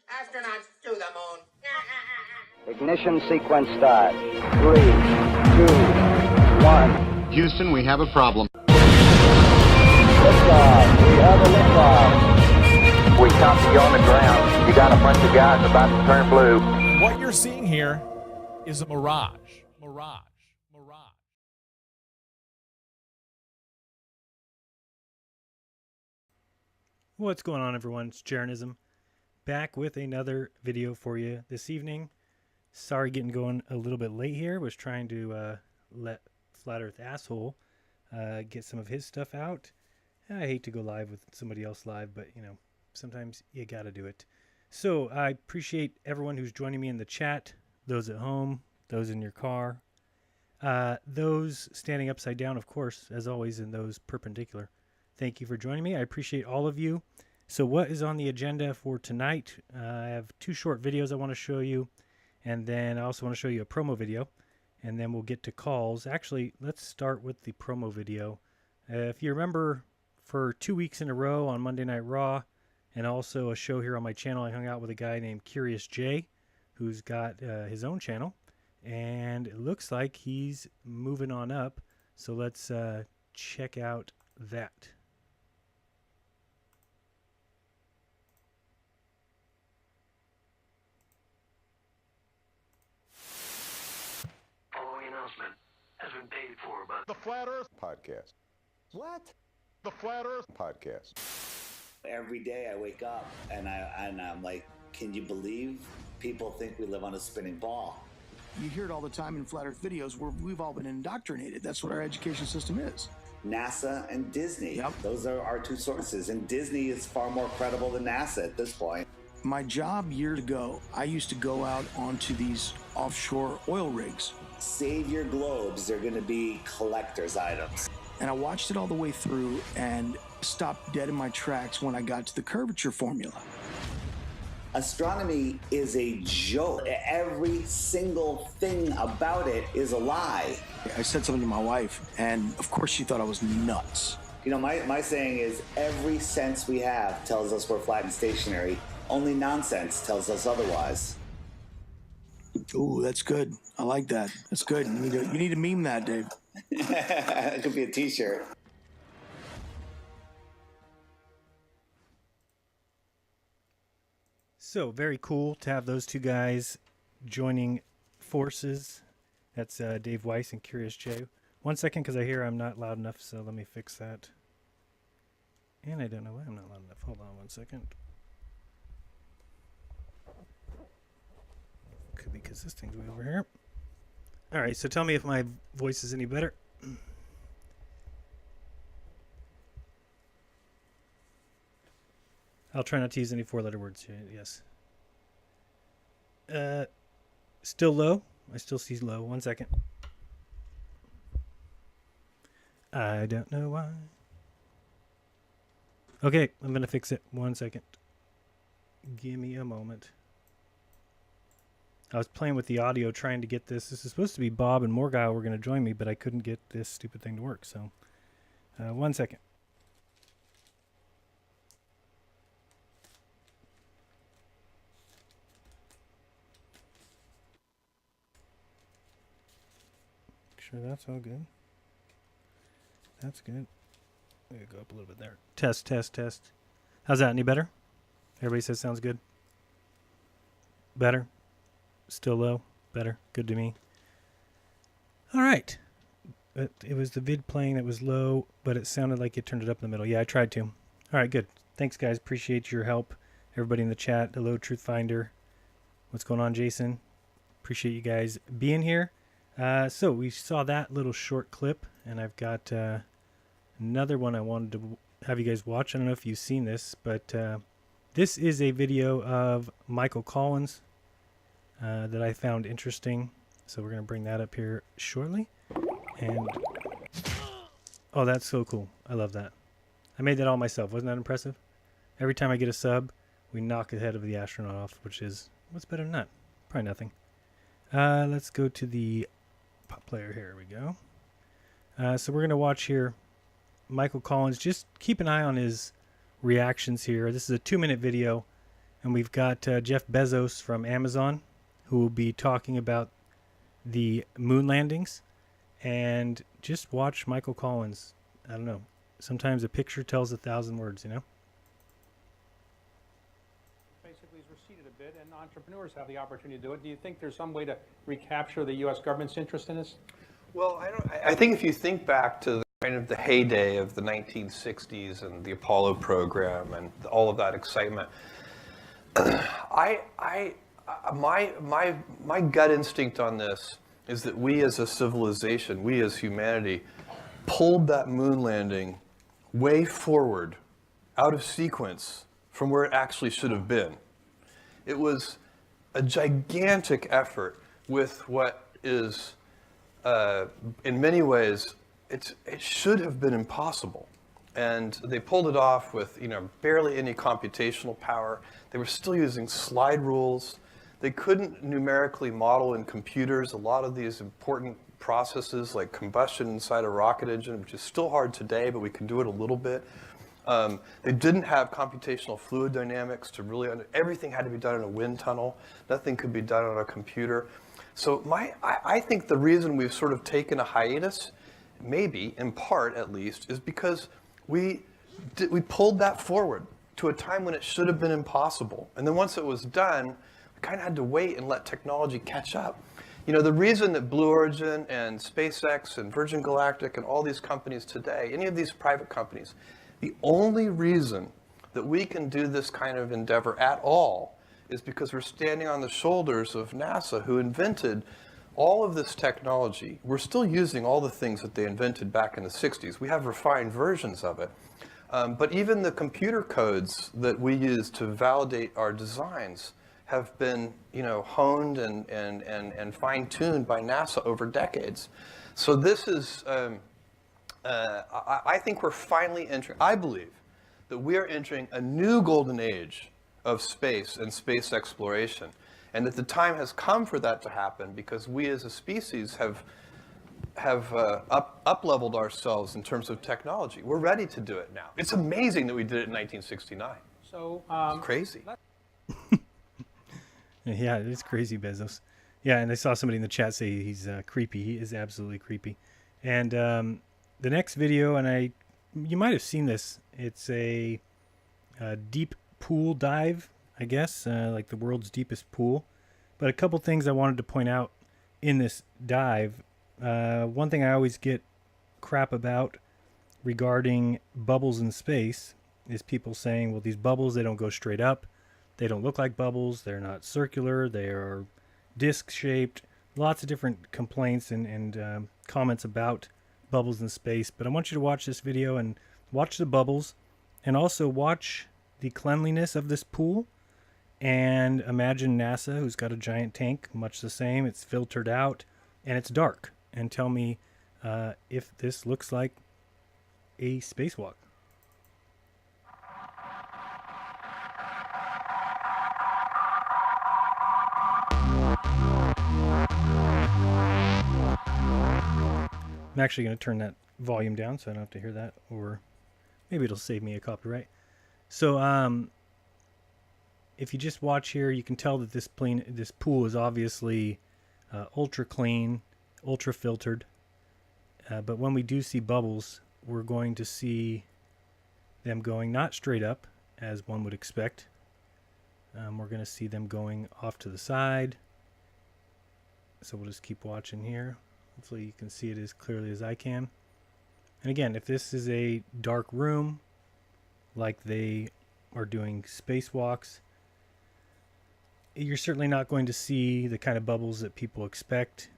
Astronauts to the moon. Ignition sequence start. 3, 2, 1. Houston, we have a problem. Liftoff. We have a liftoff. We copy you on the ground. You got a bunch of guys about to turn blue. What you're seeing here is a mirage. What's going on, everyone? It's Jeranism, back with another video for you this evening. Sorry getting going a little bit late here. Was trying to let Flat Earth Asshole get some of his stuff out. I hate to go live with somebody else live, but you know, sometimes you gotta do it. So I appreciate everyone who's joining me in the chat, those at home, those in your car, those standing upside down, of course, as always, and those perpendicular. Thank you for joining me. I appreciate all of you. So what is on the agenda for tonight? I have two short videos I want to show you, and then I also want to show you a promo video, and then we'll get to calls. Actually, let's start with the promo video. If you remember, for 2 weeks in a row on Monday Night Raw, and also a show here on my channel, I hung out with a guy named Curious J, who's got his own channel, and it looks like he's moving on up. So let's check out that. Has been paid for by the Flat Earth Podcast. What? The Flat Earth Podcast. Every day I wake up and I'm like, can you believe people think we live on a spinning ball? You hear it all the time in Flat Earth videos where we've all been indoctrinated. That's what our education system is. NASA and Disney. Yep. Those are our two sources. And Disney is far more credible than NASA at this point. My job years ago, I used to go out onto these offshore oil rigs. Save your globes. They're going to be collector's items. And I watched it all the way through and stopped dead in my tracks when I got to the curvature formula. Astronomy is a joke. Every single thing about it is a lie. I said something to my wife, and of course she thought I was nuts. You know, my saying is every sense we have tells us we're flat and stationary. Only nonsense tells us otherwise. Ooh, that's good. I like that. That's good. You need to meme that, Dave. It could be a t-shirt. So very cool to have those two guys joining forces. That's Dave Weiss and Curious J. 1 second, because I hear I'm not loud enough, so let me fix that. And I don't know why I'm not loud enough. Hold on 1 second. Could be because this thing's way over here. All right, so tell me if my voice is any better. I'll try not to use any four-letter words. Yes. Still low? I still see low. 1 second. I don't know why. Okay, I'm going to fix it. 1 second. Give me a moment. I was playing with the audio trying to get this. This is supposed to be Bob and Morgile were going to join me, but I couldn't get this stupid thing to work. So, 1 second. Make sure that's all good. That's good. Let me go up a little bit there. Test, test, test. How's that? Any better? Everybody says sounds good. Better? Still low? Better? Good to me. All right. It was the vid playing that was low, but it sounded like it turned it up in the middle. Yeah, I tried to. All right, good. Thanks, guys. Appreciate your help. Everybody in the chat. Hello, Truth Finder. What's going on, Jason? Appreciate you guys being here. So we saw that little short clip, and I've got another one I wanted to have you guys watch. I don't know if you've seen this, but this is a video of Michael Collins that I found interesting. So we're going to bring that up here shortly. And oh, that's so cool. I love that. I made that all myself. Wasn't that impressive? Every time I get a sub, we knock the head of the astronaut off, which is, what's better than that? Probably nothing. Let's go to the pop player. Here we go. So we're going to watch here Michael Collins. Just keep an eye on his reactions here. This is a 2-minute video, And we've got Jeff Bezos from Amazon, who will be talking about the moon landings. And just watch Michael Collins. I don't know. Sometimes a picture tells 1,000 words, you know? Basically, has receded a bit, and entrepreneurs have the opportunity to do it. Do you think there's some way to recapture the U.S. government's interest in this? Well, I think if you think back to kind of the heyday of the 1960s and the Apollo program and all of that excitement, my gut instinct on this is that we as a civilization, we as humanity, pulled that moon landing way forward, out of sequence from where it actually should have been. It was a gigantic effort with what is, in many ways, it should have been impossible. And they pulled it off with, barely any computational power. They were still using slide rules. They couldn't numerically model in computers a lot of these important processes like combustion inside a rocket engine, which is still hard today, but we can do it a little bit. They didn't have computational fluid dynamics to really, everything had to be done in a wind tunnel. Nothing could be done on a computer. So I think the reason we've sort of taken a hiatus, maybe in part at least, is because we pulled that forward to a time when it should have been impossible. And then once it was done, we kind of had to wait and let technology catch up. The reason that Blue Origin and SpaceX and Virgin Galactic and all these companies today, any of these private companies, the only reason that we can do this kind of endeavor at all is because we're standing on the shoulders of NASA, who invented all of this technology. We're still using all the things that they invented back in the 60s. We have refined versions of it. But even the computer codes that we use to validate our designs have been, honed and fine-tuned by NASA over decades. So this is, I think we're finally entering, I believe that we are entering a new golden age of space and space exploration. And that the time has come for that to happen because we as a species have up-leveled ourselves in terms of technology. We're ready to do it now. It's amazing that we did it in 1969. So, it's crazy. Yeah, it's crazy, Bezos. Yeah, and I saw somebody in the chat say he's creepy. He is absolutely creepy. And the next video, and you might have seen this. It's a deep pool dive, I guess, like the world's deepest pool. But a couple things I wanted to point out in this dive. One thing I always get crap about regarding bubbles in space is people saying, well, these bubbles, they don't go straight up. They don't look like bubbles. They're not circular. They are disc-shaped. Lots of different complaints and comments about bubbles in space. But I want you to watch this video and watch the bubbles and also watch the cleanliness of this pool. And imagine NASA, who's got a giant tank, much the same. It's filtered out and it's dark. And tell me if this looks like a spacewalk. I'm actually going to turn that volume down so I don't have to hear that, or maybe it'll save me a copyright. So if you just watch here, you can tell that this pool is obviously ultra clean, ultra filtered. But when we do see bubbles, we're going to see them going not straight up, as one would expect. We're going to see them going off to the side. So we'll just keep watching here. Hopefully you can see it as clearly as I can. And again, if this is a dark room, like they are doing spacewalks, you're certainly not going to see the kind of bubbles that people expect.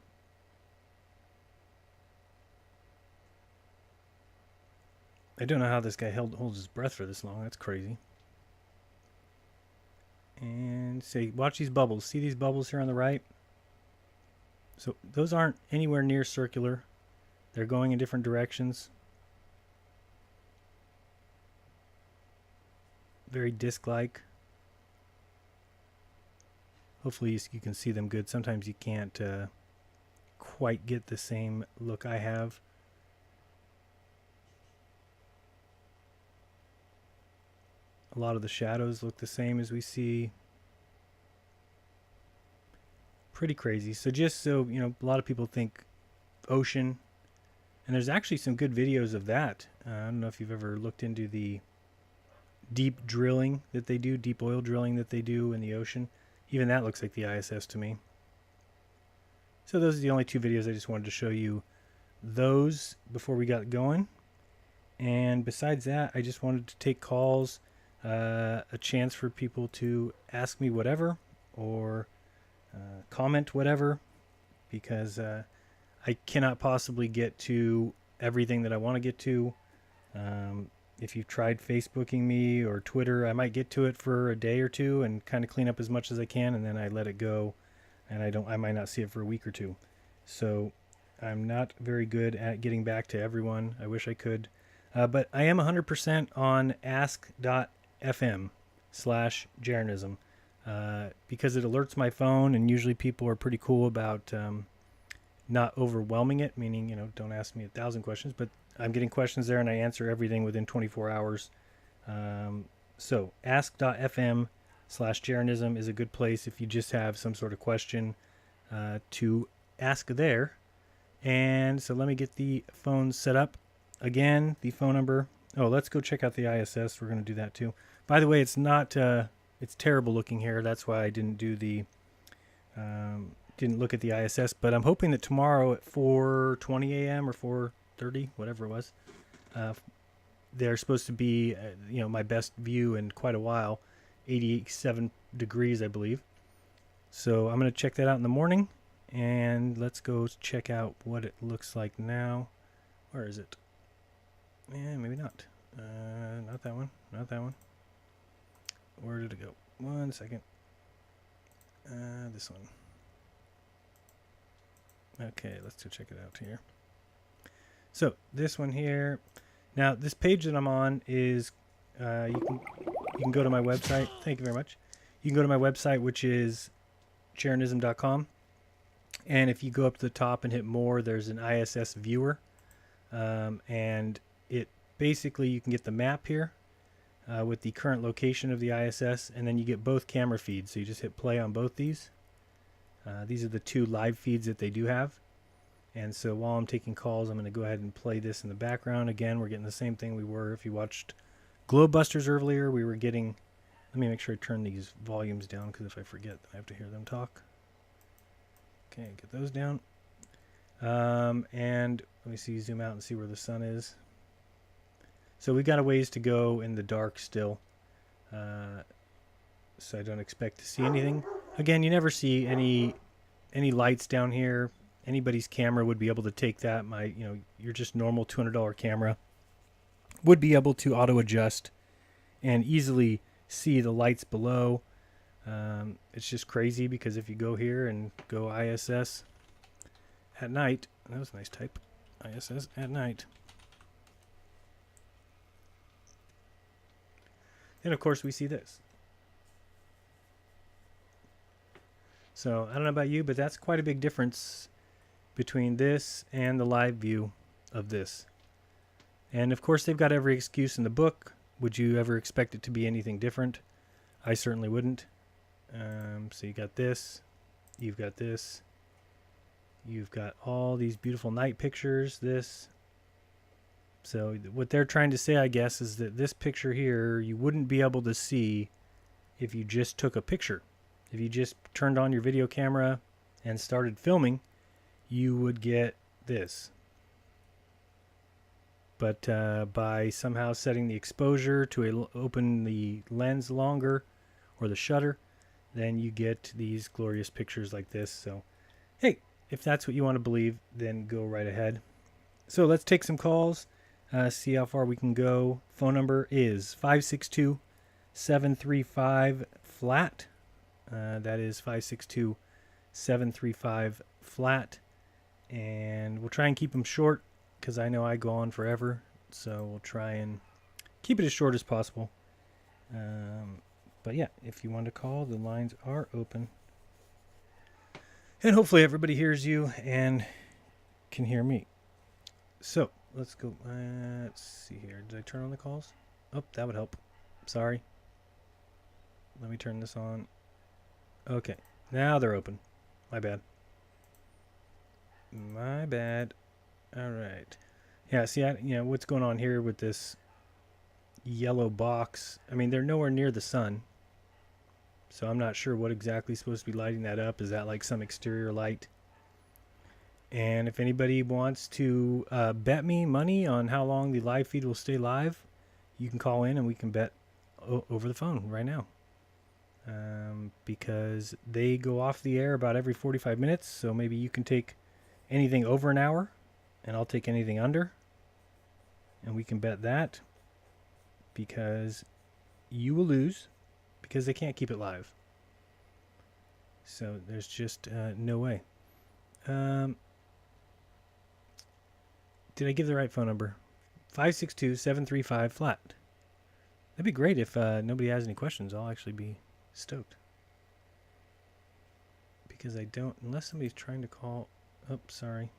I don't know how this guy holds his breath for this long. That's crazy. And say, watch these bubbles. See these bubbles here on the right? So those aren't anywhere near circular. They're going in different directions. Very disc-like. Hopefully you can see them good. Sometimes you can't quite get the same look I have. A A lot of the shadows look the same as we see. Pretty crazy. So just so, you know, a lot of people think ocean. And there's actually some good videos of that. I don't know if you've ever looked into the deep drilling that they do, deep oil drilling that they do in the ocean. Even that looks like the ISS to me. So those are the only two videos. I just wanted to show you those before we got going. And besides that, I just wanted to take calls, a chance for people to ask me whatever or comment whatever, because I cannot possibly get to everything that I want to get to. If you've tried Facebooking me or Twitter, I might get to it for a day or two and kind of clean up as much as I can, and then I let it go, and I might not see it for a week or two. So I'm not very good at getting back to everyone. I wish I could. But I am 100% on ask.fm/jeranism because it alerts my phone, and usually people are pretty cool about not overwhelming it, meaning, you know, don't ask me 1,000 questions, but I'm getting questions there and I answer everything within 24 hours. So ask.fm/jeranism is a good place if you just have some sort of question to ask there. And so let me get the phone set up. Again, the phone number. Oh, let's go check out the ISS. We're going to do that too. By the way, it's not, it's terrible looking here. That's why I didn't do the, didn't look at the ISS, but I'm hoping that tomorrow at 4:20 a.m. or 4:30, whatever it was, they're supposed to be, you know, my best view in quite a while, 87 degrees, I believe. So I'm going to check that out in the morning, and let's go check out what it looks like now. Where is it? Yeah, maybe not. Not that one. Not that one. Where did it go? 1 second. This one. Okay, let's go check it out here. So this one here. Now this page that I'm on is you can go to my website. Thank you very much. You can go to my website, which is jeranism.com, and if you go up to the top and hit more, there's an ISS viewer, and it basically, you can get the map here with the current location of the ISS, and then you get both camera feeds. So you just hit play on both these. These are the two live feeds that they do have. And so while I'm taking calls, I'm going to go ahead and play this in the background. Again, we're getting the same thing we were. If you watched Globebusters earlier, we were getting... Let me make sure I turn these volumes down, because if I forget, then I have to hear them talk. Okay, get those down. And let me see, zoom out and see where the sun is. So we've got a ways to go in the dark still. So I don't expect to see anything. Again, you never see any lights down here. Anybody's camera would be able to take that. Your just normal $200 camera would be able to auto adjust and easily see the lights below. It's just crazy because if you go here and go ISS at night, that was a nice type, ISS at night. And of course we see this. So I don't know about you, but that's quite a big difference between this and the live view of this. And of course they've got every excuse in the book. Would you ever expect it to be anything different? I certainly wouldn't. So you got this, you've got this, you've got all these beautiful night pictures, this. So what they're trying to say, I guess, is that this picture here you wouldn't be able to see if you just took a picture. If you just turned on your video camera and started filming, you would get this. But by somehow setting the exposure to open the lens longer, or the shutter, then you get these glorious pictures like this. So, hey, if that's what you want to believe, then go right ahead. So let's take some calls, see how far we can go. Phone number is 562-735-FLAT. That is 562-735-FLAT. And we'll try and keep them short, because I know I go on forever. So we'll try and keep it as short as possible. But yeah, if you want to call, the lines are open. And hopefully everybody hears you and can hear me. So let's go. Let's see here. Did I turn on the calls? Oh, that would help. Sorry. Let me turn this on. Okay, now they're open. My bad. My bad. All right. Yeah, see, what's going on here with this yellow box. I mean, they're nowhere near the sun, so I'm not sure what exactly is supposed to be lighting that up. Is that like some exterior light? And if anybody wants to bet me money on how long the live feed will stay live, you can call in and we can bet over the phone right now. Because they go off the air about every 45 minutes, so maybe you can take anything over an hour, and I'll take anything under, and we can bet that, because you will lose, because they can't keep it live. So there's just no way. Did I give the right phone number? 562-735-FLAT. That'd be great if nobody has any questions. I'll actually be stoked. Because I don't, unless somebody's trying to call. Oh, sorry.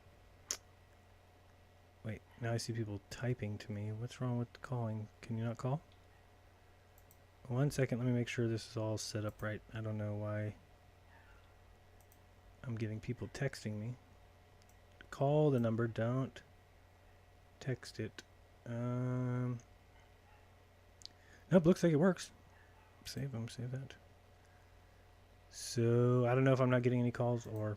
Wait, now I see people typing to me. What's wrong with the calling? Can you not call? 1 second, let me make sure this is all set up right. I don't know why I'm getting people texting me. Call the number, don't text it. Nope, looks like it works. Save them, save that. So, I don't know if I'm not getting any calls or...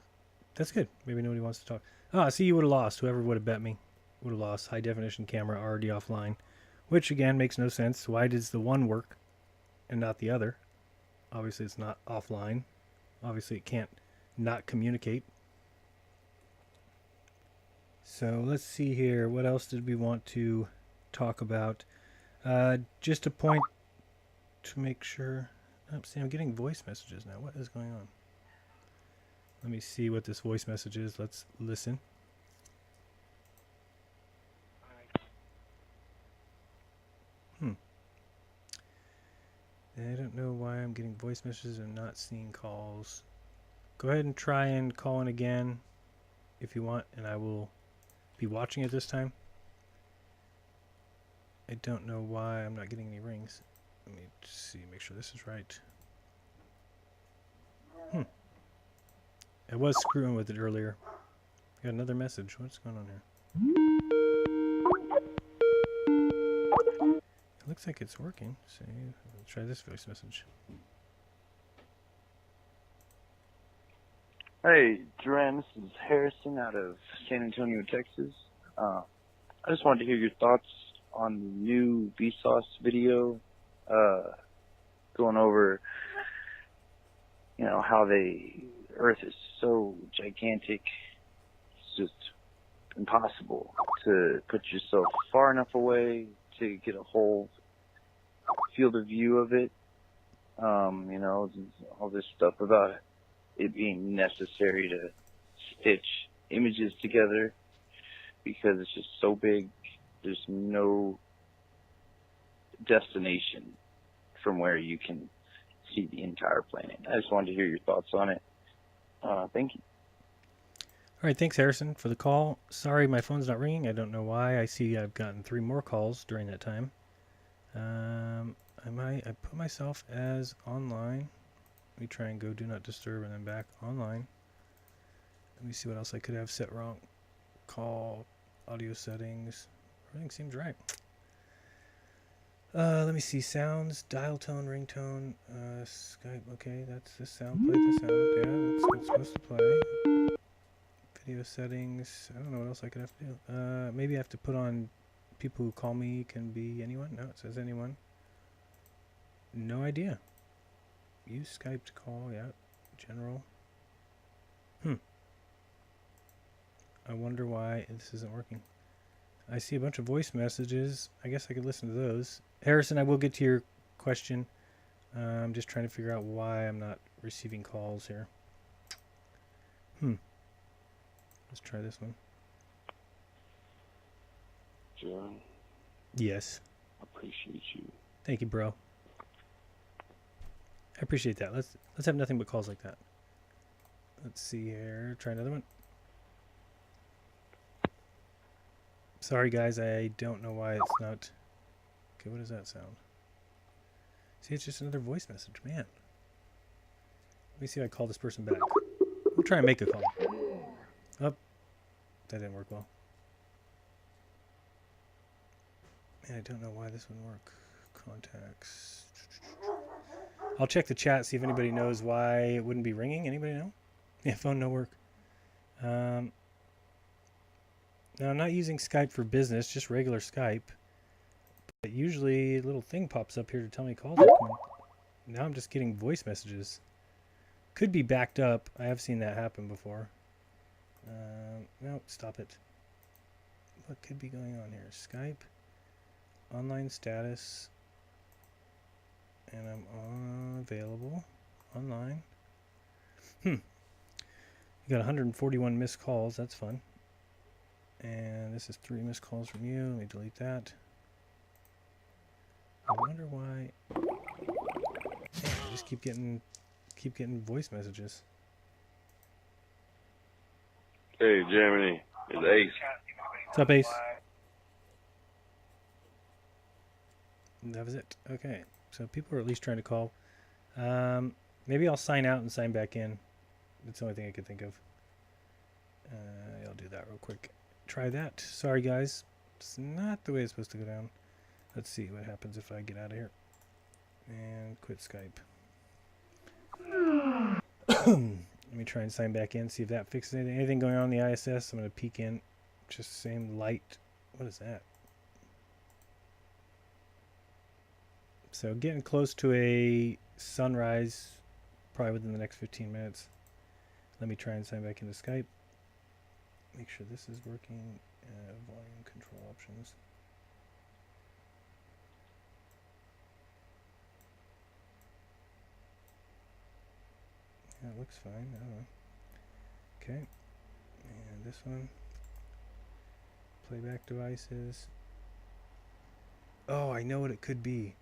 That's good. Maybe nobody wants to talk. Ah, see, you would have lost. Whoever would have bet me would have lost. High definition camera already offline. Which, again, makes no sense. Why does the one work and not the other? Obviously, it's not offline. Obviously, it can't not communicate. So, let's see here. What else did we want to talk about? Just a point to make sure... Oh, see, I'm getting voice messages now. What is going on? Let me see what this voice message is. Let's listen. I don't know why I'm getting voice messages and not seeing calls. Go ahead and try and call in again if you want, and I will be watching it this time. I don't know why I'm not getting any rings. Let me see, make sure this is right. I was screwing with it earlier. Got another message. What's going on here? It looks like it's working. Save. Let's try this voice message. Hey, Duran, this is Harrison out of San Antonio, Texas. I just wanted to hear your thoughts on the new Vsauce video, going over, how the Earth is so gigantic, it's just impossible to put yourself far enough away to get a whole field of view of it. All this stuff about it being necessary to stitch images together because it's just so big. There's no destination from where you can see the entire planet. I just wanted to hear your thoughts on it. Thank you. All right, thanks, Harrison, for the call. Sorry, my phone's not ringing. I don't know why. I see I've gotten 3 more calls during that time. I put myself as online. Let me try and go do not disturb and then back online. Let me see what else I could have set wrong. Call, audio settings. Everything seems right. Let me see. Sounds, dial tone, ringtone, Skype. Okay, that's the sound. Play the sound. Yeah, that's what's supposed to play. Video settings. I don't know what else I could have to do. Maybe I have to put on people who call me can be anyone. No, it says anyone. No idea. Use Skype to call. Yeah, general. I wonder why this isn't working. I see a bunch of voice messages. I guess I could listen to those. Harrison, I will get to your question. I'm just trying to figure out why I'm not receiving calls here. Let's try this one. John. Yes. I appreciate you. Thank you, bro. I appreciate that. Let's have nothing but calls like that. Let's see here. Try another one. Sorry, guys. I don't know why it's not... Okay, what does that sound? See, it's just another voice message, man. Let me see if I call this person back. We'll try and make a call. Oh, that didn't work well. Man, I don't know why this wouldn't work. Contacts. I'll check the chat, see if anybody knows why it wouldn't be ringing. Anybody know? Yeah, phone no work. Now, I'm not using Skype for business, just regular Skype. But usually a little thing pops up here to tell me calls are coming. Now I'm just getting voice messages. Could be backed up. I have seen that happen before. No, stop it. What could be going on here? Skype. Online status. And I'm available. Online. You got 141 missed calls. That's fun. And this is 3 missed calls from you. Let me delete that. I wonder why. Man, I just keep getting voice messages. Hey, Germany. It's Ace. What's up, Ace? That was it. Okay. So people are at least trying to call. Maybe I'll sign out and sign back in. That's the only thing I could think of. I'll do that real quick. Try that. Sorry, guys. It's not the way it's supposed to go down. Let's see what happens if I get out of here. And quit Skype. Let me try and sign back in, see if that fixes anything. Anything going on in the ISS? I'm going to peek in. Just the same light. What is that? So getting close to a sunrise, probably within the next 15 minutes. Let me try and sign back into Skype. Make sure this is working. Volume control options. Yeah, it looks fine. I don't know. Okay. And this one. Playback devices. Oh, I know what it could be.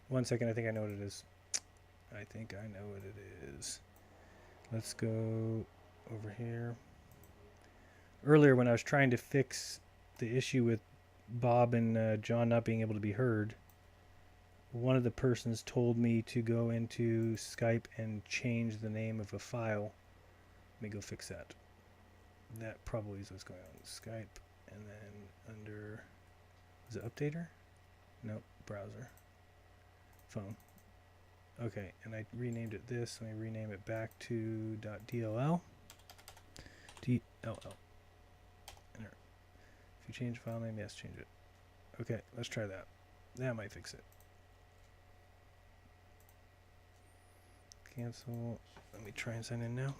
1 second, I think I know what it is. I think I know what it is. Let's go over here. Earlier when I was trying to fix the issue with Bob and John not being able to be heard, one of the persons told me to go into Skype and change the name of a file. Let me go fix that. That probably is what's going on. Skype, and then under, is it updater? Nope, browser. Phone. Okay, and I renamed it this. Let me rename it back to .dll. DLL. Enter. If you change file name, yes, change it. Okay, let's try that. That might fix it. Cancel. Let me try and sign in now.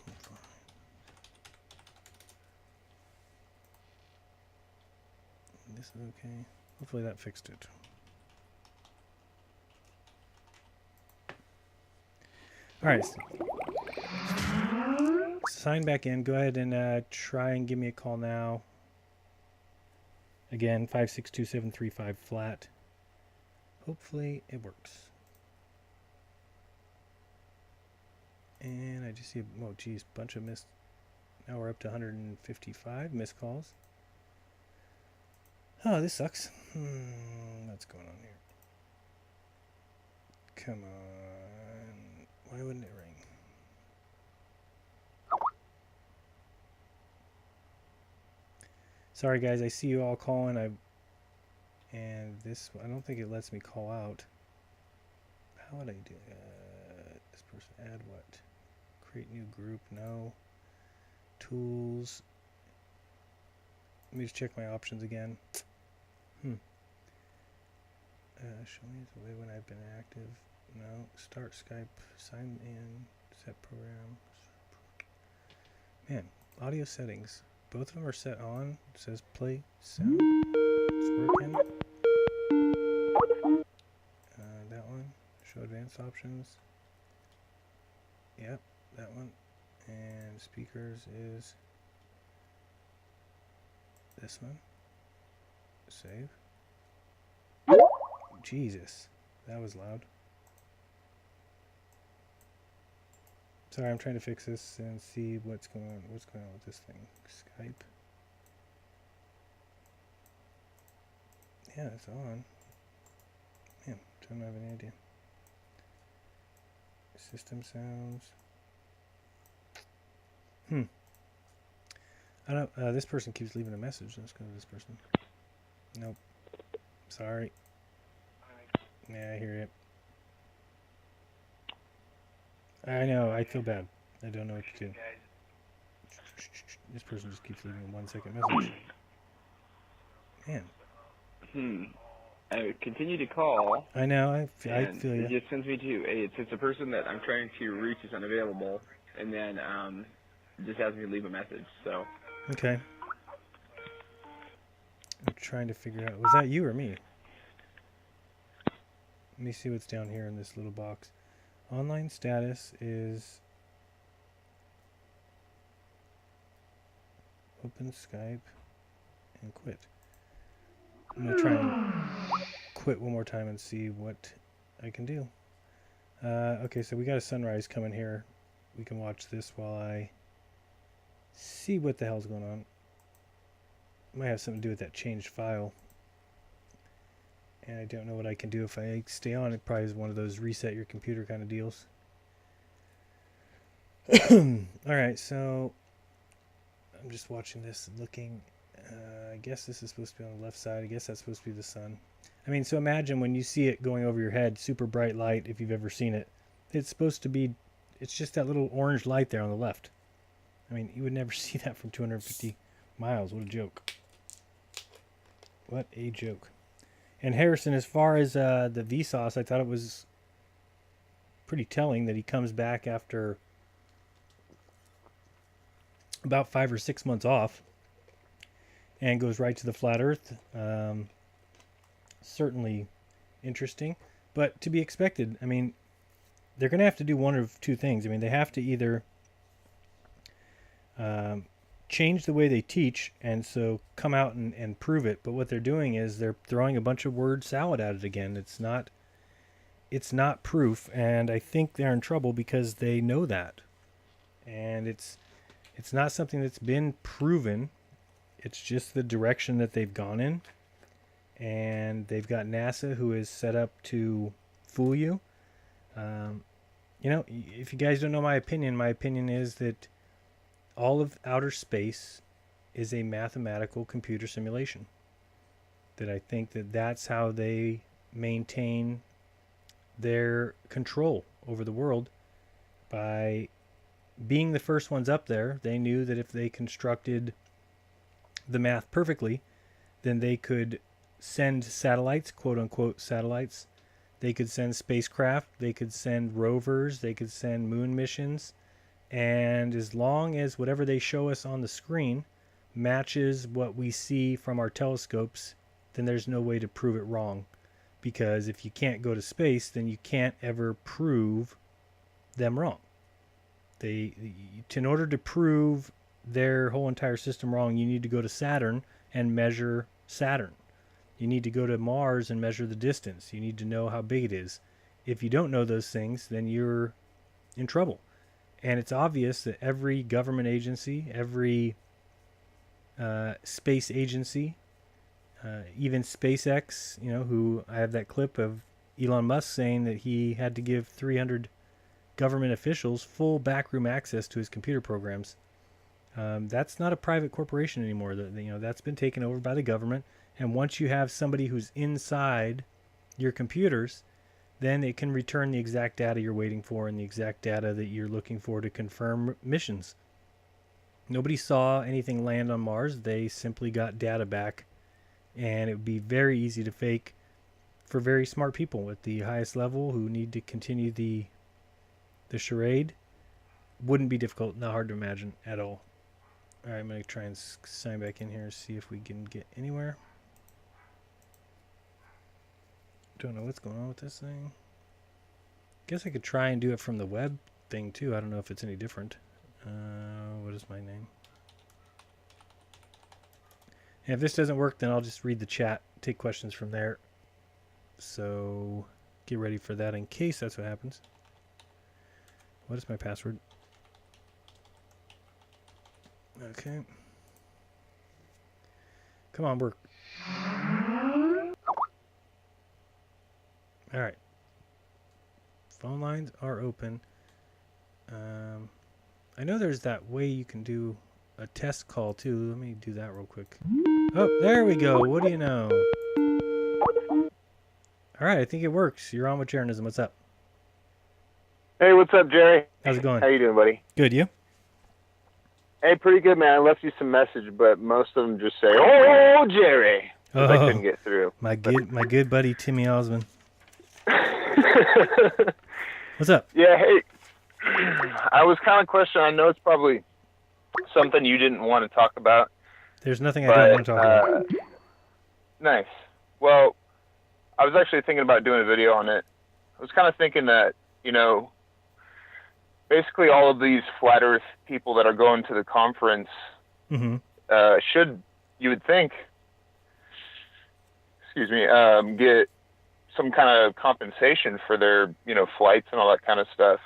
This is okay. Hopefully that fixed it. Alright. Sign back in. Go ahead and try and give me a call now. Again, 562-735 flat. Hopefully it works. And I just see, oh geez, bunch of missed. Now we're up to 155 missed calls. Oh, this sucks. What's going on here? Come on. Why wouldn't it ring? Sorry guys, I see you all calling. And this, I don't think it lets me call out. How would I do this person add what? Create new group, no. Tools. Let me just check my options again. Show me the way when I've been active. No. Start Skype. Sign in. Set program. Man, audio settings. Both of them are set on. It says play sound. It's working. That one. Show advanced options. Yep, that one. And speakers is this one. Save. Jesus, that was loud. Sorry, I'm trying to fix this and see what's going on. What's going on with this thing? Skype. Yeah, it's on. Don't have any idea. System sounds. I don't. This person keeps leaving a message. Let's go to this person. Nope. Sorry. Yeah, I hear it. I know. I feel bad. I don't know what to do. This person just keeps leaving a 1-second message. Man. I continue to call. I know. I feel you. It just sends me to it's a person that I'm trying to reach is unavailable, and then it just has me leave a message. So. Okay. I'm trying to figure out. Was that you or me? Let me see what's down here in this little box. Online status is open Skype and quit. I'm going to try and quit one more time and see what I can do. Okay, so we got a sunrise coming here. We can watch this while I see what the hell's going on. Might have something to do with that changed file. And I don't know what I can do if I stay on. It probably is one of those reset your computer kind of deals. Alright, so I'm just watching this and looking. I guess this is supposed to be on the left side. I guess that's supposed to be the sun. I mean, so imagine when you see it going over your head, super bright light, if you've ever seen it. It's supposed to be, it's just that little orange light there on the left. I mean, you would never see that from 250 miles. What a joke. What a joke. And Harrison, as far as the Vsauce, I thought it was pretty telling that he comes back after about 5 or 6 months off and goes right to the flat earth. Certainly interesting, but to be expected. I mean, they're going to have to do one of two things. I mean, they have to either change the way they teach and so come out and prove it, but what they're doing is they're throwing a bunch of word salad at it again. It's not proof, and I think they're in trouble because they know that. And it's not something that's been proven. It's just the direction that they've gone in. And they've got NASA who is set up to fool you. You know, if you guys don't know my opinion is that all of outer space is a mathematical computer simulation. That I think that that's how they maintain their control over the world. By being the first ones up there, they knew that if they constructed the math perfectly, then they could send satellites, quote-unquote satellites. They could send spacecraft, they could send rovers, they could send moon missions, and as long as whatever they show us on the screen matches what we see from our telescopes, then there's no way to prove it wrong. Because if you can't go to space, then you can't ever prove them wrong. In order to prove their whole entire system wrong, you need to go to Saturn and measure Saturn. You need to go to Mars and measure the distance. You need to know how big it is. If you don't know those things, then you're in trouble. And it's obvious that every government agency, every space agency, even SpaceX, you know, who I have that clip of Elon Musk saying that he had to give 300 government officials full backroom access to his computer programs. That's not a private corporation anymore. That's been taken over by the government. And once you have somebody who's inside your computers, then it can return the exact data you're waiting for and the exact data that you're looking for to confirm missions. Nobody saw anything land on Mars. They simply got data back. And it would be very easy to fake for very smart people at the highest level who need to continue the charade. Wouldn't be difficult, not hard to imagine at all. All right, I'm going to try and sign back in here, see if we can get anywhere. Don't know what's going on with this thing. Guess I could try and do it from the web thing too. I don't know if it's any different. What is my name? And if this doesn't work, then I'll just read the chat, take questions from there. So get ready for that in case that's what happens. What is my password? Okay. Come on, work. All right. Phone lines are open. I know there's that way you can do a test call too. Let me do that real quick. Oh, there we go. What do you know? All right, I think it works. You're on with Jeranism. What's up? Hey, what's up, Jerry? How's it going? How you doing, buddy? Good, you? Hey, pretty good, man. I left you some message, but most of them just say, "Oh, Jerry," 'cause I couldn't get through. My good buddy Timmy Osmond. What's up? Yeah, hey. I was kind of questioning. I know it's probably something you didn't want to talk about. There's nothing I don't want to talk about. Nice. Well, I was actually thinking about doing a video on it. I was kind of thinking that, you know, basically all of these flat Earth people that are going to the conference should, you would think, get some kind of compensation for their, you know, flights and all that kind of stuff.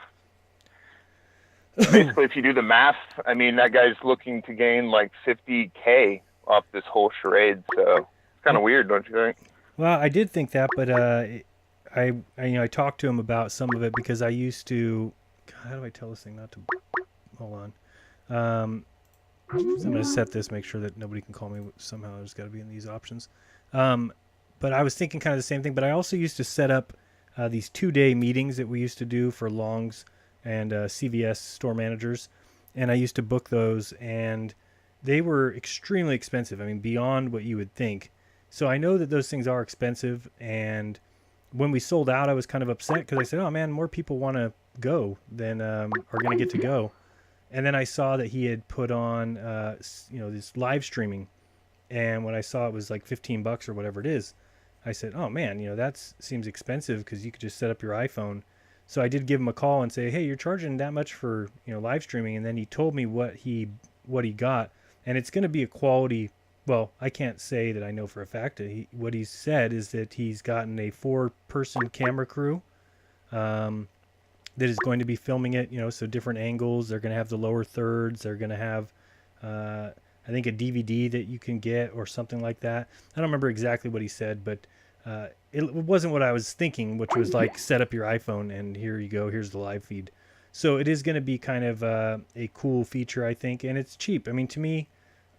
Basically, if you do the math, I mean, that guy's looking to gain like $50K off this whole charade. So it's kind of weird, don't you think? Well, I did think that, but I talked to him about some of it because I used to. God, how do I tell this thing not to? Hold on. So I'm going to set this, make sure that nobody can call me somehow. There's got to be in these options. But I was thinking kind of the same thing. But I also used to set up these 2-day meetings that we used to do for Longs and CVS store managers, and I used to book those, and they were extremely expensive. I mean, beyond what you would think. So I know that those things are expensive, and when we sold out, I was kind of upset because I said, "Oh man, more people want to go than are going to get to go." And then I saw that he had put on, this live streaming, and when I saw it was like $15 or whatever it is, I said, "Oh man, that seems expensive because you could just set up your iPhone." So I did give him a call and say, "Hey, you're charging that much for live streaming?" And then he told me what he got, and it's going to be a quality. Well, I can't say that I know for a fact. What he said is that he's gotten a 4-person camera crew that is going to be filming it. So different angles. They're going to have the lower thirds. They're going to have, I think, a DVD that you can get or something like that. I don't remember exactly what he said, but it wasn't what I was thinking, which was like set up your iPhone and here you go, here's the live feed. So it is going to be kind of a cool feature, I think, and it's cheap. I mean, to me,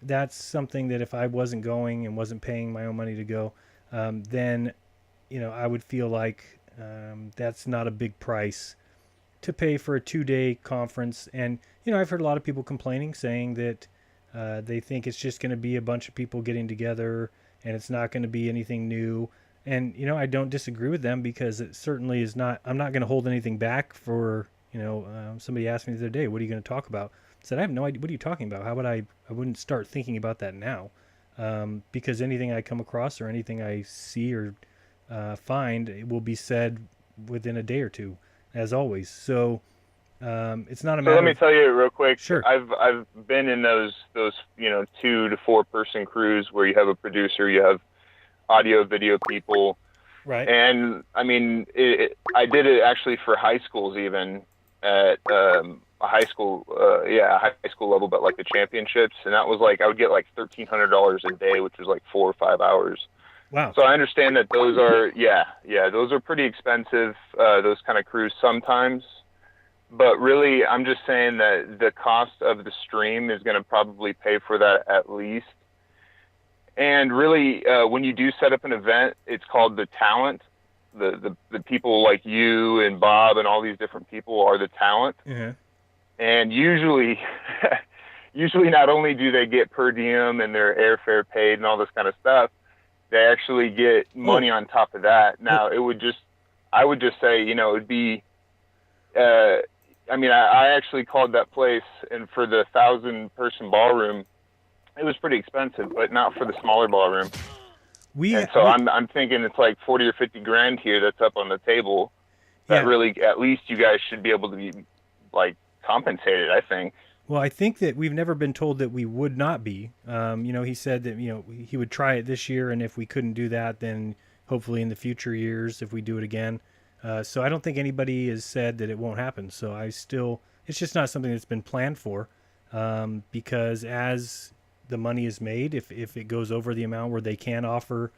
that's something that if I wasn't going and wasn't paying my own money to go, then I would feel like that's not a big price to pay for a 2-day conference. And I've heard a lot of people complaining, saying that they think it's just going to be a bunch of people getting together and it's not going to be anything new. And, I don't disagree with them because it certainly is not. I'm not going to hold anything back for, somebody asked me the other day, "What are you going to talk about?" I said, "I have no idea. What are you talking about? How would I wouldn't start thinking about that now." Because anything I come across or anything I see or find, it will be said within a day or two, as always. So it's not a matter. So let me tell you real quick. Sure. I've been in those 2 to 4-person crews where you have a producer, you have audio, video people. Right. And I mean, I did it actually for high schools, even at a high school level, but like the championships. And that was like, I would get like $1,300 a day, which was like 4 or 5 hours. Wow. So I understand that those are, those are pretty expensive, those kind of crews sometimes. But really, I'm just saying that the cost of the stream is going to probably pay for that at least. And really, when you do set up an event, it's called the talent. The people like you and Bob and all these different people are the talent. Mm-hmm. And usually not only do they get per diem and their airfare paid and all this kind of stuff, they actually get money on top of that. Now, I would just say, it would be, I actually called that place, and for the 1,000-person ballroom, it was pretty expensive, but not for the smaller ballroom. I'm thinking it's like 40 or 50 grand here that's up on the table. That really, at least you guys should be able to be like compensated, I think. Well, I think that we've never been told that we would not be. He said that, he would try it this year, and if we couldn't do that, then hopefully in the future years, if we do it again. So I don't think anybody has said that it won't happen. So it's just not something that's been planned for, because as the money is made, if it goes over the amount where they can offer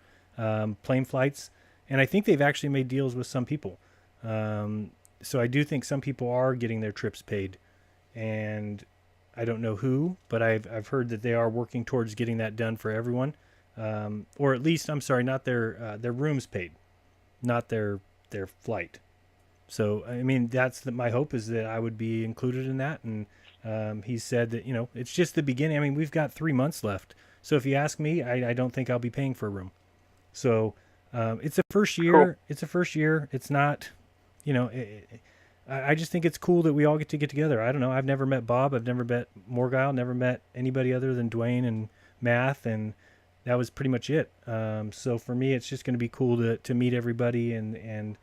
plane flights, And I think they've actually made deals with some people. So I do think some people are getting their trips paid, and I don't know who, but I've heard that they are working towards getting that done for everyone, or at least, I'm sorry, not their rooms paid, not their flight. So I mean, that's my hope, is that I would be included in that. And he said that, you know, it's just the beginning. I mean, we've got 3 months left. So if you ask me, I don't think I'll be paying for a room. So it's a first year. Cool. It's a first year. It's not, you know, I just think it's cool that we all get together. I don't know. I've never met Bob. I've never met Morgile. Never met anybody other than Dwayne and Math, and that was pretty much it. So for me, it's just going to be cool to meet everybody and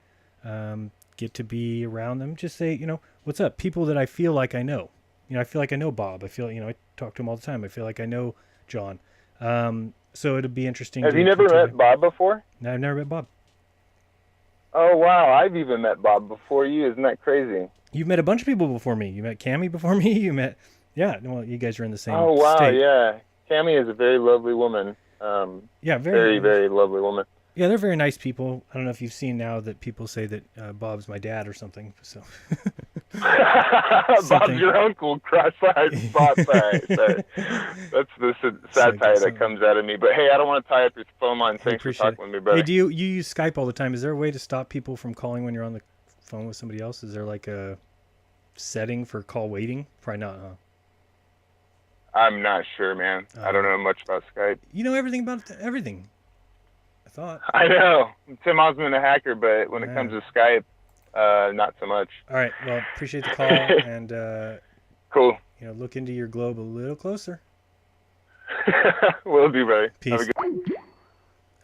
get to be around them. Just say, you know, what's up? People that I feel like I know. You know, I feel like I know Bob. I feel, you know, I talk to him all the time. I feel like I know John. So it'd be interesting. Have you never met Bob before? No, I've never met Bob. Oh, wow. I've even met Bob before you. Isn't that crazy? You've met a bunch of people before me. You met Cammie before me. You met, yeah. Well, you guys are in the same Oh, wow. state. Yeah. Cammie is a very lovely woman. Yeah, very, very lovely woman. Yeah, they're very nice people. I don't know if you've seen now that people say that Bob's my dad or something. So Bob's your uncle, cross-eyed spot. Sorry. That's the satire that comes out of me. But hey, I don't want to tie up your phone line. Thanks for talking with me, brother. Hey, do you use Skype all the time? Is there a way to stop people from calling when you're on the phone with somebody else? Is there like a setting for call waiting? Probably not, huh? I'm not sure, man. I don't know much about Skype. You know everything about everything. I thought. I know. Tim Osmond, a hacker, but when it comes to Skype, not so much. All right. Well, appreciate the call, and cool. You know, look into your globe a little closer. Will do, brother. Peace. Have a good...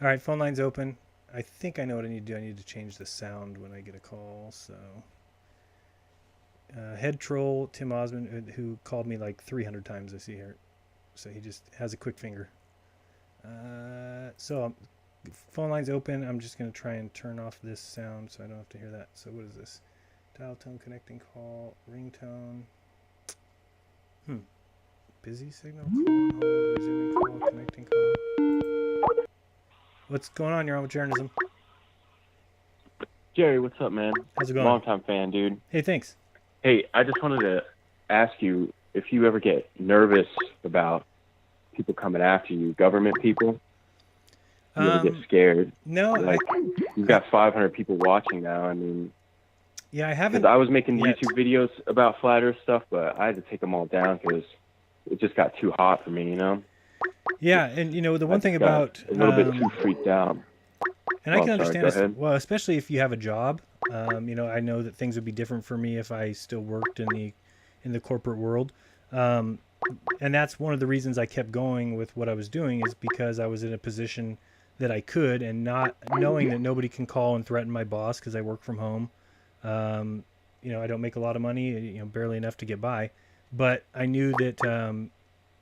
All right, phone line's open. I think I know what I need to do. I need to change the sound when I get a call. So, head troll Tim Osmond, who called me like 300 times, I see here. So he just has a quick finger. So phone line's open. I'm just going to try and turn off this sound so I don't have to hear that. So what is this? Dial tone, connecting call, ringtone. Busy signal, call, hold, resuming call, connecting call. What's going on? You're on with Jeranism. Jerry, what's up, man? How's it going? Long-time fan, dude. Hey, thanks. Hey, I just wanted to ask you if you ever get nervous about people coming after you, government people. You ever get scared? No. Like, you've got 500 people watching now. I mean, yeah, I haven't. I was making YouTube videos about flat Earth stuff, but I had to take them all down because it just got too hot for me, you know? Yeah, and you know, the one thing about a little bit too freaked out. And I can understand this, well, especially if you have a job. You know, I know that things would be different for me if I still worked in the corporate world. And that's one of the reasons I kept going with what I was doing, is because I was in a position that I could, and not knowing that nobody can call and threaten my boss because I work from home. You know, I don't make a lot of money, you know, barely enough to get by, but I knew that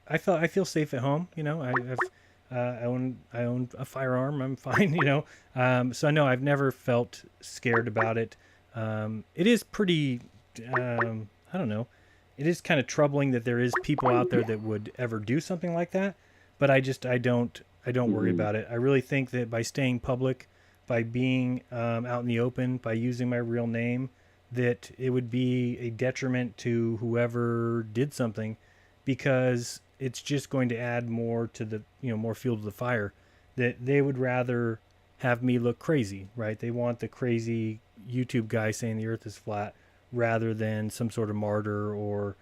I feel safe at home. You know, I own a firearm. I'm fine. You know, so no, I've never felt scared about it. It is pretty. I don't know. It is kind of troubling that there is people out there that would ever do something like that, but I don't worry about it. I really think that by staying public, by being out in the open, by using my real name, that it would be a detriment to whoever did something, because it's just going to add more to the, you know, more fuel to the fire. That they would rather have me look crazy, right? They want the crazy YouTube guy saying the earth is flat rather than some sort of martyr, or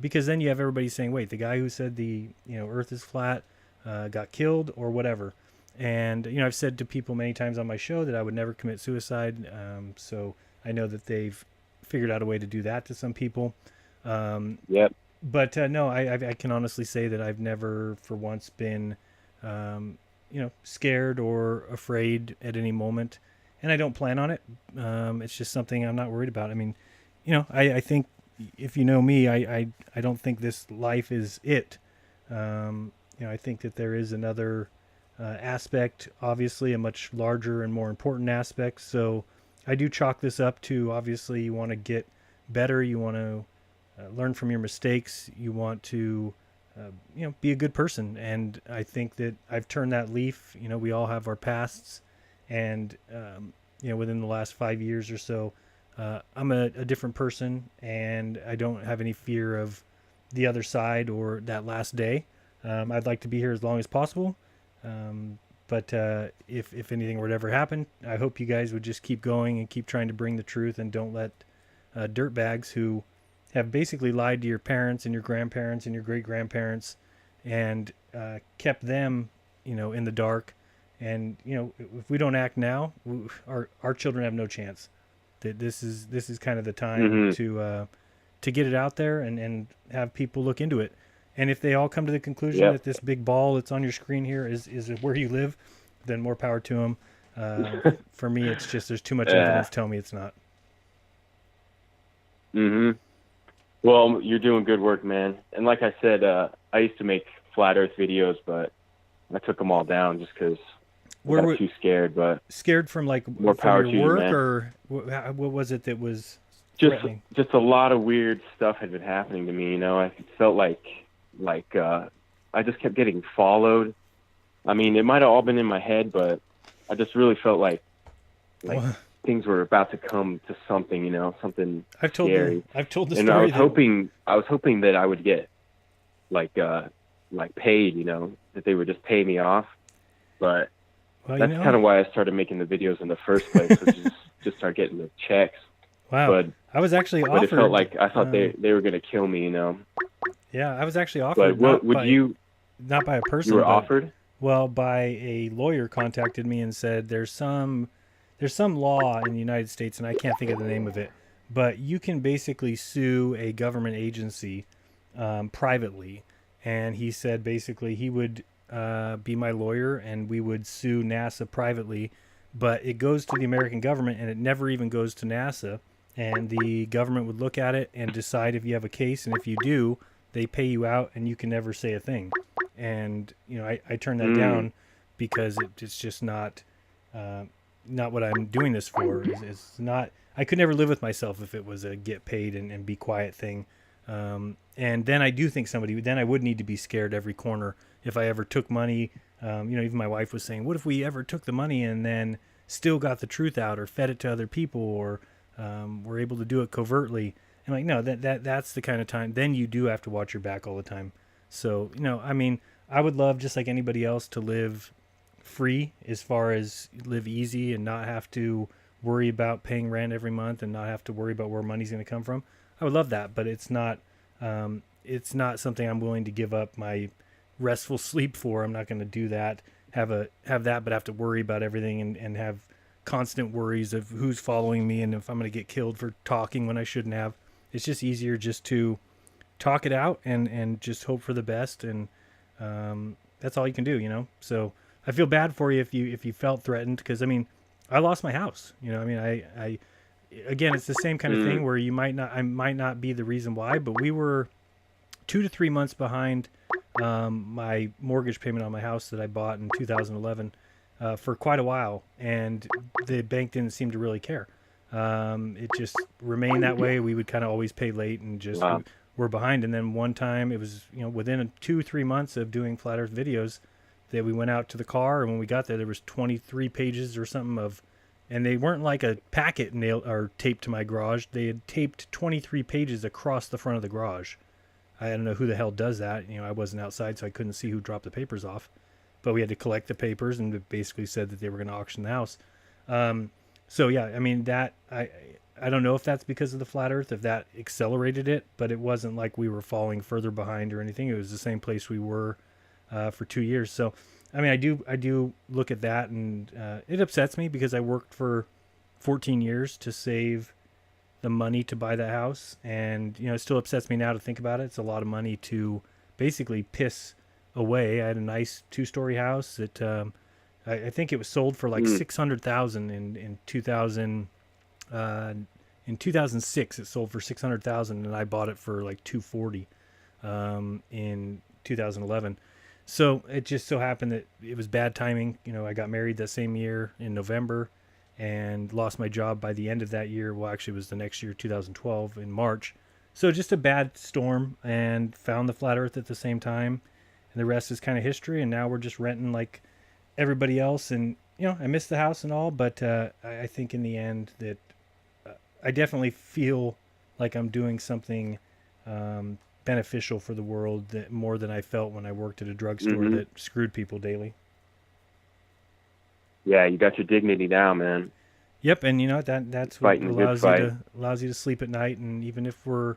because then you have everybody saying, wait, the guy who said the, you know, earth is flat got killed or whatever. And, you know, I've said to people many times on my show that I would never commit suicide. So I know that they've figured out a way to do that to some people. Yep. But no, I can honestly say that I've never for once been, you know, scared or afraid at any moment. And I don't plan on it. It's just something I'm not worried about. I mean, you know, I think if you know me, I don't think this life is it. You know, I think that there is another aspect, obviously a much larger and more important aspect. So I do chalk this up to, obviously, you want to get better. You want to learn from your mistakes. You want to, you know, be a good person. And I think that I've turned that leaf. You know, we all have our pasts, And, within the last 5 years or so, I'm a different person, and I don't have any fear of the other side or that last day. I'd like to be here as long as possible. But if anything were to ever happen, I hope you guys would just keep going and keep trying to bring the truth, and don't let dirtbags who have basically lied to your parents and your grandparents and your great-grandparents and kept them, in the dark. And, if we don't act now, our children have no chance. This is kind of the time to get it out there and have people look into it. And if they all come to the conclusion that this big ball that's on your screen here is where you live, then more power to them. For me, it's just there's too much evidence telling me it's not. Well, you're doing good work, man. And like I said, I used to make flat Earth videos, but I took them all down just because I got too scared. But scared from more power from your work, to you, man. or what was it that was Just a lot of weird stuff had been happening to me. I felt like I just kept getting followed. I mean, it might have all been in my head, but I just really felt like things were about to come to something, something scary. I've told the and story. I was hoping that I would get like paid, that they would just pay me off. But that's kind of why I started making the videos in the first place, was just start getting the checks. Wow. But I was actually offered. But it felt like I thought they were going to kill me, Yeah, I was actually offered. But not by a person. You were but, offered? Well, by a lawyer contacted me and said there's some law in the United States, and I can't think of the name of it, but you can basically sue a government agency privately. And he said basically he would be my lawyer, and we would sue NASA privately, but it goes to the American government, and it never even goes to NASA. And the government would look at it and decide if you have a case, and if you do, they pay you out, and you can never say a thing. And I turned that down because it's just not what I'm doing this for. It's not. I could never live with myself if it was a get paid and be quiet thing. And then I do think then I would need to be scared every corner if I ever took money. Even my wife was saying, what if we ever took the money and then still got the truth out, or fed it to other people, or were able to do it covertly? And like, no, that's the kind of time. Then you do have to watch your back all the time. So, I mean, I would love, just like anybody else, to live free, as far as live easy and not have to worry about paying rent every month and not have to worry about where money's going to come from. I would love that, but it's not something I'm willing to give up my restful sleep for. I'm not going to do that. Have that, but have to worry about everything and have constant worries of who's following me and if I'm going to get killed for talking when I shouldn't have. It's just easier just to talk it out and just hope for the best, and that's all you can do, So I feel bad for you if you felt threatened, because I mean, I lost my house. I mean, I again, it's the same kind of thing where I might not be the reason why, but we were 2 to 3 months behind my mortgage payment on my house that I bought in 2011 for quite a while, and the bank didn't seem to really care. It just remained that way. We would kind of always pay late and just we're behind. And then one time, it was within 2-3 months of doing Flat Earth videos, that we went out to the car, and when we got there was 23 pages or something and they weren't like a packet nailed or taped to my garage. They had taped 23 pages across the front of the garage. I don't know who the hell does that. I wasn't outside, so I couldn't see who dropped the papers off. But we had to collect the papers, and it basically said that they were going to auction the house. So yeah, I mean, that I don't know if that's because of the flat Earth, if that accelerated it, but it wasn't like we were falling further behind or anything. It was the same place we were for 2 years. So I mean, I do look at that, and it upsets me because I worked for 14 years to save the money to buy that house, and it still upsets me now to think about it. It's a lot of money to basically piss away. I had a nice 2-story house that I think it was sold for like $600,000 in 2000. In 2006, it sold for $600,000, and I bought it for like $240 in 2011. So it just so happened that it was bad timing. I got married that same year in November and lost my job by the end of that year. Well, actually, it was the next year, 2012, in March. So just a bad storm, and found the flat Earth at the same time. And the rest is kind of history. And now we're just renting like everybody else. And I miss the house and all, but I think in the end that I definitely feel like I'm doing something beneficial for the world that more than I felt when I worked at a drugstore that screwed people daily. Yeah, you got your dignity now, man. Yep, and that's what allows you to sleep at night. And even if we're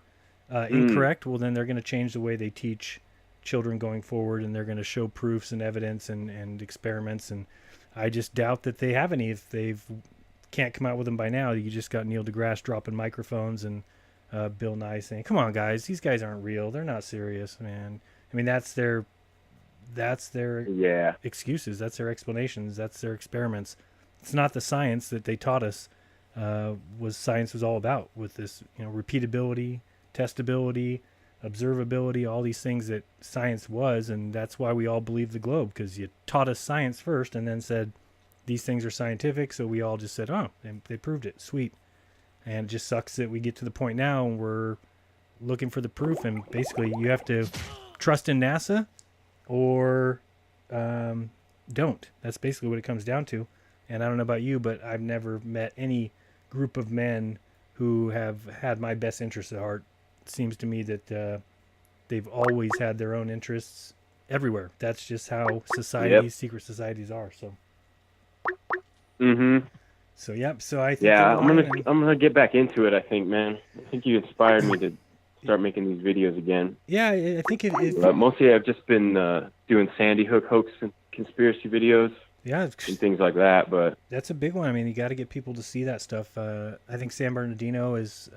incorrect, well, then they're going to change the way they teach children going forward, and they're going to show proofs and evidence and experiments. And I just doubt that they have any. If they've can't come out with them by now, you just got Neil deGrasse dropping microphones and Bill Nye saying, "Come on, guys, these guys aren't real. They're not serious, man." I mean, that's their excuses. That's their explanations. That's their experiments. It's not the science that they taught us science was all about, with this, repeatability, testability, observability, all these things that science was. And that's why we all believe the globe, because you taught us science first and then said these things are scientific. So we all just said, oh, they proved it. Sweet. And it just sucks that we get to the point now and we're looking for the proof. And basically you have to trust in NASA or don't. That's basically what it comes down to. And I don't know about you, but I've never met any group of men who have had my best interests at heart. It seems to me that they've always had their own interests everywhere. That's just how secret societies are. So. So yep. So I think. Yeah, I'm gonna get back into it. I think, man. I think you inspired me to start making these videos again. Yeah, I think But mostly, I've just been doing Sandy Hook hoax and conspiracy videos. Yeah, and things like that. But that's a big one. I mean, you got to get people to see that stuff. I think San Bernardino is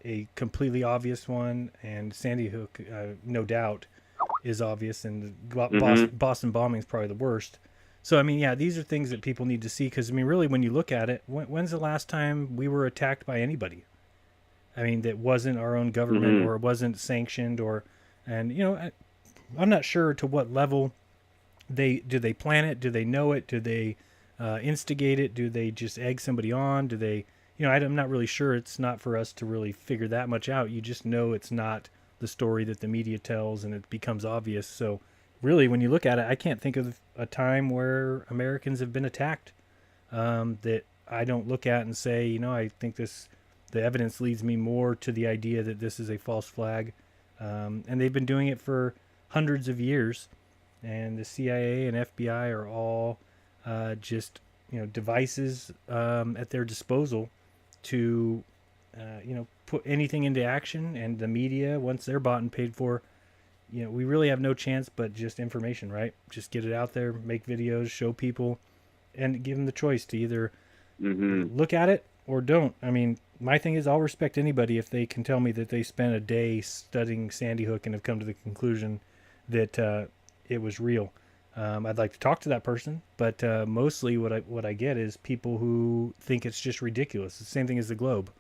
a completely obvious one, and Sandy Hook, no doubt, is obvious. And Boston bombing is probably the worst. So I mean, yeah, these are things that people need to see, because I mean, really, when you look at it, when's the last time we were attacked by anybody? I mean, that wasn't our own government or wasn't sanctioned, and I'm not sure to what level. Do they plan it? Do they know it? Do they instigate it? Do they just egg somebody on? Do they, I'm not really sure. It's not for us to really figure that much out. You just know it's not the story that the media tells, and it becomes obvious. So really, when you look at it, I can't think of a time where Americans have been attacked that I don't look at and say, I think the evidence leads me more to the idea that this is a false flag. And they've been doing it for hundreds of years. And the CIA and FBI are all just devices at their disposal to put anything into action. And the media, once they're bought and paid for, we really have no chance but just information, right? Just get it out there, make videos, show people, and give them the choice to either look at it or don't. I mean, my thing is, I'll respect anybody if they can tell me that they spent a day studying Sandy Hook and have come to the conclusion that it was real. I'd like to talk to that person, but mostly what I get is people who think it's just ridiculous. It's the same thing as the globe.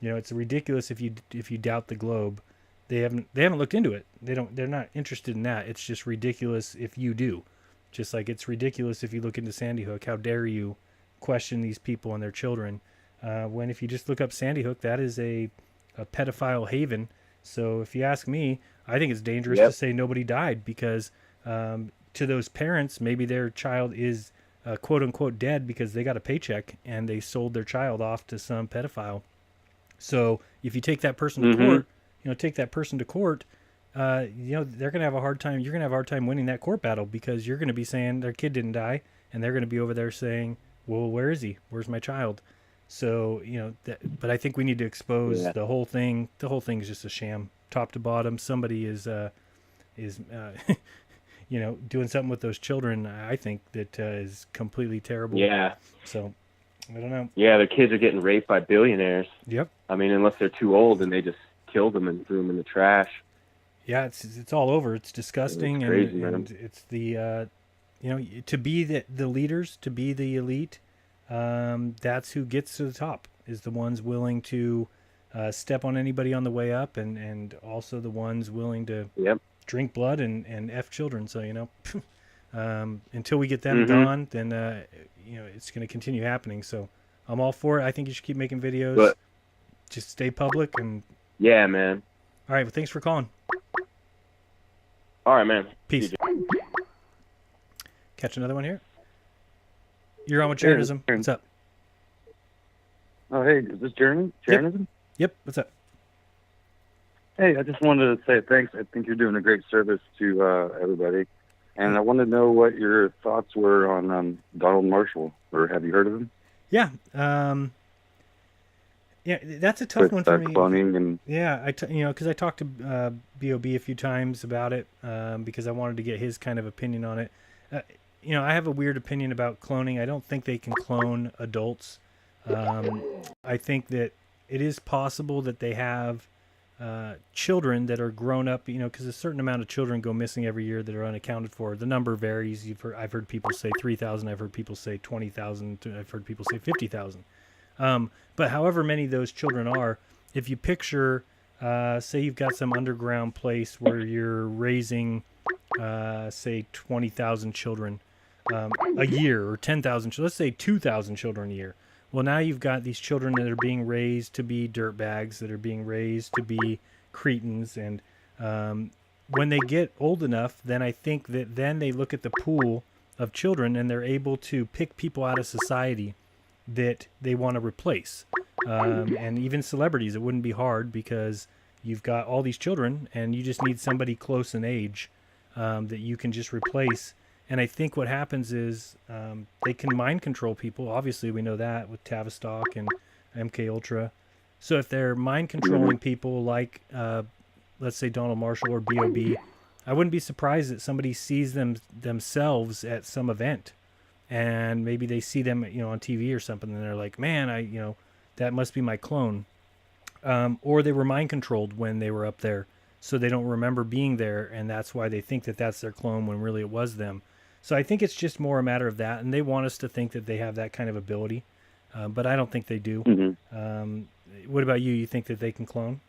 It's ridiculous if you doubt the globe. They haven't looked into it. They're not interested in that. It's just ridiculous if you do. Just like it's ridiculous if you look into Sandy Hook. How dare you question these people and their children? When if you just look up Sandy Hook, that is a pedophile haven. So if you ask me, I think it's dangerous to say nobody died, because to those parents, maybe their child is quote unquote dead because they got a paycheck and they sold their child off to some pedophile. So if you take that person to court, they're going to have a hard time. You're going to have a hard time winning that court battle, because you're going to be saying their kid didn't die, and they're going to be over there saying, well, where is he? Where's my child? So, but I think we need to expose the whole thing. The whole thing is just a sham, top to bottom. Somebody is doing something with those children. I think that is completely terrible. Yeah. So I don't know. Yeah, their kids are getting raped by billionaires. Yep. I mean, unless they're too old and they just killed them and threw them in the trash. Yeah, it's all over. It's disgusting. It's crazy, and it's the to be the leaders, to be the elite. That's who gets to the top, is the ones willing to step on anybody on the way up, and also the ones willing to drink blood and F children. So, until we get them gone, then, it's going to continue happening. So I'm all for it. I think you should keep making videos. But, just stay public. And yeah, man. All right. Well, thanks for calling. All right, man. Peace. Catch another one here. You're on with jeranism. What's up? Oh, hey, is this jeranism? Yep. What's up? Hey, I just wanted to say thanks. I think you're doing a great service to everybody. And I wanted to know what your thoughts were on Donald Marshall, or have you heard of him? Yeah. Yeah, that's a tough one for me. Cloning and yeah, because I talked to Bob a few times about it because I wanted to get his kind of opinion on it. I have a weird opinion about cloning. I don't think they can clone adults. I think that it is possible that they have children that are grown up, because a certain amount of children go missing every year that are unaccounted for. The number varies. I've heard people say 3,000. I've heard people say 20,000. I've heard people say 50,000. But however many those children are, if you picture, say you've got some underground place where you're raising, say 20,000 children a year, or 10,000, let's say 2,000 children a year. Well, now you've got these children that are being raised to be dirtbags, that are being raised to be cretins. And when they get old enough, then I think that then they look at the pool of children and they're able to pick people out of society that they want to replace. And even celebrities, it wouldn't be hard because you've got all these children and you just need somebody close in age that you can just replace. And I think what happens is they can mind control people. Obviously, we know that with Tavistock and MK Ultra. So if they're mind controlling people like, let's say Donald Marshall or Bob, I wouldn't be surprised that somebody sees themselves at some event, and maybe they see them, on TV or something, and they're like, "Man, that must be my clone," or they were mind controlled when they were up there, so they don't remember being there, and that's why they think that that's their clone when really it was them. So I think it's just more a matter of that, and they want us to think that they have that kind of ability, but I don't think they do. What about you? You think that they can clone?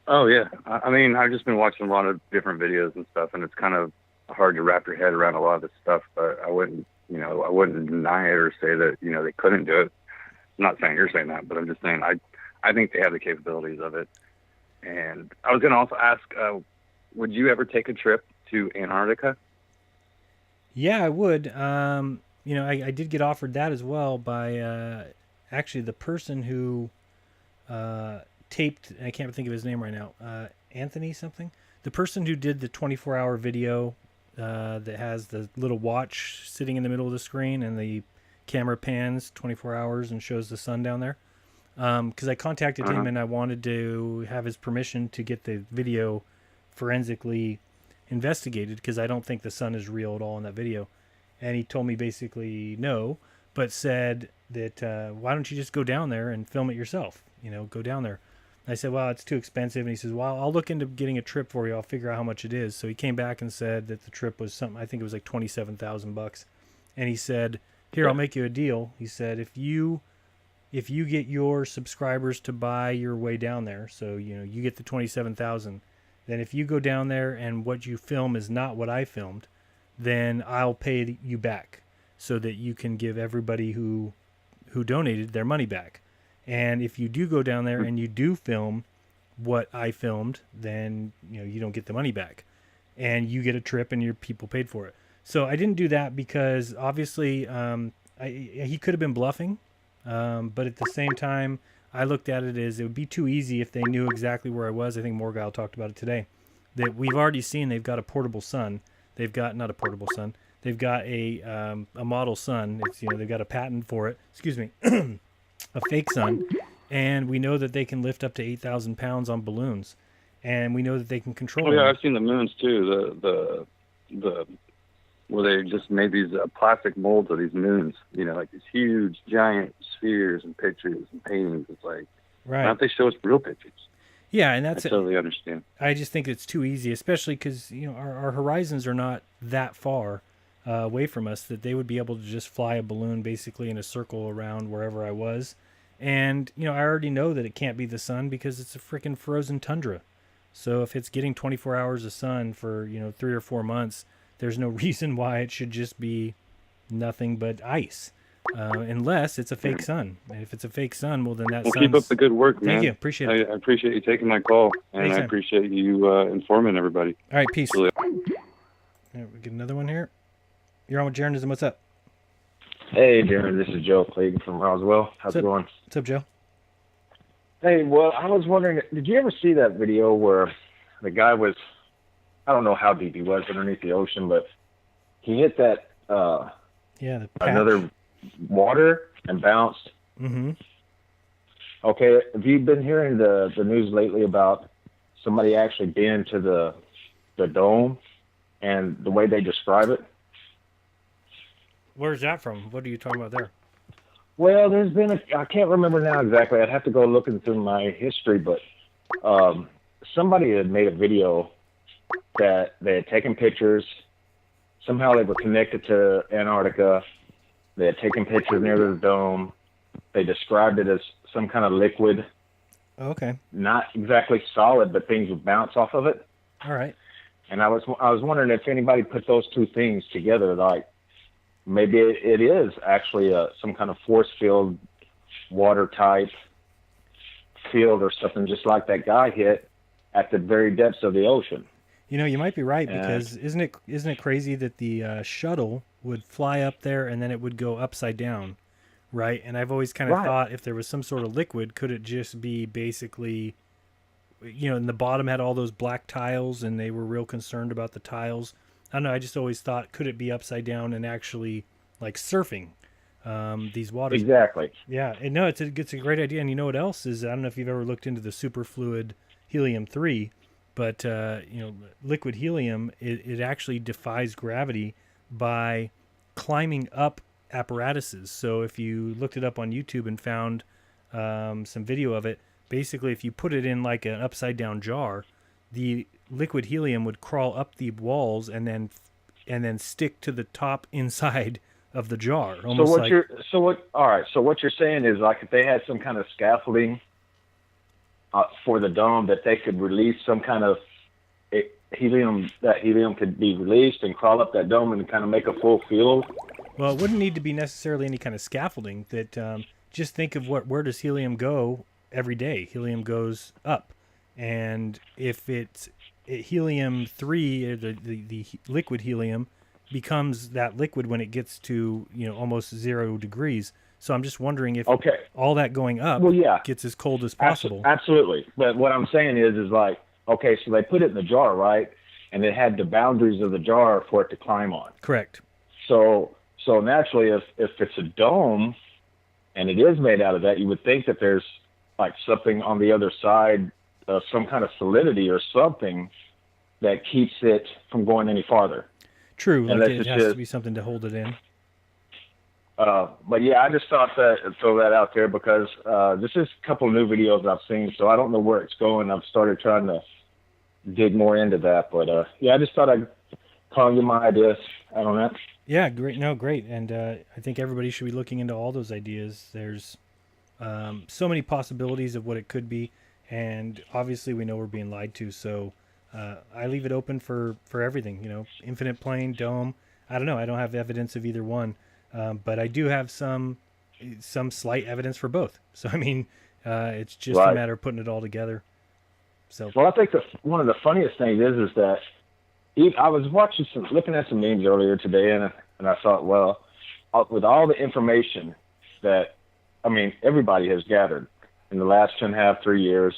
Oh, yeah. I mean, I've just been watching a lot of different videos and stuff, and it's kind of hard to wrap your head around a lot of this stuff, but I wouldn't deny it or say that, they couldn't do it. I'm not saying you're saying that, but I'm just saying I think they have the capabilities of it. And I was going to also ask, would you ever take a trip to Antarctica? Yeah, I would. I did get offered that as well by actually the person who taped, I can't think of his name right now, Anthony something. The person who did the 24-hour video that has the little watch sitting in the middle of the screen and the camera pans 24 hours and shows the sun down there. Because I contacted him and I wanted to have his permission to get the video forensically investigated because I don't think the sun is real at all in that video. And he told me basically no, but said that why don't you just go down there and film it yourself? Go down there. I said, well, it's too expensive. And he says, well, I'll look into getting a trip for you. I'll figure out how much it is. So he came back and said that the trip was something, I think it was like $27,000. And he said, here, I'll make you a deal. He said, if you get your subscribers to buy your way down there, so, you get the 27,000, then if you go down there and what you film is not what I filmed, then I'll pay you back so that you can give everybody who donated their money back. And if you do go down there and you do film what I filmed, then you don't get the money back, and you get a trip and your people paid for it. So I didn't do that because obviously he could have been bluffing, but at the same time I looked at it as it would be too easy if they knew exactly where I was. I think Morgile talked about it today, that we've already seen they've got a portable sun. They've got not a portable sun. They've got a model sun. It's they've got a patent for it. Excuse me. A fake sun, and we know that they can lift up to 8,000 pounds on balloons, and we know that they can control. Oh yeah, them. I've seen the moons too. The where they just made these plastic molds of these moons. Like these huge giant spheres and pictures and paintings. It's like, right? Why don't they show us real pictures? Yeah, and that's I totally understand. I just think it's too easy, especially because our horizons are not that far away from us that they would be able to just fly a balloon basically in a circle around wherever I was. And, I already know that it can't be the sun because it's a freaking frozen tundra. So if it's getting 24 hours of sun for, 3 or 4 months, there's no reason why it should just be nothing but ice. Unless it's a fake sun. And if it's a fake sun, well, then that keep up the good work, man. Thank you. Appreciate it. I appreciate you taking my call, and Anytime. I appreciate you informing everybody. All right, peace. All right, we get another one here. You're on with jeranism. What's up? Hey, Darren, this is Joe Clayton from Roswell. How's it going? What's up, Joe? Hey, well, I was wondering, did you ever see that video where the guy was, I don't know how deep he was underneath the ocean, but he hit that, the another water and bounced? Mm-hmm. Okay, have you been hearing the news lately about somebody actually being to the dome and the way they describe it? Where's that from? What are you talking about there? Well, there's been I can't remember now exactly. I'd have to go looking through my history, but somebody had made a video that they had taken pictures. Somehow they were connected to Antarctica. They had taken pictures near the dome. They described it as some kind of liquid. Okay. Not exactly solid, but things would bounce off of it. All right. And I was wondering if anybody put those two things together, like maybe it is actually some kind of force field, water type field or something, just like that guy hit at the very depths of the ocean. You know, you might be right, because isn't it crazy that the shuttle would fly up there and then it would go upside down, right? And I've always kind of thought, if there was some sort of liquid, could it just be basically, you know, and the bottom had all those black tiles and they were real concerned about the tiles. I don't know, I just always thought, could it be upside down and actually like surfing these waters? Exactly. Yeah, and no, it's a great idea. And you know what else is, I don't know if you've ever looked into the superfluid helium-3, but you know, liquid helium, it actually defies gravity by climbing up apparatuses. So if you looked it up on YouTube and found some video of it, basically if you put it in like an upside down jar, the liquid helium would crawl up the walls and then stick to the top inside of the jar. Almost So what you're saying is, like, if they had some kind of scaffolding for the dome, that they could release some kind of helium, that helium could be released and crawl up that dome and kind of make a full field. Well, it wouldn't need to be necessarily any kind of scaffolding. That just think of where does helium go every day? Helium goes up, and if it's helium-3, the liquid helium becomes that liquid when it gets to, you know, almost 0 degrees. So I'm just wondering if all that going up gets as cold as possible. Absolutely. But what I'm saying is like, okay, so they put it in the jar, right? And it had the boundaries of the jar for it to climb on. Correct. So naturally, if it's a dome and it is made out of that, you would think that there's like something on the other side, some kind of solidity or something that keeps it from going any farther. True, like it has to be something to hold it in. But yeah, I just thought throw that out there because this is a couple of new videos I've seen, so I don't know where it's going. I've started trying to dig more into that, but yeah, I just thought I'd call you my ideas. I don't know. Yeah, great. No, great. And I think everybody should be looking into all those ideas. There's so many possibilities of what it could be, and obviously we know we're being lied to, so I leave it open for everything, you know, infinite plane, dome. I don't know. I don't have evidence of either one, but I do have some slight evidence for both. So, I mean, it's just a matter of putting it all together. So, well, I think one of the funniest things is that I was looking at some memes earlier today, and I thought, well, with all the information that, I mean, everybody has gathered in the last 2.5, 3 years,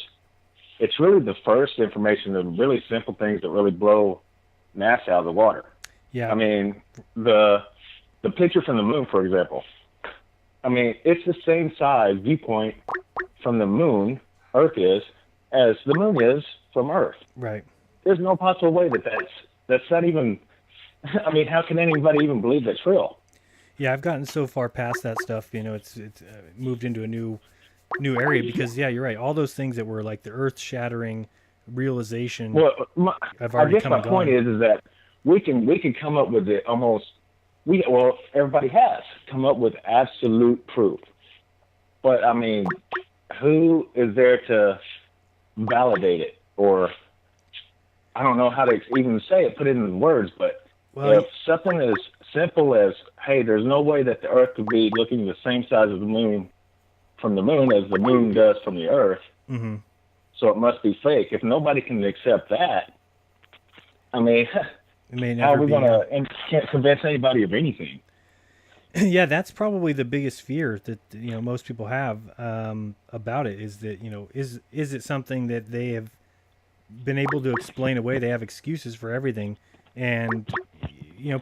it's really the first information of really simple things that really blow NASA out of the water. Yeah. I mean, the picture from the moon, for example, I mean, it's the same size viewpoint from the moon, Earth is, as the moon is from Earth. Right. There's no possible way that's not even, I mean, how can anybody even believe that's real? Yeah, I've gotten so far past that stuff, you know, it's moved into a new area because, yeah, you're right. All those things that were like the earth-shattering realization. Well, I've already I guess my point is that we can come up with it almost. Everybody has come up with absolute proof, but I mean, who is there to validate it? Or I don't know how to even say it, put it in words, but if something as simple as, hey, there's no way that the Earth could be looking the same size of the moon from the moon as the moon does from the Earth, so it must be fake. If nobody can accept that, I mean, how are we going to, and can't convince anybody of anything? Yeah, that's probably the biggest fear that most people have about it is that is it something that they have been able to explain away? They have excuses for everything, and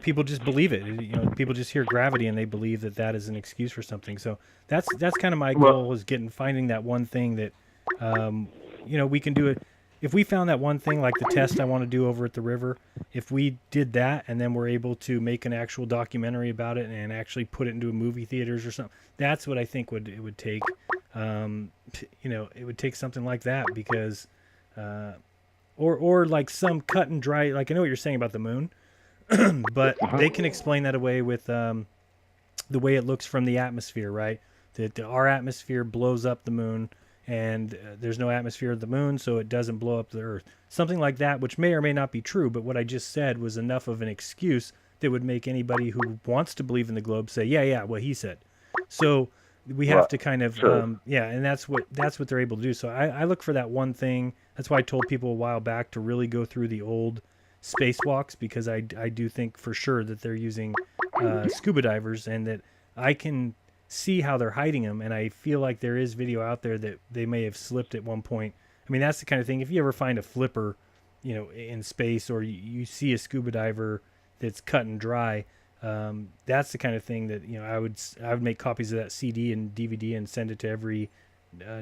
people just believe it. People just hear gravity and they believe that that is an excuse for something. So that's kind of my goal, is finding that one thing that we can do it. If we found that one thing, like the test I want to do over at the river, if we did that and then we're able to make an actual documentary about it and actually put it into movie theaters or something, that's what I think it would take. It would take something like that, because or like some cut and dry, like I know what you're saying about the moon, but they can explain that away with the way it looks from the atmosphere, right? That our atmosphere blows up the moon, and there's no atmosphere of the moon, so it doesn't blow up the Earth. Something like that, which may or may not be true, but what I just said was enough of an excuse that would make anybody who wants to believe in the globe say, yeah, what he said. So we have to kind of, and that's what they're able to do. So I look for that one thing. That's why I told people a while back to really go through the old spacewalks, because I do think for sure that they're using scuba divers, and that I can see how they're hiding them, and I feel like there is video out there that they may have slipped at one point. I mean, that's the kind of thing, if you ever find a flipper in space, or you see a scuba diver that's cut and dry, that's the kind of thing that I would make copies of that CD and DVD and send it to every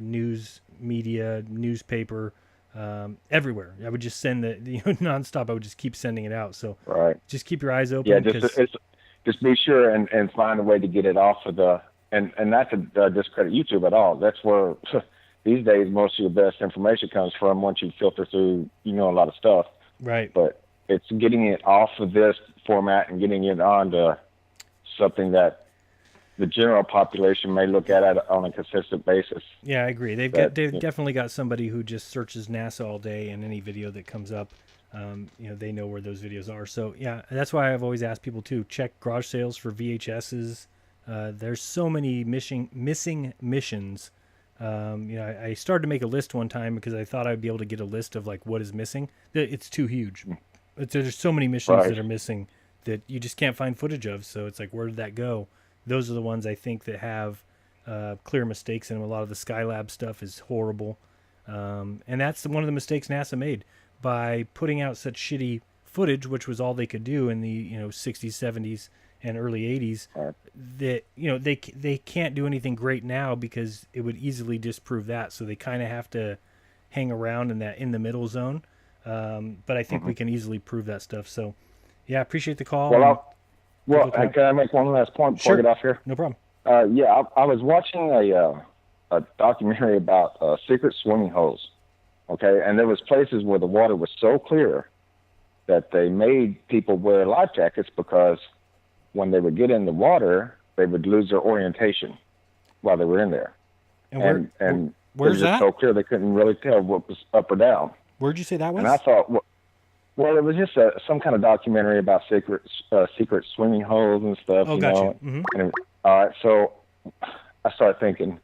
news media, newspaper, everywhere. I would just send the nonstop. I would just keep sending it out. So just keep your eyes open. Yeah, just be sure and find a way to get it off of the and not to discredit YouTube at all. That's where these days most of your best information comes from, once you filter through a lot of stuff. Right. But it's getting it off of this format and getting it onto something that the general population may look at it on a consistent basis. Yeah, I agree. They've definitely got somebody who just searches NASA all day, and any video that comes up, they know where those videos are. So yeah, that's why I've always asked people to check garage sales for VHSs. There's so many missing missions. I started to make a list one time because I thought I'd be able to get a list of like what is missing. It's too huge. There's so many missions that are missing that you just can't find footage of. So it's like, where did that go? Those are the ones I think that have clear mistakes in them. A lot of the Skylab stuff is horrible. And that's one of the mistakes NASA made by putting out such shitty footage, which was all they could do in the 60s, 70s, and early 80s. That they can't do anything great now because it would easily disprove that. So they kind of have to hang around in the middle zone. But I think we can easily prove that stuff. So yeah, appreciate the call. Well, can I make one last point before I get off here? No problem. I was watching a documentary about secret swimming holes. Okay, and there was places where the water was so clear that they made people wear life jackets, because when they would get in the water, they would lose their orientation while they were in there. And where's it was that? So clear they couldn't really tell what was up or down. Where'd you say that was? And I thought, well, it was just some kind of documentary about secret swimming holes and stuff. Oh, gotcha. Mm-hmm. And, all right, so I started thinking,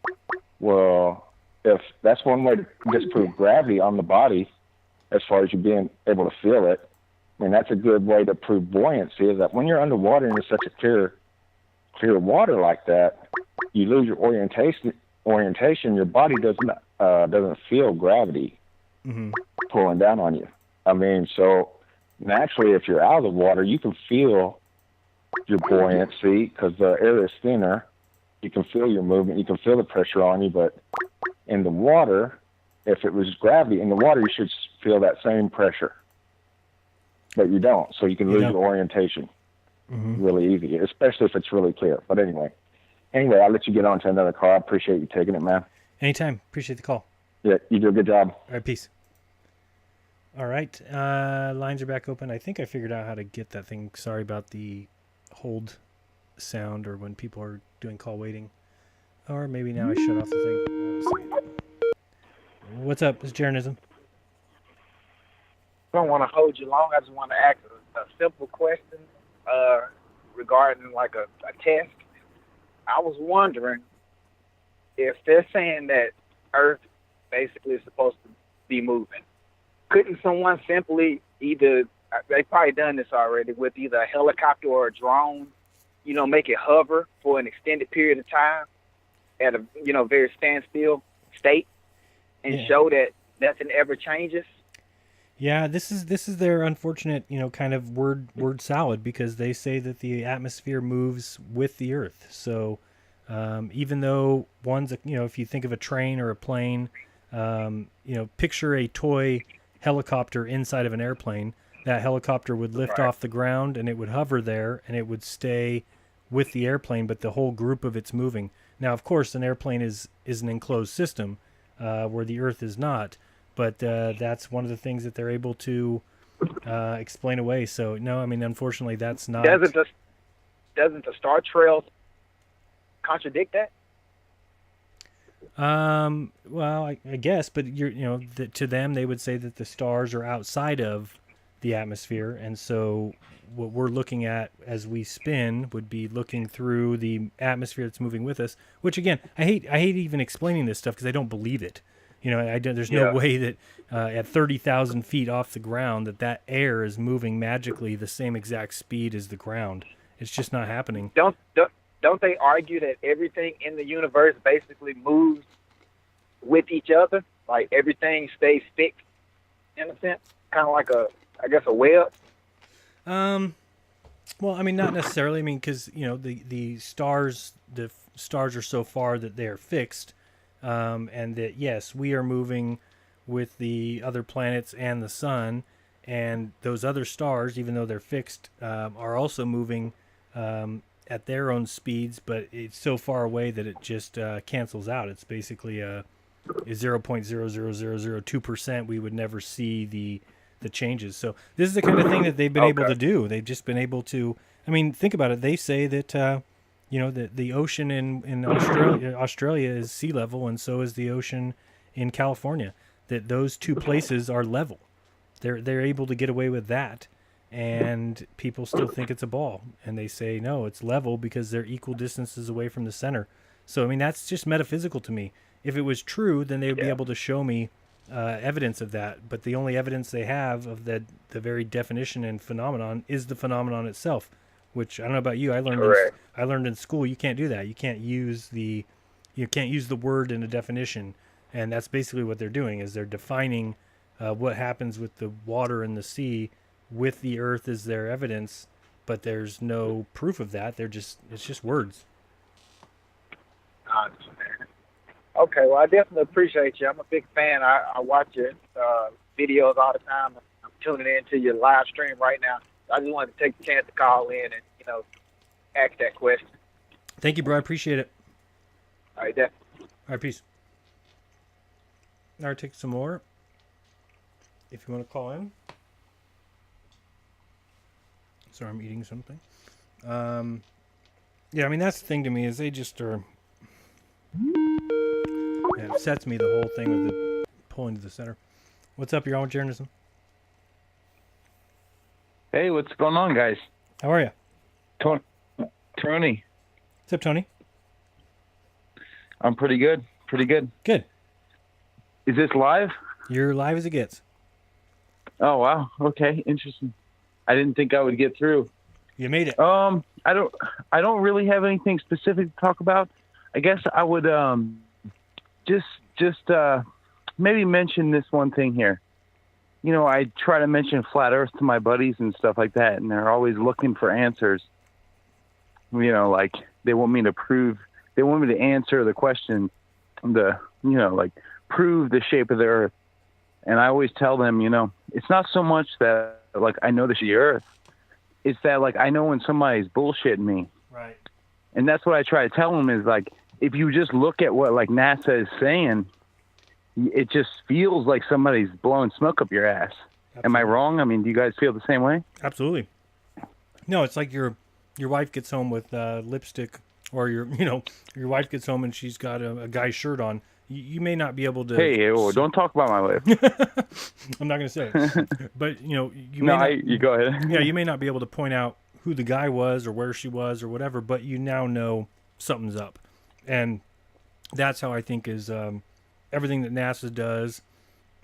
well, if that's one way to disprove gravity on the body, as far as you being able to feel it, I mean, that's a good way to prove buoyancy, is that when you're underwater in such a clear water like that, you lose your orientation. Your body doesn't feel gravity pulling down on you. I mean, so naturally, if you're out of the water, you can feel your buoyancy because the air is thinner. You can feel your movement. You can feel the pressure on you. But in the water, if it was gravity in the water, you should feel that same pressure. But you don't, so you can lose your orientation really easy, especially if it's really clear. But anyway, I'll let you get on to another call. I appreciate you taking it, man. Anytime. Appreciate the call. Yeah, you do a good job. All right, peace. All right, lines are back open. I think I figured out how to get that thing. Sorry about the hold sound, or when people are doing call waiting. Or maybe now I shut off the thing. Let's see. What's up? It's jeranism. I don't want to hold you long. I just want to ask a simple question regarding like a test. I was wondering if they're saying that Earth basically is supposed to be moving. Couldn't someone simply they probably done this already with either a helicopter or a drone, make it hover for an extended period of time at a, very standstill state and show that nothing ever changes. Yeah, this is their unfortunate, kind of word salad, because they say that the atmosphere moves with the Earth. So even though one's, if you think of a train or a plane, picture a toy helicopter inside of an airplane. That helicopter would lift off the ground and it would hover there and it would stay with the airplane, but the whole group of it's moving. Now, of course, an airplane is an enclosed system where the Earth is not. But that's one of the things that they're able to explain away. So no, I mean, unfortunately, that's not. Doesn't the star trail contradict that? Well, I guess, but to them, they would say that the stars are outside of the atmosphere, and so what we're looking at as we spin would be looking through the atmosphere that's moving with us. Which again, I hate even explaining this stuff because I don't believe it. There's no way that at 30,000 feet off the ground that air is moving magically the same exact speed as the ground. It's just not happening. Don't they argue that everything in the universe basically moves with each other? Like everything stays fixed in a sense, kind of like a web. Well, I mean, not necessarily. I mean, because the stars are so far that they are fixed. And that, yes, we are moving with the other planets and the sun, and those other stars, even though they're fixed, are also moving at their own speeds, but it's so far away that it just cancels out. It's basically a 0.00002%. We would never see the changes. So this is the kind of thing that they've been able to do. They've just been able to, I mean, think about it. They say that the ocean in Australia is sea level, and so is the ocean in California. That those two places are level. They're able to get away with that, and people still think it's a ball, and they say no, it's level because they're equal distances away from the center. So I mean, that's just metaphysical to me. If it was true, then they would be able to show me evidence of that. But the only evidence they have of the very definition and phenomenon is the phenomenon itself. Which I don't know about you. I learned in school you can't do that. You can't use the word in a definition, and that's basically what they're doing. Is they're defining what happens with the water and the sea with the earth as their evidence, but there's no proof of that. It's just words. I understand. Okay, well, I definitely appreciate you. I'm a big fan. I watch your videos all the time. I'm tuning into your live stream right now. I just wanted to take the chance to call in and, ask that question. Thank you, bro. I appreciate it. All right, definitely. All right, peace. All right, take some more. If you want to call in. Sorry, I'm eating something. Yeah, I mean, that's the thing to me is they just are... Yeah, it upsets me, the whole thing with the pulling to the center. What's up? You're on with jeranism. Hey, what's going on, guys? How are you? Tony. What's up, Tony? I'm pretty good. Good. Is this live? You're live as it gets. Oh, wow. Okay, interesting. I didn't think I would get through. You made it. I don't really have anything specific to talk about. I guess I would just maybe mention this one thing here. I try to mention flat Earth to my buddies and stuff like that, and they're always looking for answers. Like they want me to answer the question, prove the shape of the Earth. And I always tell them, it's not so much that I know the Earth, it's that I know when somebody's bullshitting me. Right. And that's what I try to tell them is if you just look at what NASA is saying, it just feels like somebody's blowing smoke up your ass. Absolutely. Am I wrong? I mean, do you guys feel the same way? Absolutely. No, it's like your wife gets home with lipstick, or your wife gets home and she's got a guy's shirt on. You may not be able to. Hey, don't talk about my wife. I'm not going to say it. But you go ahead. Yeah, you may not be able to point out who the guy was or where she was or whatever, but you now know something's up, and that's how I think is. Everything that NASA does,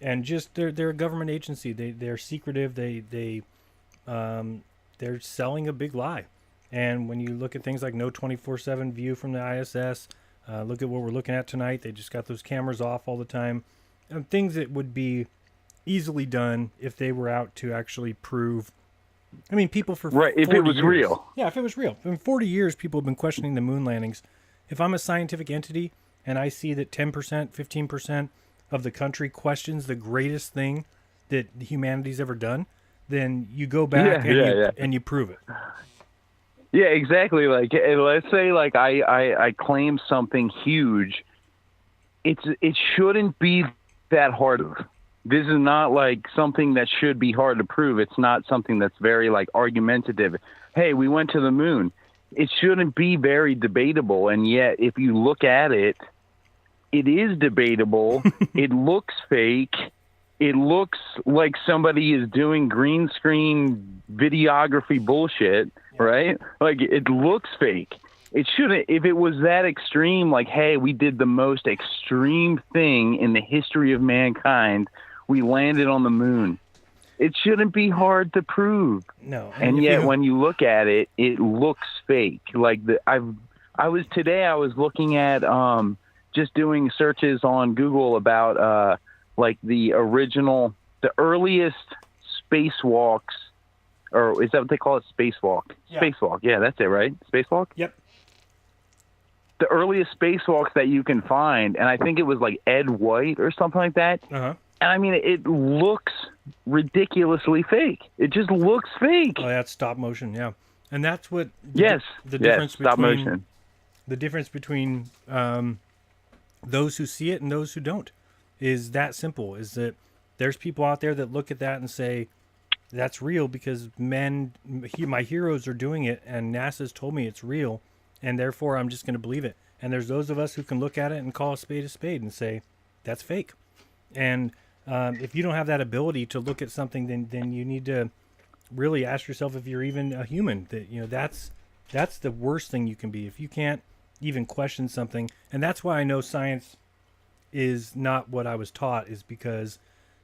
and just they're a government agency. They're secretive. They're selling a big lie, And when you look at things like no 24/7 view from the ISS, look at what we're looking at tonight. They just got those cameras off all the time. And things that would be easily done if they were out to actually prove. I mean, people for Right, if it was years, real. Yeah, if it was real. In 40 years, people have been questioning the moon landings. If I'm a scientific entity and I see that 10%, 15% of the country questions the greatest thing that humanity's ever done, then you go back and you prove it. Yeah, exactly. Like, let's say, like, I claim something huge. It shouldn't be that hard. This is not like something that should be hard to prove. It's not something that's very like argumentative. Hey, we went to the moon. It shouldn't be very debatable. And yet, if you look at it, it is debatable. It looks fake. It looks like somebody is doing green screen videography bullshit, right? Like, it looks fake. It shouldn't. If it was that extreme, like, hey, we did the most extreme thing in the history of mankind. We landed on the moon. It shouldn't be hard to prove. No. And yet, when you look at it, it looks fake. Like, I was looking at just doing searches on Google about like the earliest spacewalks, or is that what they call it? Spacewalk. Yeah. Spacewalk. Yeah, that's it, right? Spacewalk? Yep. The earliest spacewalks that you can find, and I think it was like Ed White or something like that. Uh-huh. And I mean, it looks ridiculously fake. It just looks fake. Oh, that's stop motion, yeah. And that's what the difference stop between motion. The difference between those who see it and those who don't is that simple. Is that there's people out there that look at that and say that's real because my heroes are doing it, and NASA's told me it's real, and therefore I'm just going to believe it. And there's those of us who can look at it and call a spade and say that's fake. And if you don't have that ability to look at something, then you need to really ask yourself if you're even a human. That that's the worst thing you can be, if you can't even question something. And that's why I know science is not what I was taught, is because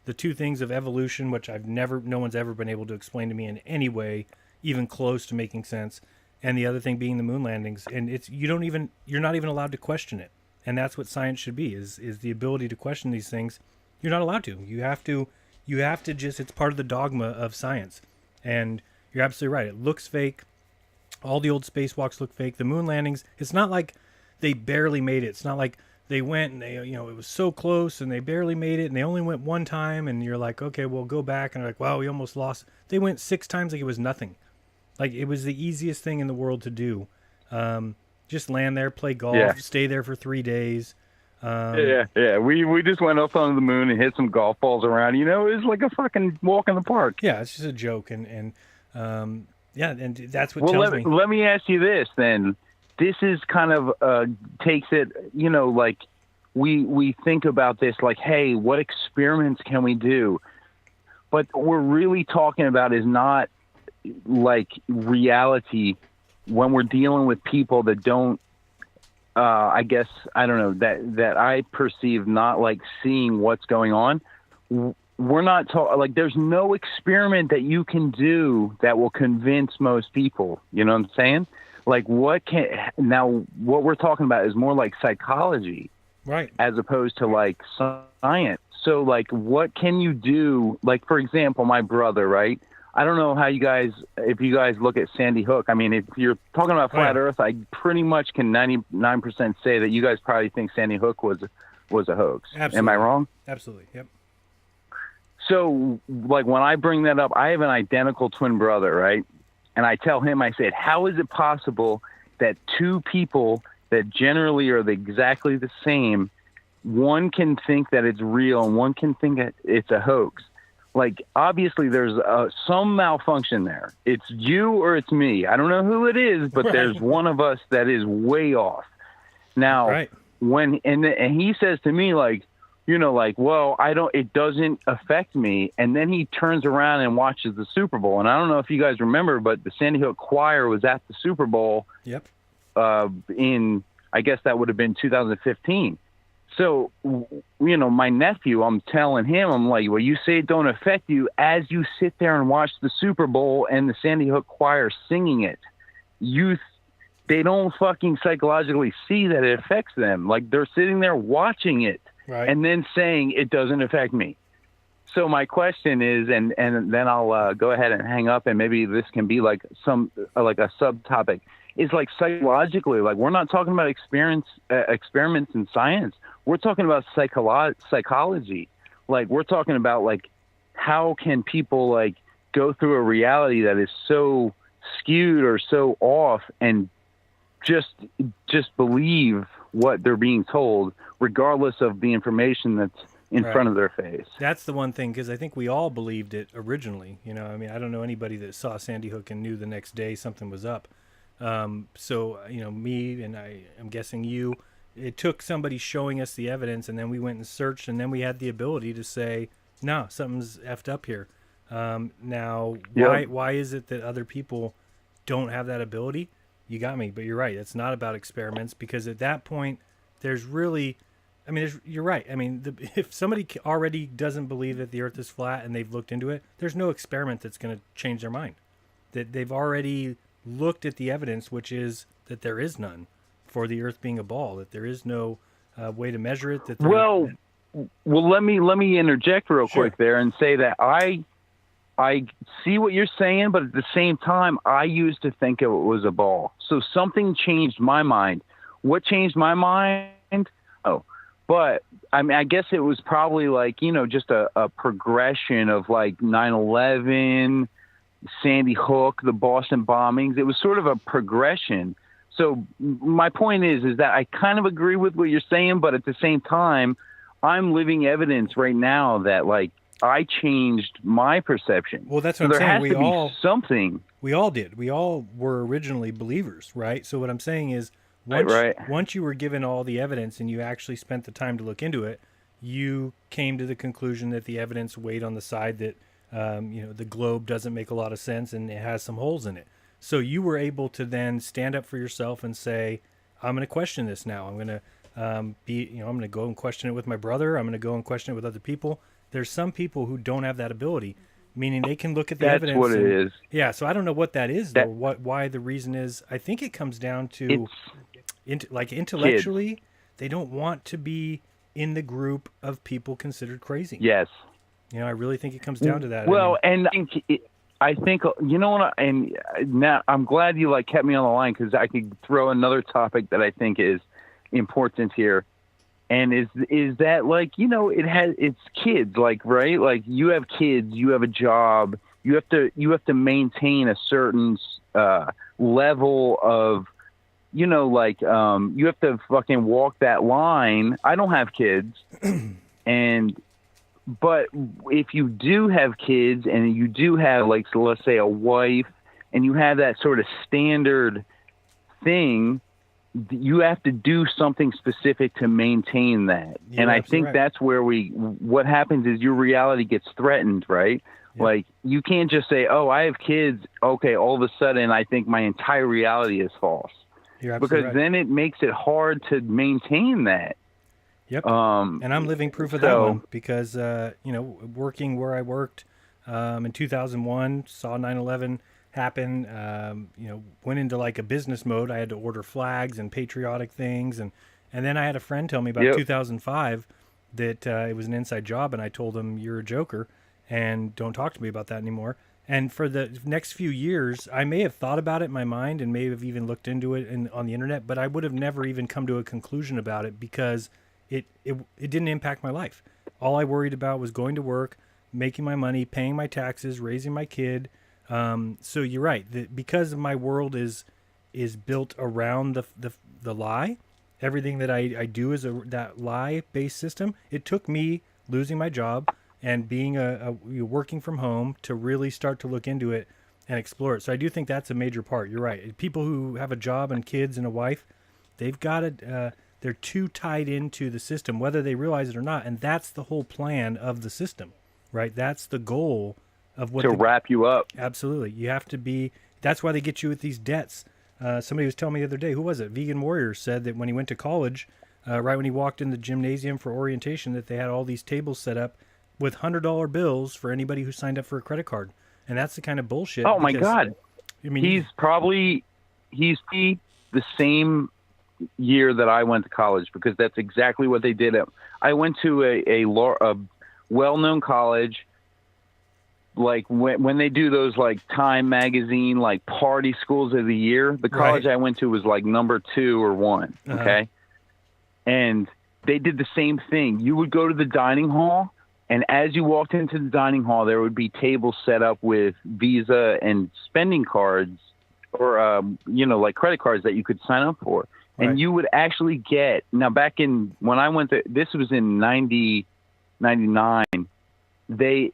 the two things of evolution, which no one's ever been able to explain to me in any way, even close to making sense, and the other thing being the moon landings. And you're not even allowed to question it. And that's what science should be, is the ability to question these things. You're not allowed to. You have to just, it's part of the dogma of science. And you're absolutely right. It looks fake. All the old spacewalks look fake. The moon landings, it's not like they barely made it. It's not like they went and it was so close and they barely made it and they only went one time and you're like, okay, we'll go back, and they're like, wow, we almost lost. They went 6 times like it was nothing. Like, it was the easiest thing in the world to do. Just land there, play golf, stay there for 3 days. Yeah. We just went up on the moon and hit some golf balls around. It was like a fucking walk in the park. Yeah, it's just a joke, and that's what tells me. Let me ask you this then. This is kind of takes it. Like we think about this like, hey, what experiments can we do? But what we're really talking about is not like reality when we're dealing with people that don't. I guess, I don't know, that I perceive not like seeing what's going on. We're not like, there's no experiment that you can do that will convince most people. You know what I'm saying? Like, what we're talking about is more like psychology, right? As opposed to like science. So like, what can you do? Like, for example, my brother, right? I don't know if you guys look at Sandy Hook. I mean, if you're talking about flat Earth, I pretty much can 99% say that you guys probably think Sandy Hook was a hoax. Absolutely. Am I wrong? Absolutely. Yep. So, like, when I bring that up, I have an identical twin brother, right? And I tell him, I said, how is it possible that two people that generally are exactly the same, one can think that it's real and one can think that it's a hoax? Like, obviously, there's some malfunction there. It's you or it's me. I don't know who it is, but there's one of us that is way off. Now, and he says to me, like, well, it doesn't affect me. And then he turns around and watches the Super Bowl. And I don't know if you guys remember, but the Sandy Hook Choir was at the Super Bowl. Yep. In, I guess that would have been 2015. So, my nephew, I'm telling him, I'm like, well, you say it don't affect you as you sit there and watch the Super Bowl and the Sandy Hook Choir singing it. youth, they don't fucking psychologically see that it affects them. Like, they're sitting there watching it and then saying it doesn't affect me. So my question is, and then I'll go ahead and hang up, and maybe this can be like a subtopic. Is like psychologically, like we're not talking about experiments in science. We're talking about psychology. Like we're talking about like how can people like go through a reality that is so skewed or so off and just believe what they're being told, regardless of the information that's in front of their face. That's the one thing, because I think we all believed it originally. You know, I mean, I don't know anybody that saw Sandy Hook and knew the next day something was up. So, you know, me and I'm guessing you, it took somebody showing us the evidence, and then we went and searched, and then we had the ability to say, no, something's effed up here. Now, why is it that other people don't have that ability? You got me, but you're right. It's not about experiments, because at that point, there's really... I mean, you're right. I mean, if somebody already doesn't believe that the Earth is flat and they've looked into it, there's no experiment that's going to change their mind. That they've already looked at the evidence, which is that there is none for the Earth being a ball. That there is no way to measure it. Well, let me interject real quick there and say that I see what you're saying, but at the same time, I used to think it was a ball. So something changed my mind. What changed my mind? But I mean, I guess it was probably like, you know, just a progression of like 9/11, Sandy Hook, the Boston bombings. It was sort of a progression. So my point is that I kind of agree with what you're saying, but at the same time, I'm living evidence right now that like I changed my perception. Well, that's so what I'm saying. There has to be something. We all did. We all were originally believers, right? So what I'm saying is, once you were given all the evidence and you actually spent the time to look into it, you came to the conclusion that the evidence weighed on the side that, you know, the globe doesn't make a lot of sense and it has some holes in it. So you were able to then stand up for yourself and say, I'm going to question this now. I'm going to I'm going to go and question it with my brother. I'm going to go and question it with other people. There's some people who don't have that ability, meaning they can look at the evidence. That's what it is. Yeah. So I don't know what that is, though. Why the reason is, I think it comes down to, intellectually, kids. They don't want to be in the group of people considered crazy. Yes. You know, I really think it comes down to that. Well, I think you know what, and now I'm glad you like kept me on the line, because I could throw another topic that I think is important here, and is that, like, you know, it's kids, like, right, like you have kids, you have a job, you have to maintain a certain level of, you know, like you have to fucking walk that line. I don't have kids, but if you do have kids and you do have, like, so let's say a wife, and you have that sort of standard thing, you have to do something specific to maintain that. And I think that's where what happens is your reality gets threatened, right? Yep. Like, you can't just say, oh, I have kids, okay, all of a sudden I think my entire reality is false. Because then it makes it hard to maintain that. Yep. And I'm living proof of that one, because, you know, working where I worked in 2001, saw 9/11 happen, you know, went into like a business mode. I had to order flags and patriotic things. And then I had a friend tell me about 2005 that it was an inside job. And I told him, you're a joker and don't talk to me about that anymore. And for the next few years, I may have thought about it in my mind and may have even looked into it on the internet, but I would have never even come to a conclusion about it, because it didn't impact my life. All I worried about was going to work, making my money, paying my taxes, raising my kid. So you're right, because my world is built around the lie. Everything that I do is that lie-based system. It took me losing my job and being working from home to really start to look into it and explore it. So I do think that's a major part. You're right. People who have a job and kids and a wife, they've got it. They're too tied into the system, whether they realize it or not. And that's the whole plan of the system, right? That's the goal of what wrap you up. Absolutely. You have to be. That's why they get you with these debts. Somebody was telling me the other day, who was it? Vegan Warrior said that when he went to college, right when he walked in the gymnasium for orientation, that they had all these tables set up with $100 bills for anybody who signed up for a credit card. And that's the kind of bullshit. Oh my God. I mean, he's probably the same year that I went to college, because that's exactly what they did. I went to a well-known college. Like when they do those like Time magazine like party schools of the year, the college I went to was like number 2 or 1. Okay, and they did the same thing. You would go to the dining hall, and as you walked into the dining hall, there would be tables set up with Visa and spending cards, or like credit cards that you could sign up for. And you would actually get, now back in, when I went to, this was in 99, they,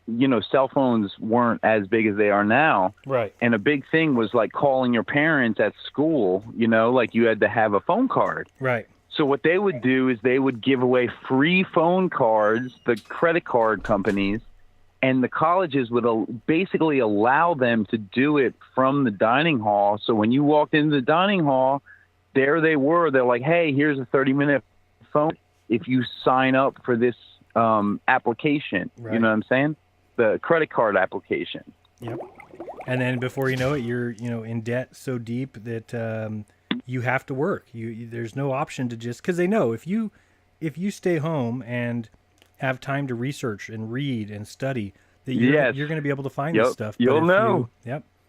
cell phones weren't as big as they are now. Right. And a big thing was like calling your parents at school, like you had to have a phone card. Right. So what they would do is they would give away free phone cards, the credit card companies, and the colleges would basically allow them to do it from the dining hall. So when you walked into the dining hall, there they were. They're like, hey, here's a 30-minute phone if you sign up for this application. Right. You know what I'm saying? The credit card application. Yep. And then before you know it, you're in debt so deep that you have to work. There's no option to just, because they know if you stay home and have time to research and read and study, that you're going to be able to find this stuff. You'll know.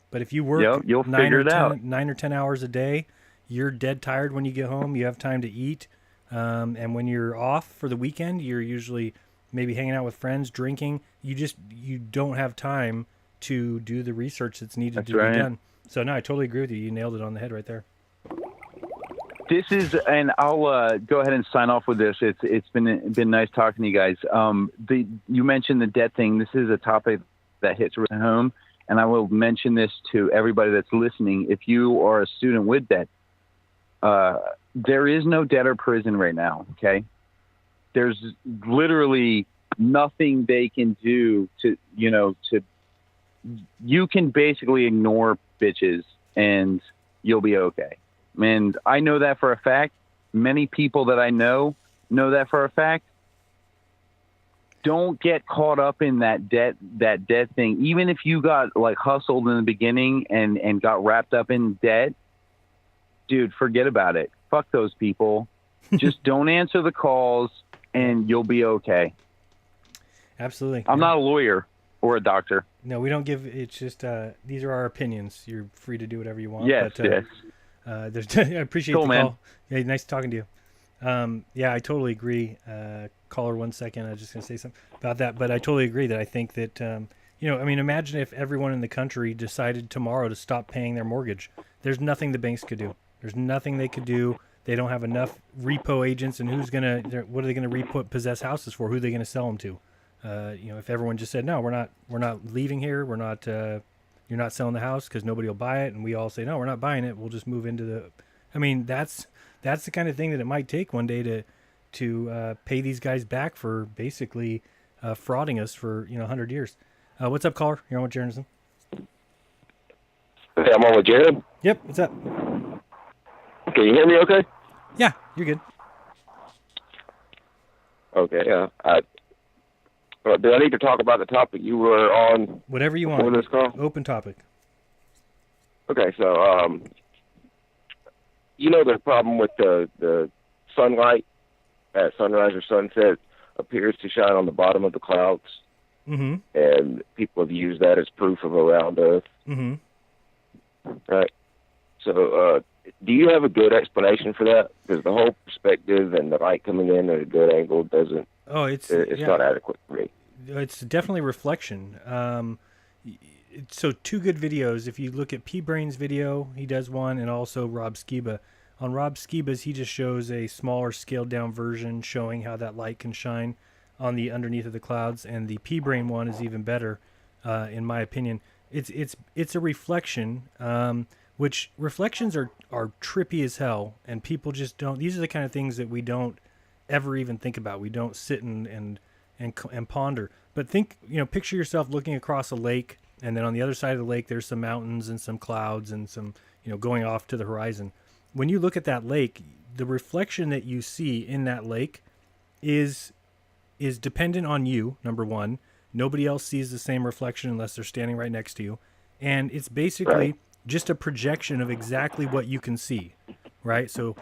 But if you work you'll figure it out. 9 or 10 hours a day, you're dead tired when you get home. You have time to eat. And when you're off for the weekend, you're usually maybe hanging out with friends, drinking. You don't have time to do the research that's needed to be done. So no, I totally agree with you. You nailed it on the head right there. This is, and I'll go ahead and sign off with this. It's been nice talking to you guys. You mentioned the debt thing. This is a topic that hits right home, and I will mention this to everybody that's listening. If you are a student with debt, there is no debtor prison right now. Okay, there's literally nothing they can do to you can basically ignore bitches and you'll be okay. And I know that for a fact. Many people that I know that for a fact. Don't get caught up in that debt thing. Even if you got like hustled in the beginning and got wrapped up in debt, dude, forget about it. Fuck those people. Just don't answer the calls and you'll be okay. Absolutely. I'm not a lawyer or a doctor. No, we don't give, it's just, these are our opinions. You're free to do whatever you want. Yes, yes. I appreciate the call. Yeah, nice talking to you. Yeah, I totally agree. Caller, 1 second. I was just going to say something about that, but I totally agree that I think that, imagine if everyone in the country decided tomorrow to stop paying their mortgage. There's nothing the banks could do. There's nothing they could do. They don't have enough repo agents, and what are they going to repossess houses for? Who are they going to sell them to? If everyone just said, no, we're not leaving here. We're not, you're not selling the house because nobody will buy it. And we all say, no, we're not buying it. We'll just move into that's the kind of thing that it might take one day to pay these guys back for basically frauding us for 100 years. What's up, caller? You're on with jeranism. Hey, I'm on with Jared. Yep. What's up? Can you hear me okay? Yeah, you're good. Okay, yeah. Do I need to talk about the topic you were on? Whatever you want. This call? Open topic. Okay, so the problem with the sunlight at sunrise or sunset appears to shine on the bottom of the clouds. Mm-hmm. And people have used that as proof of around Earth. Mm-hmm. Right. So, do you have a good explanation for that? Because the whole perspective and the light coming in at a good angle doesn't. Oh, it's not adequate for me. It's definitely reflection. So 2 good videos. If you look at P Brain's video, he does one, and also Rob Skiba. On Rob Skiba's, he just shows a smaller, scaled down version showing how that light can shine on the underneath of the clouds. And the P Brain one is even better, in my opinion. It's a reflection. Which reflections are trippy as hell, and people just don't. These are the kind of things that we don't ever even think about. We don't sit and ponder. But picture yourself looking across a lake, and then on the other side of the lake, there's some mountains and some clouds and some, going off to the horizon. When you look at that lake, the reflection that you see in that lake is dependent on you. Number one, nobody else sees the same reflection unless they're standing right next to you, and it's basically just a projection of exactly what you can see, right? So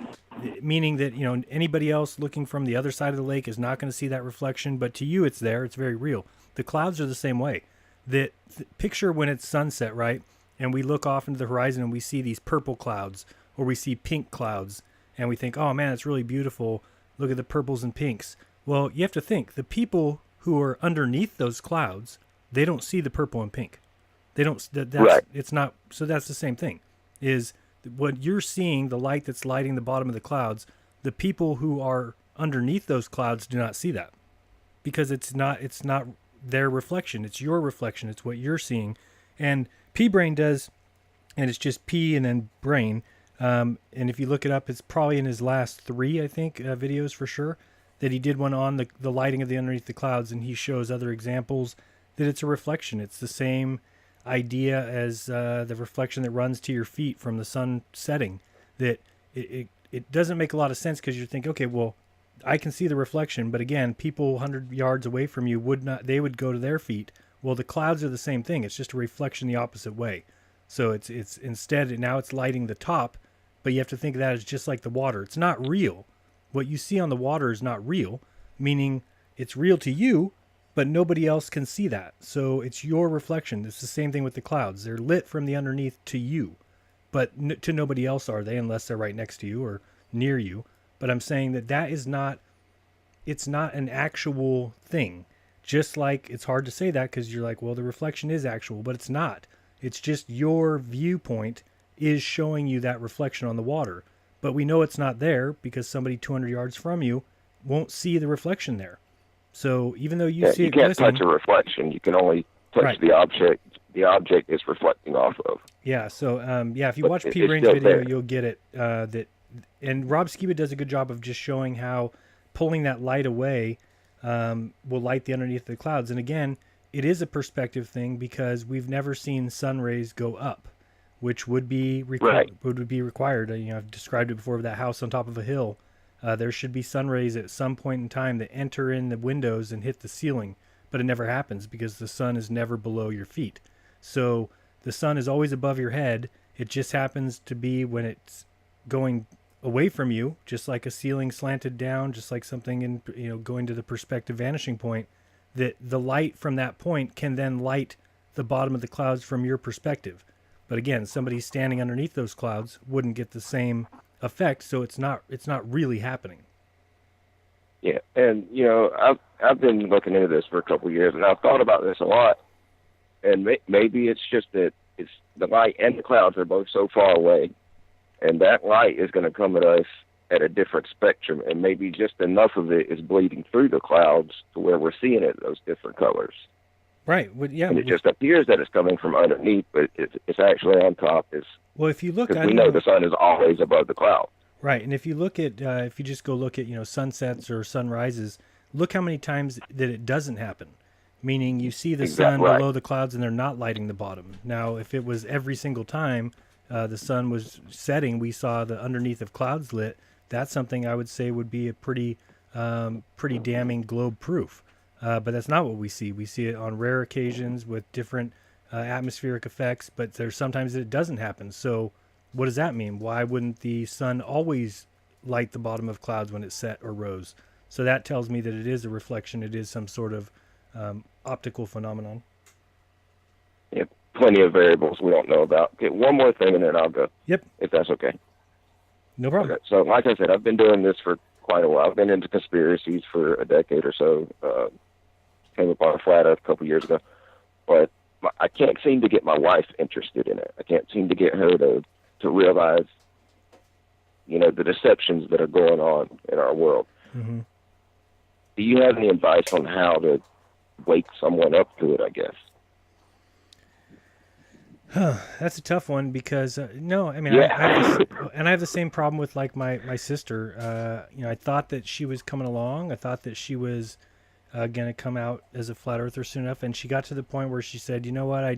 meaning that, anybody else looking from the other side of the lake is not going to see that reflection, but to you it's there, it's very real. The clouds are the same way. Picture when it's sunset, right? And we look off into the horizon and we see these purple clouds, or we see pink clouds, and we think, oh man, it's really beautiful. Look at the purples and pinks. Well, you have to think, the people who are underneath those clouds, they don't see the purple and pink. They don't, Right. It's not, so that's the same thing, is what you're seeing, the light that's lighting the bottom of the clouds, the people who are underneath those clouds do not see that, because it's not their reflection. It's your reflection. It's what you're seeing. And P-Brain does, and it's just P and then brain. And if you look it up, it's probably in his last 3, I think, videos for sure, that he did one on the lighting of the underneath the clouds, and he shows other examples that it's a reflection. It's the same idea as the reflection that runs to your feet from the sun setting. That it doesn't make a lot of sense, because you think, okay, well, I can see the reflection, but again, people 100 yards away from you they would go to their feet. Well, the clouds are the same thing. It's just a reflection the opposite way. So it's instead, now it's lighting the top, but you have to think of that as just like the water. It's not real. What you see on the water is not real, meaning it's real to you, but nobody else can see that. So it's your reflection. It's the same thing with the clouds. They're lit from the underneath to you, but to nobody else are they, unless they're right next to you or near you. But I'm saying that is not, it's not an actual thing. Just like it's hard to say that because you're like, well, the reflection is actual, but it's not. It's just your viewpoint is showing you that reflection on the water. But we know it's not there because somebody 200 yards from you won't see the reflection there. So even though you see you it can't glistening, touch a reflection. You can only touch Right. the object the object is reflecting off of. Yeah. So if you But watch it's P-Brain's still video, there. you'll get it. And Rob Skiba does a good job of just showing how pulling that light away will light the underneath the clouds. And again, it is a perspective thing because we've never seen sun rays go up, which would be Right. would be required. I've described it before with that house on top of a hill. There should be sun rays at some point in time that enter in the windows and hit the ceiling, but it never happens because the sun is never below your feet. So the sun is always above your head. It just happens to be when it's going away from you, just like a ceiling slanted down, just like something in, going to the perspective vanishing point, that the light from that point can then light the bottom of the clouds from your perspective. But again, somebody standing underneath those clouds wouldn't get the same effect, so it's not really happening. Yeah, and I've been looking into this for a couple of years, and I've thought about this a lot. And maybe it's just that it's the light and the clouds are both so far away, and that light is going to come at us at a different spectrum, and maybe just enough of it is bleeding through the clouds to where we're seeing it those different colors. Right. Well, yeah. And it just appears that it's coming from underneath, but it's actually on top. Well, if you look, because we know the sun is always above the cloud. Right, and if you look at, if you just go look at, sunsets or sunrises, look how many times that it doesn't happen. Meaning you see the sun right. below the clouds and they're not lighting the bottom. Now, if it was every single time the sun was setting, we saw the underneath of clouds lit, that's something I would say would be a pretty damning globe proof. But that's not what we see. We see it on rare occasions with different atmospheric effects, but there's sometimes that it doesn't happen. So what does that mean? Why wouldn't the sun always light the bottom of clouds when it's set or rose? So that tells me that it is a reflection. It is some sort of optical phenomenon. Yeah, plenty of variables we don't know about. Okay, one more thing and then I'll go. Yep. If that's okay. No problem. Okay, so like I said, I've been doing this for quite a while. I've been into conspiracies for a decade or so. Came upon a flat earth a couple years ago. But I can't seem to get my wife interested in it. I can't seem to get her to realize, the deceptions that are going on in our world. Mm-hmm. Do you have any advice on how to wake someone up to it, I guess? That's a tough one because no, I mean, Yeah. I have the same problem with like my sister. I thought that she was coming along. I thought that she was going to come out as a flat earther soon enough, and she got to the point where she said, "You know what? I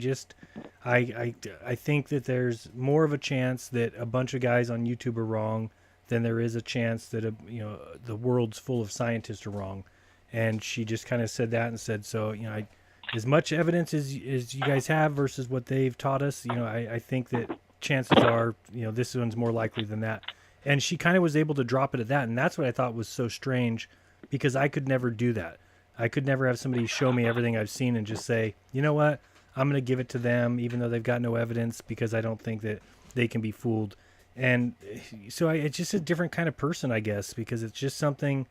think that there's more of a chance that a bunch of guys on YouTube are wrong than there is a chance that the world's full of scientists are wrong." And she just kind of said that and said, "So as much evidence as you guys have versus what they've taught us, I think that chances are, this one's more likely than that. And she kind of was able to drop it at that. And that's what I thought was so strange, because I could never do that. I could never have somebody show me everything I've seen and just say, you know what, I'm going to give it to them, even though they've got no evidence, because I don't think that they can be fooled. And so it's just a different kind of person, I guess, because it's just something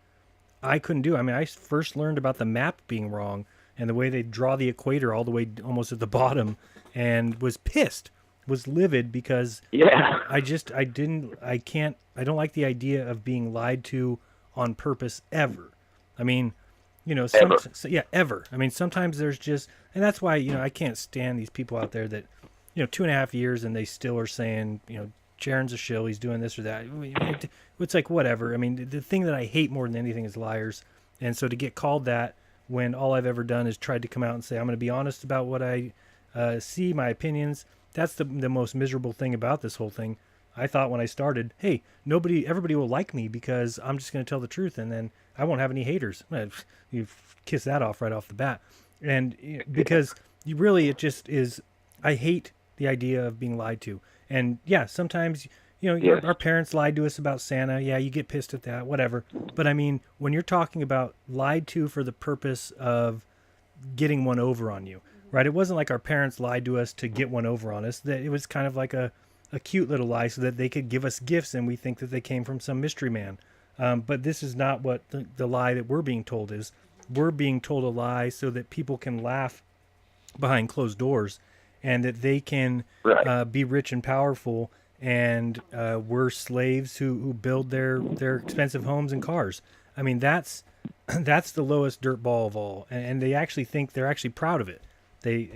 I couldn't do. I mean, I first learned about the map being wrong and the way they draw the equator all the way almost at the bottom, and was pissed, was livid, because I don't like the idea of being lied to on purpose ever. I mean, ever. I mean, sometimes there's just, and that's why, I can't stand these people out there that, 2.5 years and they still are saying, Jaron's a shill, he's doing this or that. It's like, whatever. I mean, the thing that I hate more than anything is liars. And so to get called that when all I've ever done is tried to come out and say, I'm going to be honest about what I see, my opinions, that's the most miserable thing about this whole thing. I thought when I started, hey, everybody will like me because I'm just going to tell the truth, and then I won't have any haters. You kiss that off right off the bat. And because it just is, I hate the idea of being lied to. And yeah, sometimes, our parents lied to us about Santa. Yeah, you get pissed at that, whatever. But I mean, when you're talking about lied to for the purpose of getting one over on you, right? It wasn't like our parents lied to us to get one over on us. That it was kind of like a cute little lie so that they could give us gifts and we think that they came from some mystery man. But this is not what the lie that we're being told is. We're being told a lie so that people can laugh behind closed doors, and that they can be rich and powerful, and we're slaves who build their expensive homes and cars. I mean, that's the lowest dirt ball of all, and they actually think they're actually proud of it. They,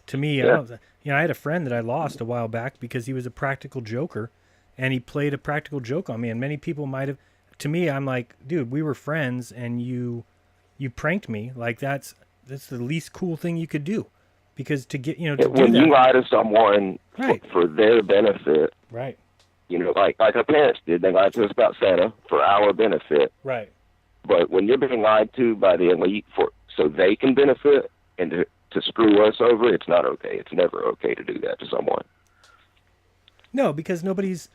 to me, I had a friend that I lost a while back because he was a practical joker, and he played a practical joke on me, and many people might have. To me, I'm like, dude, we were friends, and you pranked me. Like that's the least cool thing you could do. Because to get, to when do that, you lie to someone for their benefit, right? Like our parents did, they lied to us about Santa for our benefit, right? But when you're being lied to by the elite so they can benefit and to screw us over, it's not okay. It's never okay to do that to someone. No, because nobody's,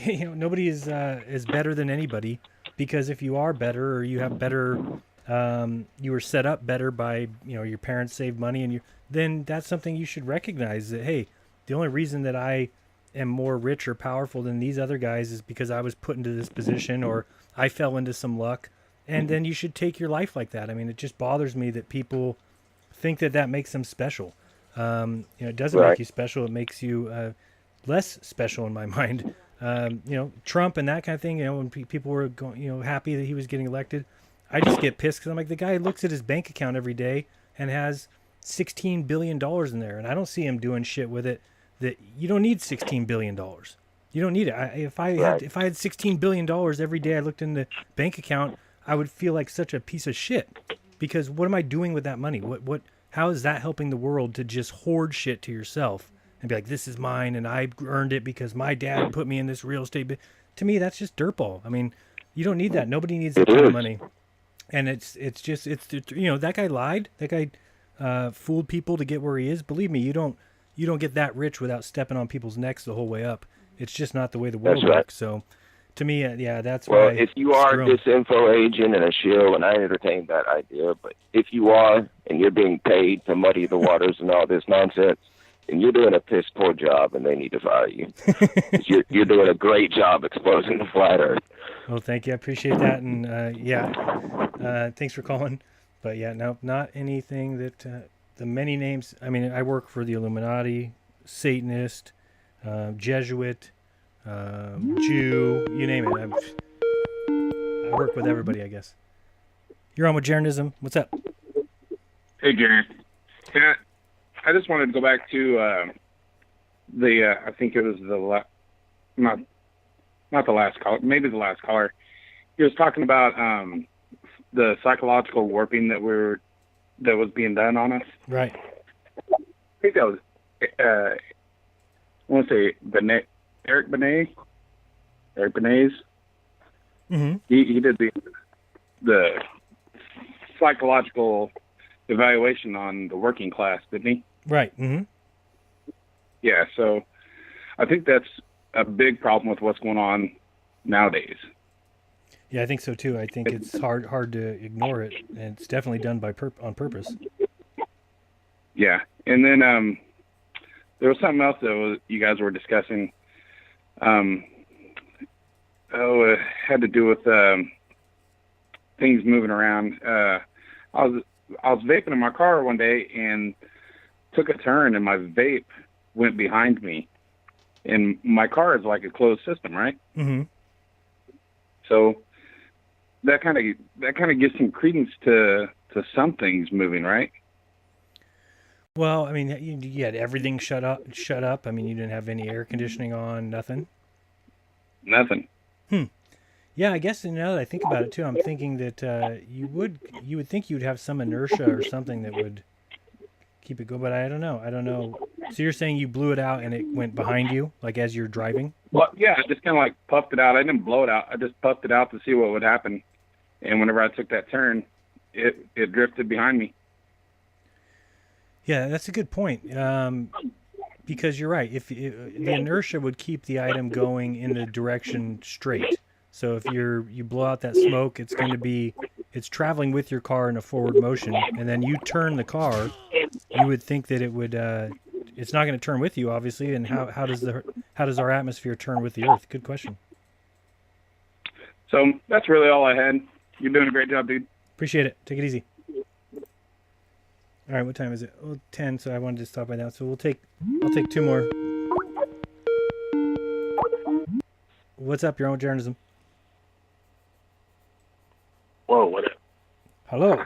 nobody is better than anybody. Because if you are better, or you have better, you were set up better by your parents saved money, and then that's something you should recognize, that hey, the only reason that I am more rich or powerful than these other guys is because I was put into this position, or I fell into some luck, and then you should take your life like that. I mean, it just bothers me that people think that makes them special. It doesn't make you special. It makes you less special in my mind. Trump and that kind of thing, when people were going, happy that he was getting elected, I just get pissed because I'm like, the guy looks at his bank account every day and has $16 billion in there, and I don't see him doing shit with it. That you don't need $16 billion. You don't need it. If I had $16 billion every day I looked in the bank account, I would feel like such a piece of shit. Because what am I doing with that money? How is that helping the world to just hoard shit to yourself and be like, this is mine and I earned it because my dad put me in this real estate? To me, that's just dirtball. I mean, you don't need that. Nobody needs that kind of money. And it's that guy lied. That guy fooled people to get where he is. Believe me, you don't get that rich without stepping on people's necks the whole way up. It's just not the way the world works. So, to me, that's why. Well, if you are a disinfo agent and a shill, and I entertain that idea, but if you are and you're being paid to muddy the waters and all this nonsense, and you're doing a piss poor job, and they need to fire you. you're doing a great job exposing the flat Earth. Well, thank you. I appreciate that, and thanks for calling. But yeah, no, not anything that the many names. I mean, I work for the Illuminati, Satanist, Jesuit, Jew, you name it. I work with everybody, I guess. You're on with Jeranism. What's up? Hey, Jaron. I just wanted to go back to I think it was not the last caller, maybe the last caller. He was talking about the psychological warping that was being done on us. Right. I think that was I want to say Eric Benet. Mm-hmm. He did the psychological evaluation on the working class, didn't he? Right. Mm-hmm. Yeah. So I think that's a big problem with what's going on nowadays. Yeah, I think so too. I think it's hard to ignore it, and it's definitely done on purpose. Yeah, and then there was something else that you guys were discussing. It had to do with things moving around. I was vaping in my car one day and took a turn, and my vape went behind me. And my car is like a closed system, right? Mm-hmm. So that kind of gives some credence to some things moving, right? Well, I mean, you had everything shut up. I mean, you didn't have any air conditioning on, nothing. Nothing. Yeah, I guess now that I think about it too, I'm thinking that you would think you'd have some inertia or something that would keep it going, but I don't know. So you're saying you blew it out and it went behind you, like as you're driving? Well, yeah, I just kind of like puffed it out. I didn't blow it out. I just puffed it out to see what would happen. And whenever I took that turn, it drifted behind me. Yeah, that's a good point. Because you're right. If the inertia would keep the item going in the direction straight. So if you blow out that smoke, it's traveling with your car in a forward motion, and then you turn the car, you would think that it would. It's not going to turn with you, obviously. And how does our atmosphere turn with the Earth? Good question. So that's really all I had. You're doing a great job, dude. Appreciate it. Take it easy. All right, what time is it? Oh, 10, so I wanted to stop by now. So I'll take 2 more. What's up? You're on with jeranism. Whoa, what up? Hello.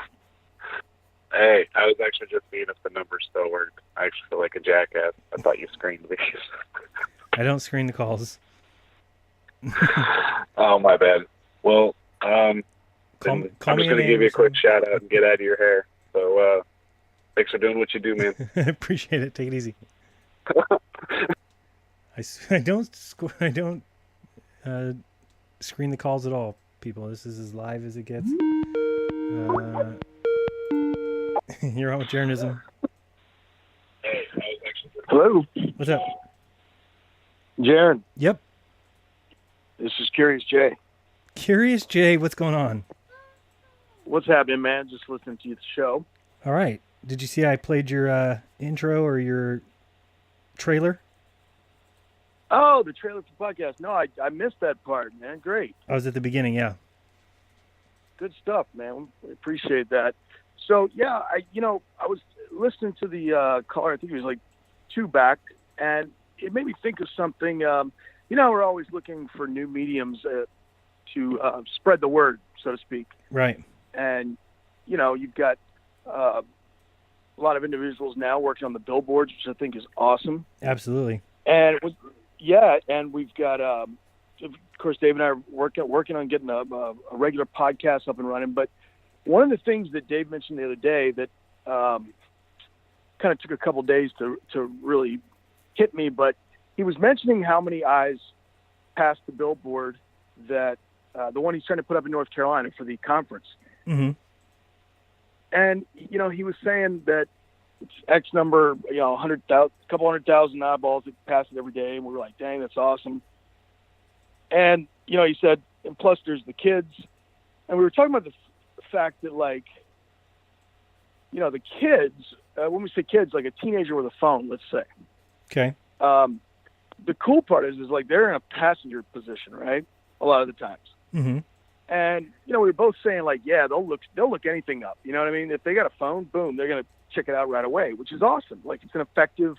Hey, I was actually just seeing if the numbers still work. I actually feel like a jackass. I thought you screened these. I don't screen the calls. Oh, my bad. Well, I'm just going to give you a quick shout out and get out of your hair. So, thanks for doing what you do, man. Appreciate it. Take it easy. I don't screen the calls at all, people. This is as live as it gets. You're on with jeranism. Hey, I was actually... Hello. What's up? Jaron. Yep. This is Curious Jay. Curious Jay, what's going on? What's happening, man? Just listening to the show. All right. Did you see I played your intro or your trailer? Oh, the trailer for the podcast. No, I missed that part, man. Great. I was at the beginning, yeah. Good stuff, man. We appreciate that. So, yeah, I was listening to the caller, I think it was like 2 back, and it made me think of something. We're always looking for new mediums to spread the word, so to speak. Right. And, you've got a lot of individuals now working on the billboards, which I think is awesome. Absolutely. And and we've got, of course, Dave and I are working on getting a regular podcast up and running. But one of the things that Dave mentioned the other day that kind of took a couple days to really hit me, but he was mentioning how many eyes passed the billboard that the one he's trying to put up in North Carolina for the conference. Mm-hmm. And, he was saying that it's X number, 100,000, a couple 100,000 eyeballs that pass it every day. And we were like, dang, that's awesome. And, he said, and plus there's the kids. And we were talking about the fact that, like, the kids, when we say kids, like a teenager with a phone, let's say. Okay. The cool part is like they're in a passenger position, right? A lot of the times. Mm-hmm. And, we were both saying, like, yeah, they'll look anything up. You know what I mean? If they got a phone, boom, they're going to check it out right away, which is awesome. Like, it's an effective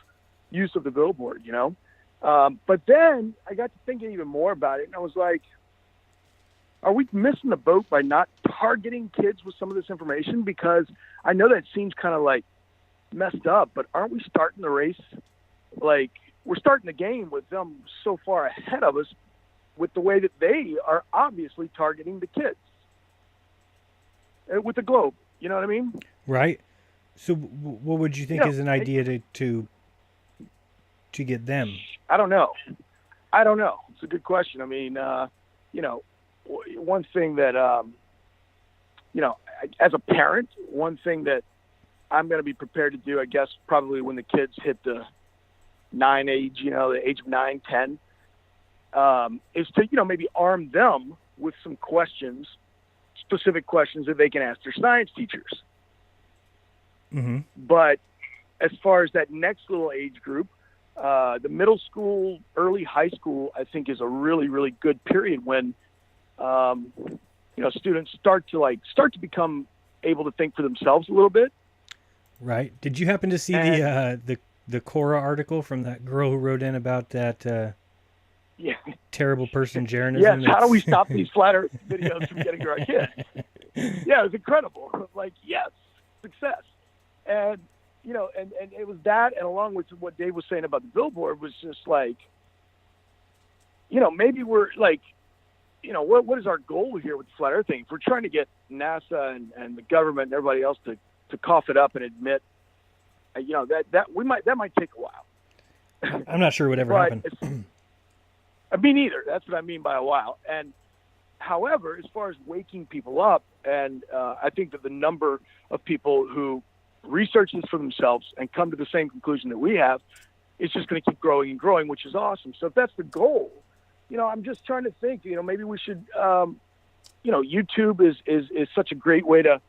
use of the billboard, But then I got to thinking even more about it, and I was like, are we missing the boat by not targeting kids with some of this information? Because I know that seems kind of, like, messed up, but aren't we starting the race? Like, we're starting the game with them so far ahead of us with the way that they are obviously targeting the kids with the globe. You know what I mean? Right. So what would you think is an idea to get them? I don't know. It's a good question. I mean, one thing that, as a parent, one thing that I'm going to be prepared to do, I guess, probably when the kids hit the 9 age, the age of 9, 10, is to, maybe arm them with some questions, specific questions that they can ask their science teachers. Mm-hmm. But as far as that next little age group, the middle school, early high school, I think is a really, really good period when, students start to become able to think for themselves a little bit. Right. Did you happen to see the Quora article from that girl who wrote in about that terrible person jeranism? Yes. How do we stop these flat Earth videos from getting to our kids? Yeah, it was incredible. Like, yes, success. And, and it was that, and along with what Dave was saying about the billboard was just like, maybe we're like, what is our goal here with the flat Earth thing? If we're trying to get NASA and the government and everybody else to cough it up and admit, that might take a while. I'm not sure what ever happened. Me neither. That's what I mean by a while. And however, as far as waking people up, and I think that the number of people who research this for themselves and come to the same conclusion that we have is just going to keep growing and growing, which is awesome. So if that's the goal, I'm just trying to think, maybe we should, YouTube is such a great way to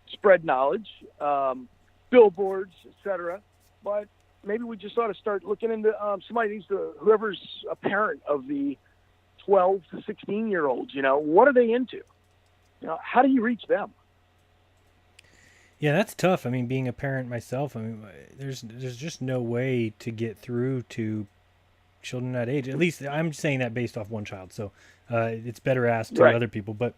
spread knowledge, billboards, etc. But maybe we just ought to start looking into somebody needs to, whoever's a parent of the 12 to 16-year-olds, what are they into? How do you reach them? Yeah, that's tough. I mean, being a parent myself, there's just no way to get through to children that age. At least I'm saying that based off one child. So it's better asked to other people. But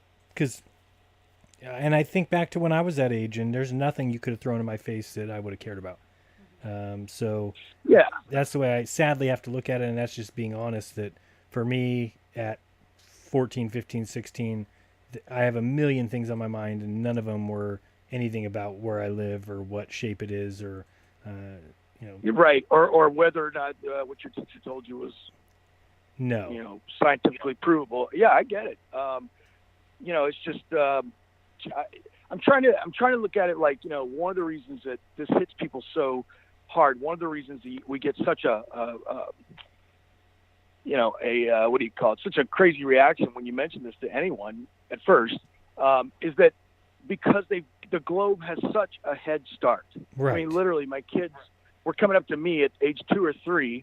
and I think back to when I was that age, and there's nothing you could have thrown in my face that I would have cared about. So yeah, that's the way I sadly have to look at it. And that's just being honest that for me at 14, 15, 16, I have a million things on my mind, and none of them were anything about where I live or what shape it is, or You're right, or whether or not what your teacher told you was scientifically provable. Yeah, I get it. It's just I'm trying to look at it like one of the reasons that this hits people so hard. One of the reasons we get such a what do you call it? Such a crazy reaction when you mention this to anyone at first is that because the globe has such a head start. Right. I mean, literally, my kids were coming up to me at age 2 or 3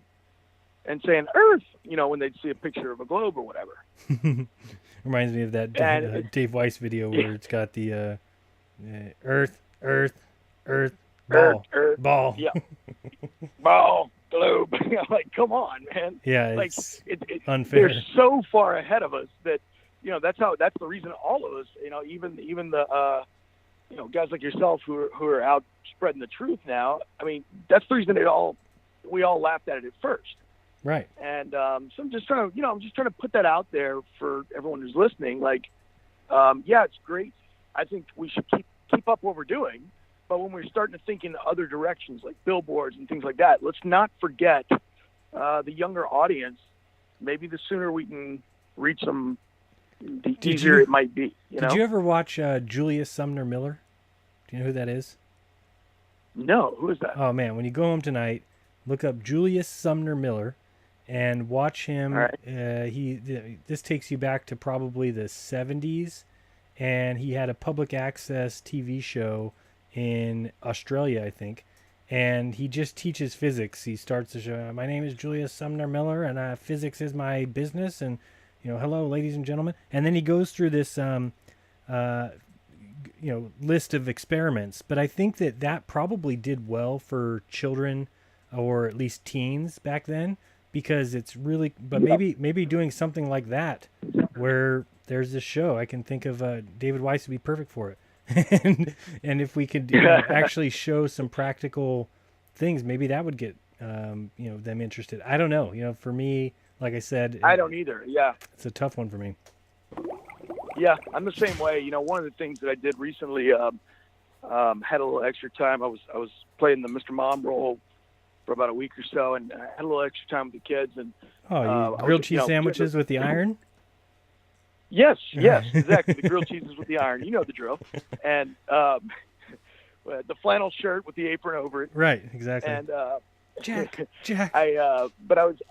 and saying Earth, when they'd see a picture of a globe or whatever. Reminds me of that Dave Weiss video where it's got the Earth, ball, Earth, ball. Yeah. Ball, globe. Like, come on, man. Yeah, like, it's it, unfair. They're so far ahead of us that, that's the reason all of us, even the, guys like yourself who are out spreading the truth now. I mean, that's the reason we all laughed at it at first. Right. And so I'm just trying to put that out there for everyone who's listening. Like, it's great. I think we should keep up what we're doing. But when we're starting to think in other directions, like billboards and things like that, let's not forget the younger audience. Maybe the sooner we can reach them, the easier it might be. Did you ever watch Julius Sumner Miller? Do you know who that is? No, who is that? Oh man, when you go home tonight, look up Julius Sumner Miller and watch him. All right. This takes you back to probably the 70s, and he had a public access TV show in Australia, I think, and he just teaches physics. He starts the show, my name is Julius Sumner Miller, and physics is my business, and hello, ladies and gentlemen. And then he goes through this list of experiments, but I think that probably did well for children, or at least teens back then, because it's really, but maybe doing something like that where there's this show, I can think of David Weiss would be perfect for it. and if we could actually show some practical things, maybe that would get them interested. I don't know. For me, like I said, I don't either. Yeah, it's a tough one for me. Yeah, I'm the same way. One of the things that I did recently, had a little extra time. I was playing the Mr. Mom role for about a week or so, and I had a little extra time with the kids. And grilled cheese sandwiches with the iron. Yes, exactly. The grilled cheeses with the iron. You know the drill. And the flannel shirt with the apron over it. Right, exactly. And Jack. I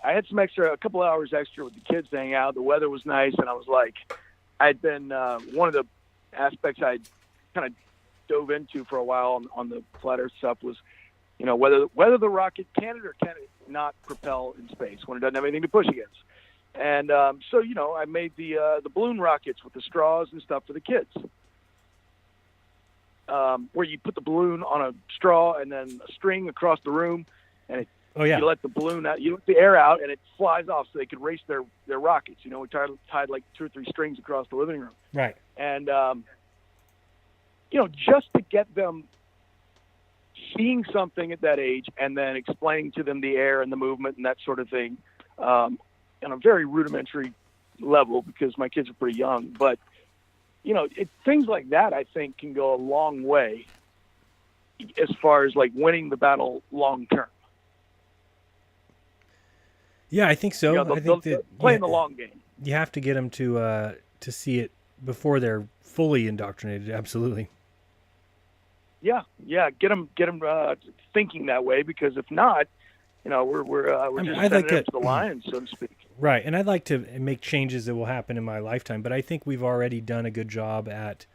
had a couple hours extra with the kids to hang out. The weather was nice, and I was like, I'd been one of the aspects I'd kind of dove into for a while on the flat Earth stuff was, whether the rocket can it or can it not propel in space when it doesn't have anything to push against. And so I made the balloon rockets with the straws and stuff for the kids. Where you put the balloon on a straw and then a string across the room, and you let the balloon out, you let the air out, and it flies off so they could race their rockets. We tied like 2 or 3 strings across the living room. Right. And just to get them seeing something at that age and then explaining to them the air and the movement and that sort of thing on a very rudimentary level, because my kids are pretty young, but things like that, I think, can go a long way as far as like winning the battle long term. Yeah, I think so. I think that playing the long game. You have to get them to see it before they're fully indoctrinated. Absolutely. Yeah. Get them thinking that way, because if not, we're just sending them to the lions, so to speak. Right, and I'd like to make changes that will happen in my lifetime, but I think we've already done a good job at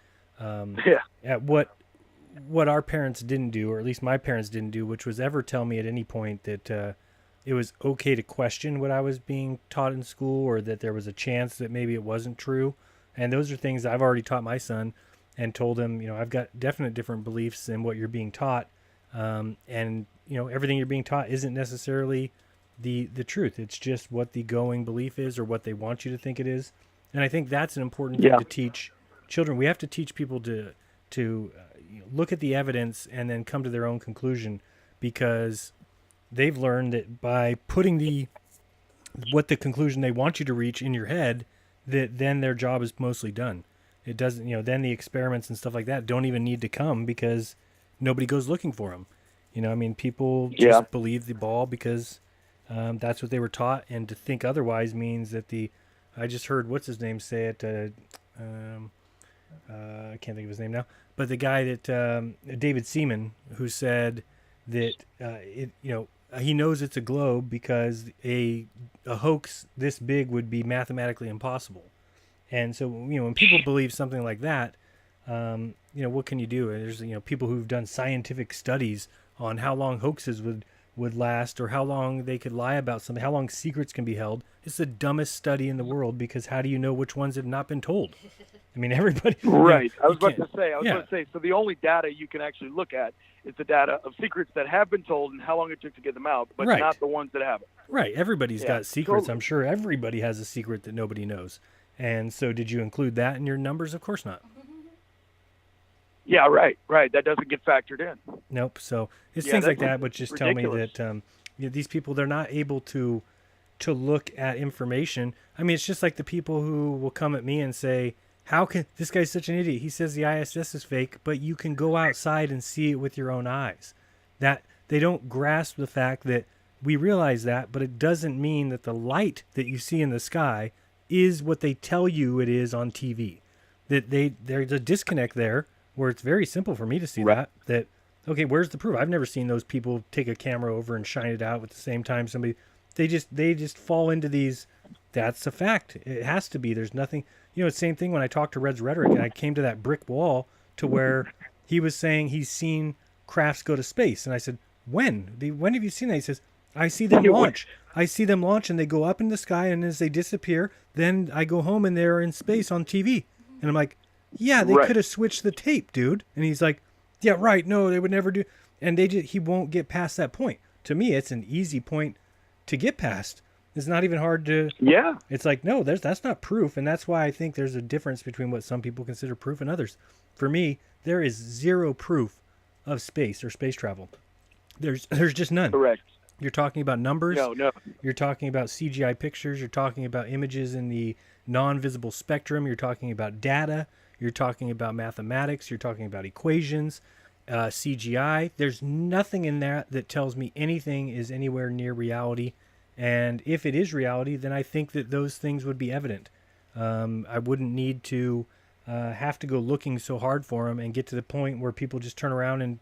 what our parents didn't do, or at least my parents didn't do, which was ever tell me at any point that it was okay to question what I was being taught in school, or that there was a chance that maybe it wasn't true. And those are things I've already taught my son and told him, I've got different beliefs than what you're being taught, and everything you're being taught isn't necessarily the truth. It's just what the going belief is, or what they want you to think it is. And I think that's an important thing to teach children. We have to teach people to look at the evidence and then come to their own conclusion, because they've learned that by putting what the conclusion they want you to reach in your head, that then their job is mostly done. It doesn't, then the experiments and stuff like that don't even need to come, because nobody goes looking for them. People just believe the ball because that's what they were taught, and to think otherwise means that I just heard what's his name say it. I can't think of his name now, but the guy that David Seaman, who said that he knows it's a globe because a hoax this big would be mathematically impossible. And so when people believe something like that, what can you do? There's people who've done scientific studies on how long hoaxes would last, or how long they could lie about something, how long secrets can be held. It's the dumbest study in the world, because how do you know which ones have not been told? Everybody. Right. I was about to say, so the only data you can actually look at is the data of secrets that have been told and how long it took to get them out, but not the ones that haven't. Right. Everybody's got secrets. Totally. I'm sure everybody has a secret that nobody knows. And so did you include that in your numbers? Of course not. Yeah, right. That doesn't get factored in. Nope. So it's things like that which just ridiculous. Tell me that these people, they're not able to look at information. It's just like the people who will come at me and say, how can this guy's such an idiot? He says the ISS is fake, but you can go outside and see it with your own eyes. That they don't grasp the fact that we realize that, but it doesn't mean that the light that you see in the sky is what they tell you it is on TV. That there's a disconnect there, where it's very simple for me to see that okay, where's the proof? I've never seen those people take a camera over and shine it out at the same time somebody. They just fall into these. That's a fact. It has to be. There's nothing. It's the same thing when I talked to Red's Rhetoric, and I came to that brick wall to where he was saying he's seen crafts go to space, and I said, when have you seen that? He says, I see them launch. I see them launch, and they go up in the sky, and as they disappear, then I go home and they're in space on TV. And I'm like, yeah, they could have switched the tape, dude. And he's like, yeah, right. No, they would never do. And he won't get past that point. To me, it's an easy point to get past. It's not even hard to. Yeah. It's like, no, that's not proof. And that's why I think there's a difference between what some people consider proof and others. For me, there is zero proof of space or space travel. There's just none. Correct. You're talking about numbers. No. You're talking about CGI pictures. You're talking about images in the non-visible spectrum. You're talking about data. You're talking about mathematics. You're talking about equations, CGI. There's nothing in that tells me anything is anywhere near reality. And if it is reality, then I think that those things would be evident. I wouldn't need to have to go looking so hard for them and get to the point where people just turn around and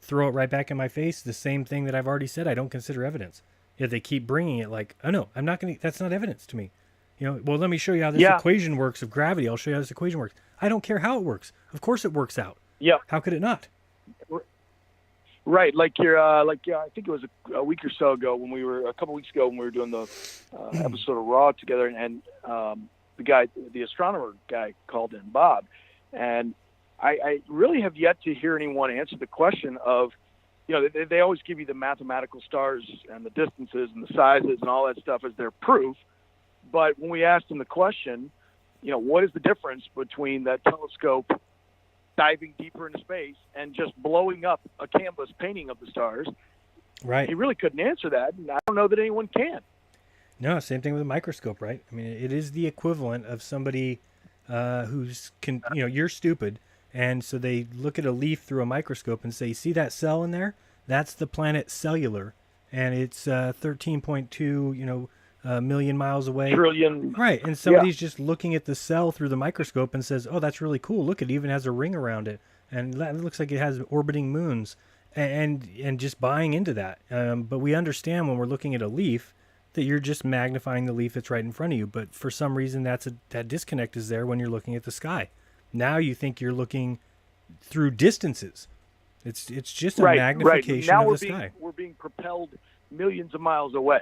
throw it right back in my face, the same thing that I've already said I don't consider evidence. Yet they keep bringing it like, oh no, I'm not going to, that's not evidence to me. You know, well, let me show you how this equation works of gravity. I'll show you how this equation works. I don't care how it works. Of course it works out. Yeah. How could it not? Right, like you're, I think it was a week or so ago a couple weeks ago when we were doing the episode of Raw together, and the astronomer guy called in, Bob, and I really have yet to hear anyone answer the question of, you know, they always give you the mathematical stars and the distances and the sizes and all that stuff as their proof, but when we asked them the question, you know, what is the difference between that telescope diving deeper into space and just blowing up a canvas painting of the stars? Right. He really couldn't answer that, and I don't know that anyone can. No, same thing with a microscope, right? I mean, it is the equivalent of somebody you're stupid, and so they look at a leaf through a microscope and say, see that cell in there? That's the planet Cellular, and it's 13.2, million miles away. Trillion. Right, and somebody's just looking at the cell through the microscope and says, oh, that's really cool. Look, it even has a ring around it, and it looks like it has orbiting moons, and just buying into that. But we understand when we're looking at a leaf that you're just magnifying the leaf that's right in front of you. But for some reason, that disconnect is there when you're looking at the sky. Now you think you're looking through distances. It's just a magnification now of the sky. We're being propelled millions of miles away.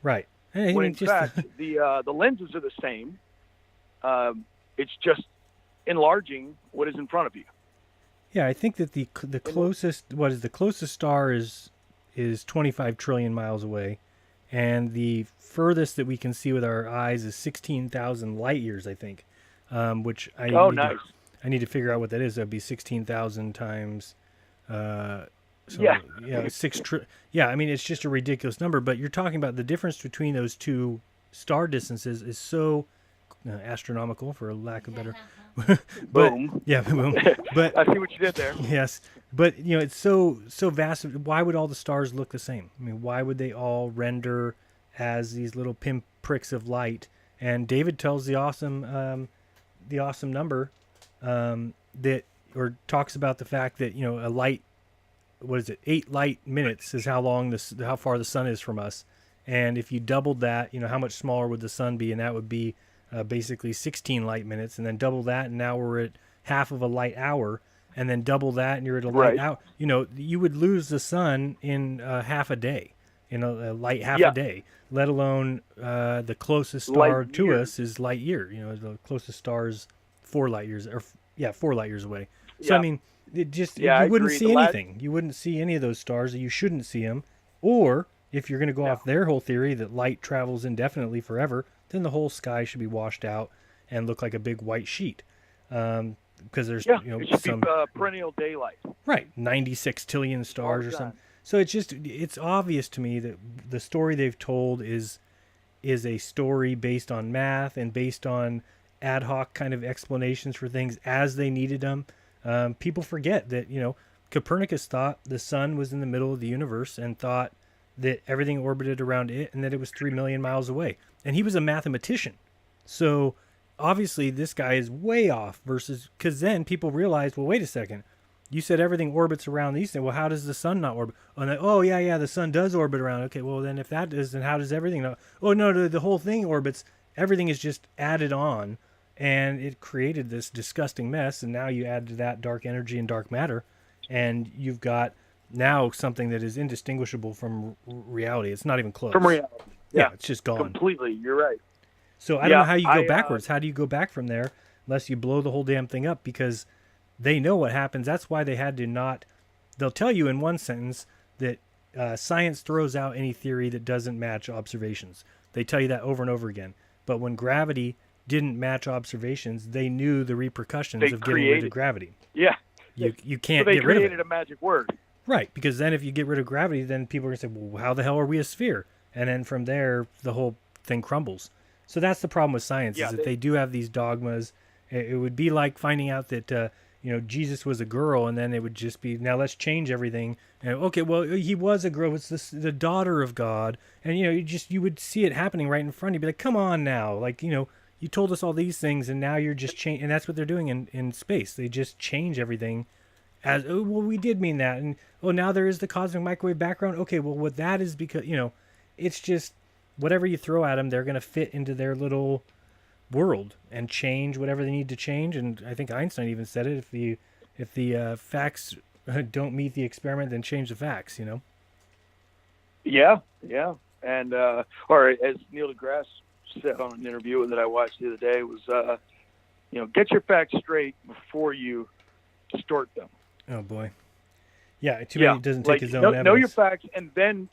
Right. When in fact, the lenses are the same. It's just enlarging what is in front of you. Yeah, I think that the closest star is 25 trillion miles away, and the furthest that we can see with our eyes is 16,000 light years, I think. Which I need to figure out what that is. That'd be 16,000 times. I mean, it's just a ridiculous number, but you're talking about the difference between those two star distances is so astronomical, for a lack of better. Boom. Yeah, boom. But I see what you did there. Yes, but it's so vast. Why would all the stars look the same? I mean, why would they all render as these little pinpricks of light? And David tells the awesome number talks about the fact that a light, 8 light minutes is how far the sun is from us, and if you doubled that, how much smaller would the sun be? And that would be basically 16 light minutes, and then double that, and now we're at half of a light hour, and then double that, and you're at a light hour. You would lose the sun in half a day, in a light half a day. Let alone the closest star to us is light year. The closest star is 4 light years, 4 light years away. So I mean, it just you wouldn't see anything. You wouldn't see any of those stars. You shouldn't see them. Or if you're going to go off their whole theory that light travels indefinitely forever, then the whole sky should be washed out and look like a big white sheet. Because there's it should be perennial daylight. Right, 96 trillion stars or something. So it's obvious to me that the story they've told is a story based on math and based on ad hoc kind of explanations for things as they needed them. People forget that, Copernicus thought the sun was in the middle of the universe and thought that everything orbited around it and that it was 3 million miles away. And he was a mathematician. So obviously this guy is way off because then people realized, well, wait a second. You said everything orbits around these things. Well, how does the sun not orbit? The sun does orbit around. Okay, well, then if that is, then how does everything not? Oh, no, the whole thing orbits. Everything is just added on, and it created this disgusting mess. And now you add to that dark energy and dark matter, and you've got now something that is indistinguishable from reality. It's not even close. From reality. Yeah, it's just gone. Completely, you're right. So I don't know how you go backwards. How do you go back from there unless you blow the whole damn thing up? Because they know what happens. That's why they had to not... They'll tell you in one sentence that science throws out any theory that doesn't match observations. They tell you that over and over again. But when gravity didn't match observations, they knew the repercussions of getting rid of gravity. Yeah. You can't get rid of it. They created a magic word. Right, because then if you get rid of gravity, then people are going to say, well, how the hell are we a sphere? And then from there, the whole thing crumbles. So that's the problem with science, is that they do have these dogmas. It would be like finding out that, Jesus was a girl, and then it would just be, now let's change everything. And, okay, well, he was a girl. It's the daughter of God. And, you would see it happening right in front of you. Be like, come on now. Like, you told us all these things, and now you're just changing. And that's what they're doing in space. They just change everything as, oh, well, we did mean that. And, oh, now there is the cosmic microwave background. Okay, well, what that is because, it's just whatever you throw at them, they're going to fit into their little world and change whatever they need to change. And I think Einstein even said it, if the facts don't meet the experiment, then change the facts, Yeah. And, or as Neil deGrasse said on an interview that I watched the other day was, get your facts straight before you distort them. Oh boy. Yeah. Too bad he doesn't take his own evidence. Know your facts and then,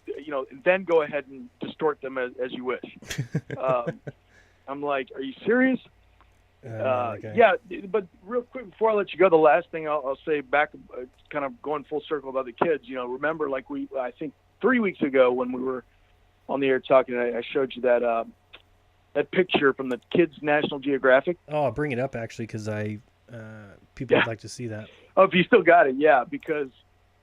then go ahead and distort them as you wish. I'm like, are you serious? Okay. Yeah, but real quick before I let you go, the last thing I'll say back, kind of going full circle about the kids. Remember, like I think 3 weeks ago when we were on the air talking, I showed you that that picture from the Kids National Geographic. Oh, I'll bring it up actually because people would like to see that. Oh, if you still got it, yeah, because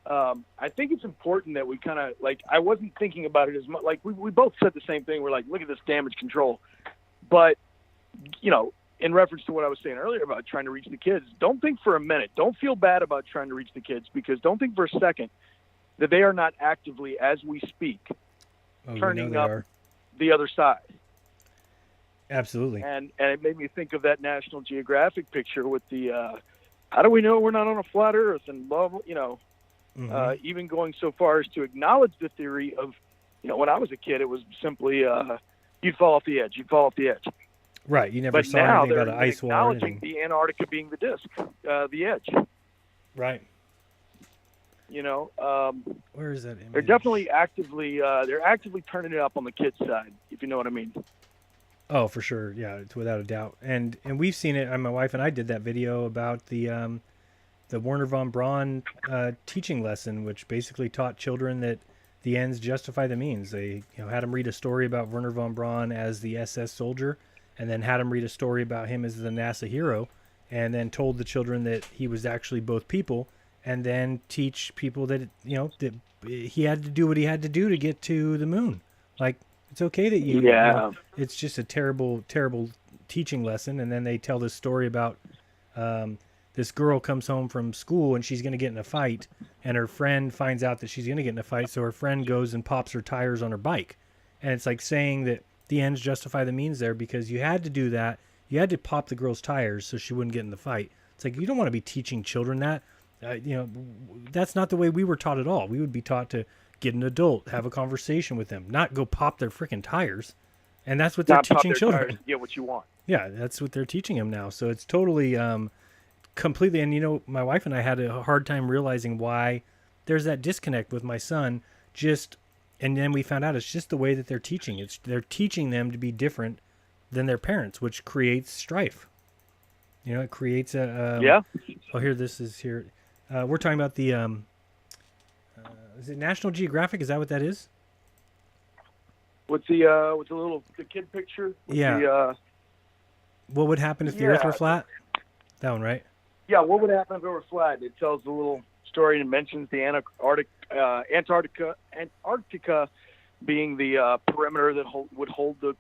I think it's important that we kind of I wasn't thinking about it as much. Like we both said the same thing. We're like, look at this damage control, but in reference to what I was saying earlier about trying to reach the kids, don't think for a minute. Don't feel bad about trying to reach the kids because don't think for a second that they are not actively, as we speak, turning up the other side. Absolutely. And it made me think of that National Geographic picture with the how do we know we're not on a flat Earth and blah, blah, even going so far as to acknowledge the theory of, when I was a kid, it was simply you'd fall off the edge. You'd fall off the edge. Right, you never But saw now anything they're about an ice wall or acknowledging anything. the Antarctica being the disk, the edge. Right. Where is that image? They're definitely actively turning it up on the kids' side, if you know what I mean. Oh, for sure, yeah, it's without a doubt. And we've seen it. My wife and I did that video about the Werner von Braun teaching lesson, which basically taught children that the ends justify the means. They had them read a story about Werner von Braun as the SS soldier, and then had him read a story about him as the NASA hero, and then told the children that he was actually both people, and then teach people that that he had to do what he had to do to get to the moon. Like, it's okay that you it's just a terrible teaching lesson. And then they tell this story about this girl comes home from school and she's going to get in a fight, and her friend finds out that she's going to get in a fight, so her friend goes and pops her tires on her bike. And it's like saying that the ends justify the means there, because you had to do that. You had to pop the girl's tires so she wouldn't get in the fight. It's like, you don't want to be teaching children that. That's not the way we were taught at all. We would be taught to get an adult, have a conversation with them, not go pop their freaking tires. And that's what they're teaching children. Tires, get what you want. Yeah, that's what they're teaching them now. So it's totally completely. And my wife and I had a hard time realizing why there's that disconnect with my son. And then we found out it's just the way that they're teaching. They're teaching them to be different than their parents, which creates strife. It creates a yeah. Oh, here, this is here. We're talking about the is it National Geographic? Is that what that is? With the kid picture? Yeah. What would happen if the Earth were flat? That one, right? Yeah. What would happen if it were flat? It tells the little story and mentions the Antarctica being the perimeter that would hold the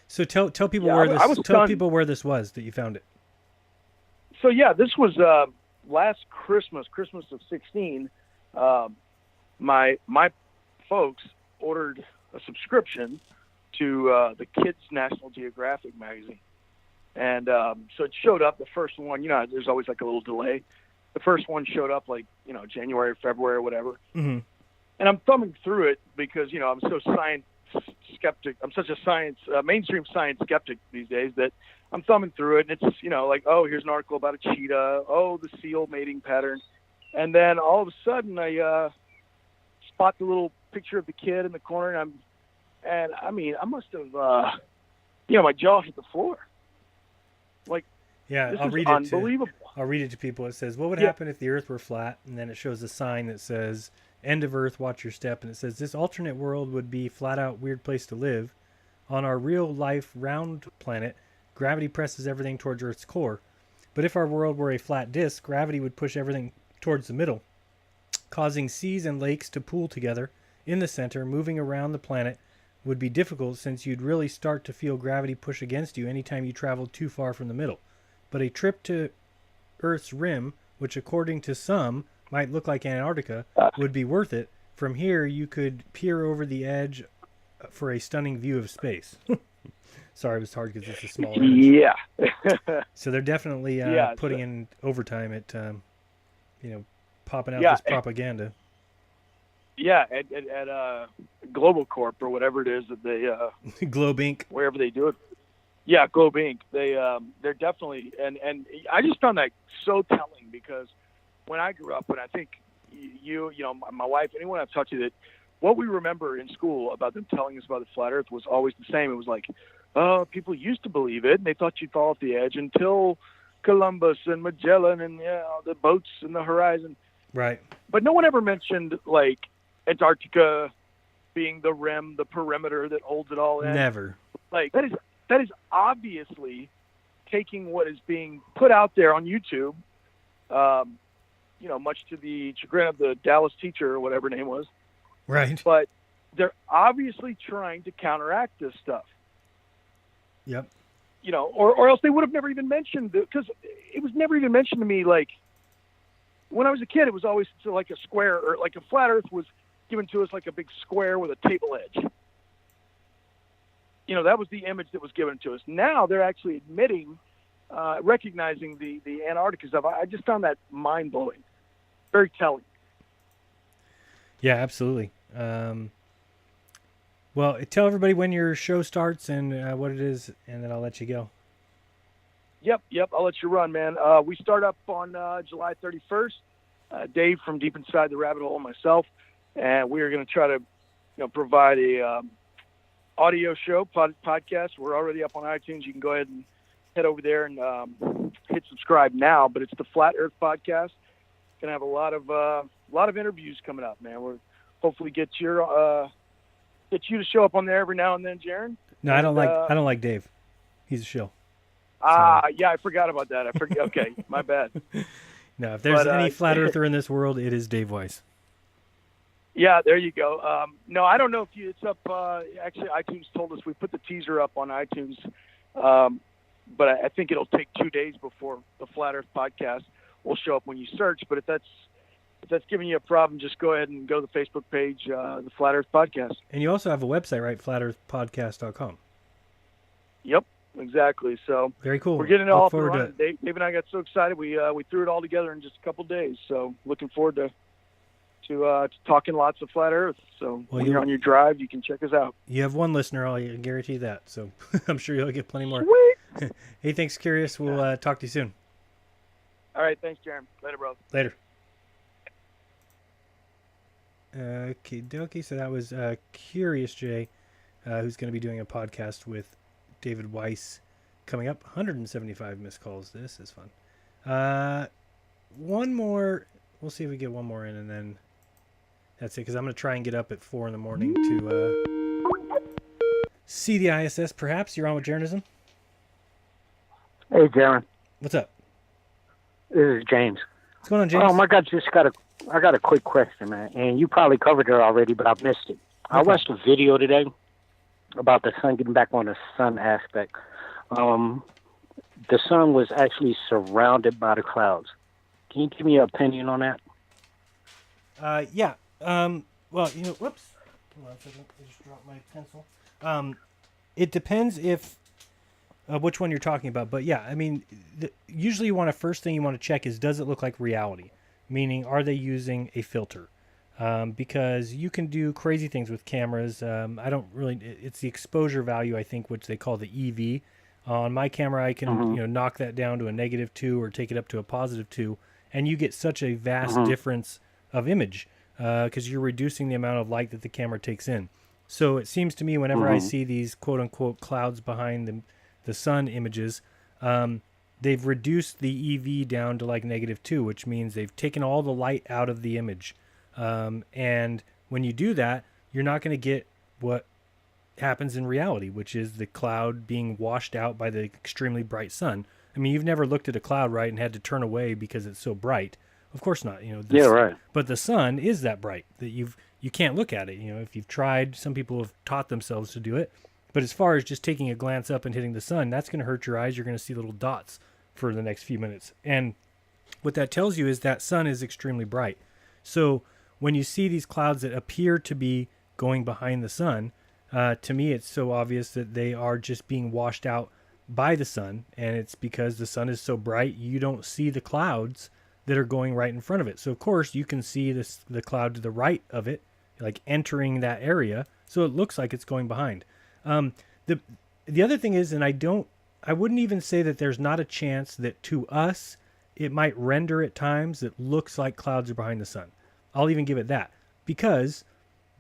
So tell people where this was that you found it. So yeah, this was last Christmas of 2016. My folks ordered a subscription to the Kids National Geographic magazine, and so it showed up. The first one, there's always like a little delay. The first one showed up January or February or whatever. Mm-hmm. And I'm thumbing through it because I'm so science skeptic. I'm such a mainstream science skeptic these days that I'm thumbing through it, and it's oh, here's an article about a cheetah, the seal mating pattern, and then all of a sudden I spot the little picture of the kid in the corner, and I must have my jaw hit the floor. Yeah, this I'll is read unbelievable. I'll read it to people. It says, what would happen if the Earth were flat? And then it shows a sign that says, end of Earth, watch your step. And it says, this alternate world would be flat out weird place to live. On our real life round planet, gravity presses everything towards Earth's core. But if our world were a flat disk, gravity would push everything towards the middle, causing seas and lakes to pool together in the center. Moving around the planet would be difficult since you'd really start to feel gravity push against you anytime you traveled too far from the middle. But a trip to Earth's rim which according to some might look like Antarctica, would be worth it. From here, you could peer over the edge for a stunning view of space. Sorry, it was hard because it's a small image. Yeah. So they're definitely putting in overtime at, popping out this propaganda. Yeah, at Global Corp or whatever it is that they Globe Inc. Wherever they do it. Yeah, Globe Inc. They're definitely and I just found that so telling because when I grew up, and I think you know my wife, anyone I've talked to, that what we remember in school about them telling us about the flat Earth was always the same. It was like, oh, people used to believe it, and they thought you'd fall off the edge until Columbus and Magellan and the boats in the horizon. Right. But no one ever mentioned like Antarctica being the rim, the perimeter that holds it all in. Never. Like that is obviously taking what is being put out there on YouTube. Much to the chagrin of the Dallas teacher or whatever her name was. Right. But they're obviously trying to counteract this stuff. Yep. Or else they would have never even mentioned it, because it was never even mentioned to me. Like when I was a kid, it was always like a square, or like a flat Earth was given to us like a big square with a table edge. That was the image that was given to us. Now they're actually admitting, recognizing the Antarctica stuff. I just found that mind blowing, very telling. Yeah, absolutely. Well, tell everybody when your show starts and what it is, and then I'll let you go. Yep. I'll let you run, man. We start up on July 31st. Dave from Deep Inside the Rabbit Hole and myself, and we are going to try to, provide a audio show podcast. We're already up on iTunes. You can go ahead and head over there and hit subscribe now. But it's the Flat Earth Podcast. Going to have a lot of interviews coming up, man. We're hopefully get you to show up on there every now and then, Jaron. No, I don't like Dave. He's a shill. Yeah, I forgot about that. Okay, my bad. No, if there's any flat earther in this world, it is Dave Weiss. Yeah, there you go. No, I don't know if it's up. Actually, iTunes told us we put the teaser up on iTunes, but I think it'll take 2 days before the Flat Earth Podcast will show up when you search. But if that's giving you a problem, just go ahead and go to the Facebook page, the Flat Earth Podcast. And you also have a website, right? flatearthpodcast.com. Yep, exactly. So very cool. We're getting it all up and running. Dave and I got so excited. We threw it all together in just a couple days. So looking forward to talking lots of flat Earth. So when you're on your drive, you can check us out. You have one listener, I'll guarantee that. So I'm sure you'll get plenty more. Sweet. Hey, thanks, Curious. We'll talk to you soon. All right, thanks, Jaron. Later, bro. Later. Okay, dokie. So that was Curious Jay, who's going to be doing a podcast with David Weiss coming up. 175 missed calls. This is fun. One more. We'll see if we get one more in, and then that's it. Because I'm going to try and get up at 4 in the morning to see the ISS. Perhaps you're on with Jeranism. Hey, Jaron. What's up? This is James. What's going on, James? Oh my God, I got a quick question, man. And you probably covered it already, but I missed it. Okay. I watched a video today about the sun, getting back on the sun aspect. The sun was actually surrounded by the clouds. Can you give me your opinion on that? Yeah. Well, whoops. Hold on a second. I just dropped my pencil. It depends if which one you're talking about. But yeah, I mean, usually first thing you want to check is, does it look like reality? Meaning, are they using a filter? Because you can do crazy things with cameras. It's the exposure value, I think, which they call the EV. On my camera, I can knock that down to a -2 or take it up to a +2, and you get such a vast difference of image because you're reducing the amount of light that the camera takes in. So it seems to me whenever I see these quote-unquote clouds behind the sun images, they've reduced the EV down to like -2, which means they've taken all the light out of the image. And when you do that, you're not going to get what happens in reality, which is the cloud being washed out by the extremely bright sun. I mean, you've never looked at a cloud, right, and had to turn away because it's so bright. Of course not. Yeah, right. But the sun is that bright that you can't look at it. If you've tried, some people have taught themselves to do it. But as far as just taking a glance up and hitting the sun, that's going to hurt your eyes. You're going to see little dots for the next few minutes. And what that tells you is that sun is extremely bright. So when you see these clouds that appear to be going behind the sun, to me it's so obvious that they are just being washed out by the sun, and it's because the sun is so bright you don't see the clouds that are going right in front of it. So of course you can see the cloud to the right of it, like entering that area, so it looks like it's going behind. The other thing is, and I wouldn't even say that there's not a chance that to us it might render at times that looks like clouds are behind the sun. I'll even give it that,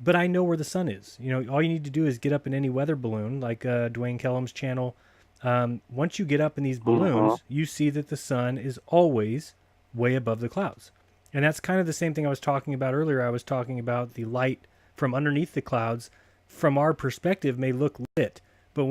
but I know where the sun is. You know, all you need to do is get up in any weather balloon, like Dwayne Kellum's channel. Once you get up in these balloons, you see that the sun is always way above the clouds. And that's kind of the same thing I was talking about earlier. I was talking about the light from underneath the clouds from our perspective may look lit, but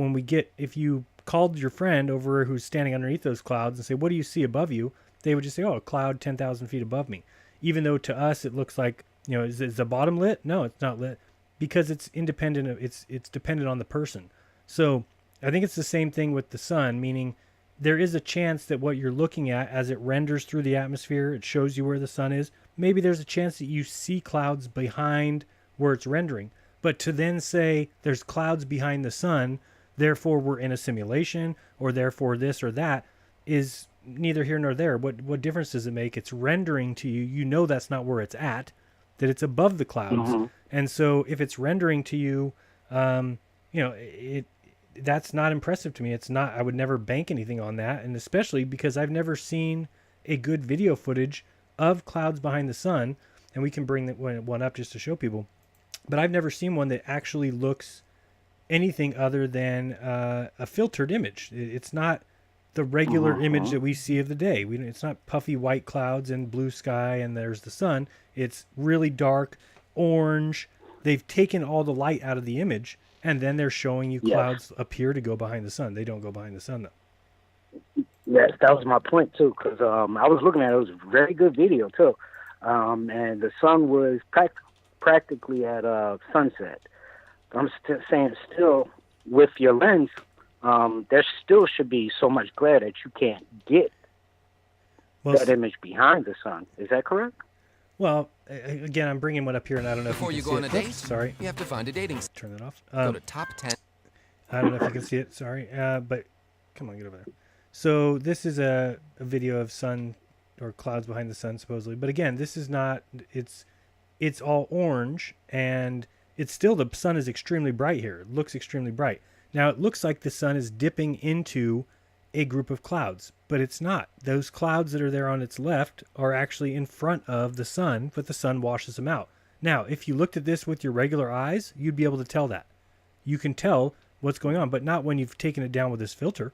if you called your friend over who's standing underneath those clouds and say, what do you see above you? They would just say, oh, a cloud 10,000 feet above me. Even though to us it looks like, you know, is the bottom lit? No, it's not lit, because it's independent of, it's dependent on the person. So I think it's the same thing with the sun, meaning there is a chance that what you're looking at as it renders through the atmosphere, it shows you where the sun is. Maybe there's a chance that you see clouds behind where it's rendering. But to then say there's clouds behind the sun, therefore we're in a simulation, or therefore this or that, is neither here nor there. What difference does it make? It's rendering to you. You know that's not where it's at, that it's above the clouds. And so if it's rendering to you, you know, that's not impressive to me. It's not. I would never bank anything on that, and especially because I've never seen a good video footage of clouds behind the sun, and we can bring that one up just to show people. But I've never seen one that actually looks anything other than a filtered image. It's not the regular image that we see of the day. It's not puffy white clouds and blue sky and there's the sun. It's really dark orange. They've taken all the light out of the image, and then they're showing you clouds appear to go behind the sun. They don't go behind the sun, though. Yes, that was my point, too, because I was looking at it. It was a very good video, too. And the sun was practically at sunset. I'm saying still, with your lens, there still should be so much glare that you can't get that image behind the sun. Is that correct? Well, again, I'm bringing one up here, and I don't know Before if you you go can on see a it. date, Sorry. you have to find a dating. Turn that off. Go to top 10. I don't know if you can see it. Sorry, but come on, get over there. So this is a video of sun or clouds behind the sun, supposedly. But again, this is not. It's all orange, and it's still, the sun is extremely bright here. It looks extremely bright. Now it looks like the sun is dipping into a group of clouds, but it's not. Those clouds that are there on its left are actually in front of the sun, but the sun washes them out. Now, if you looked at this with your regular eyes, you'd be able to tell that. You can tell what's going on, but not when you've taken it down with this filter.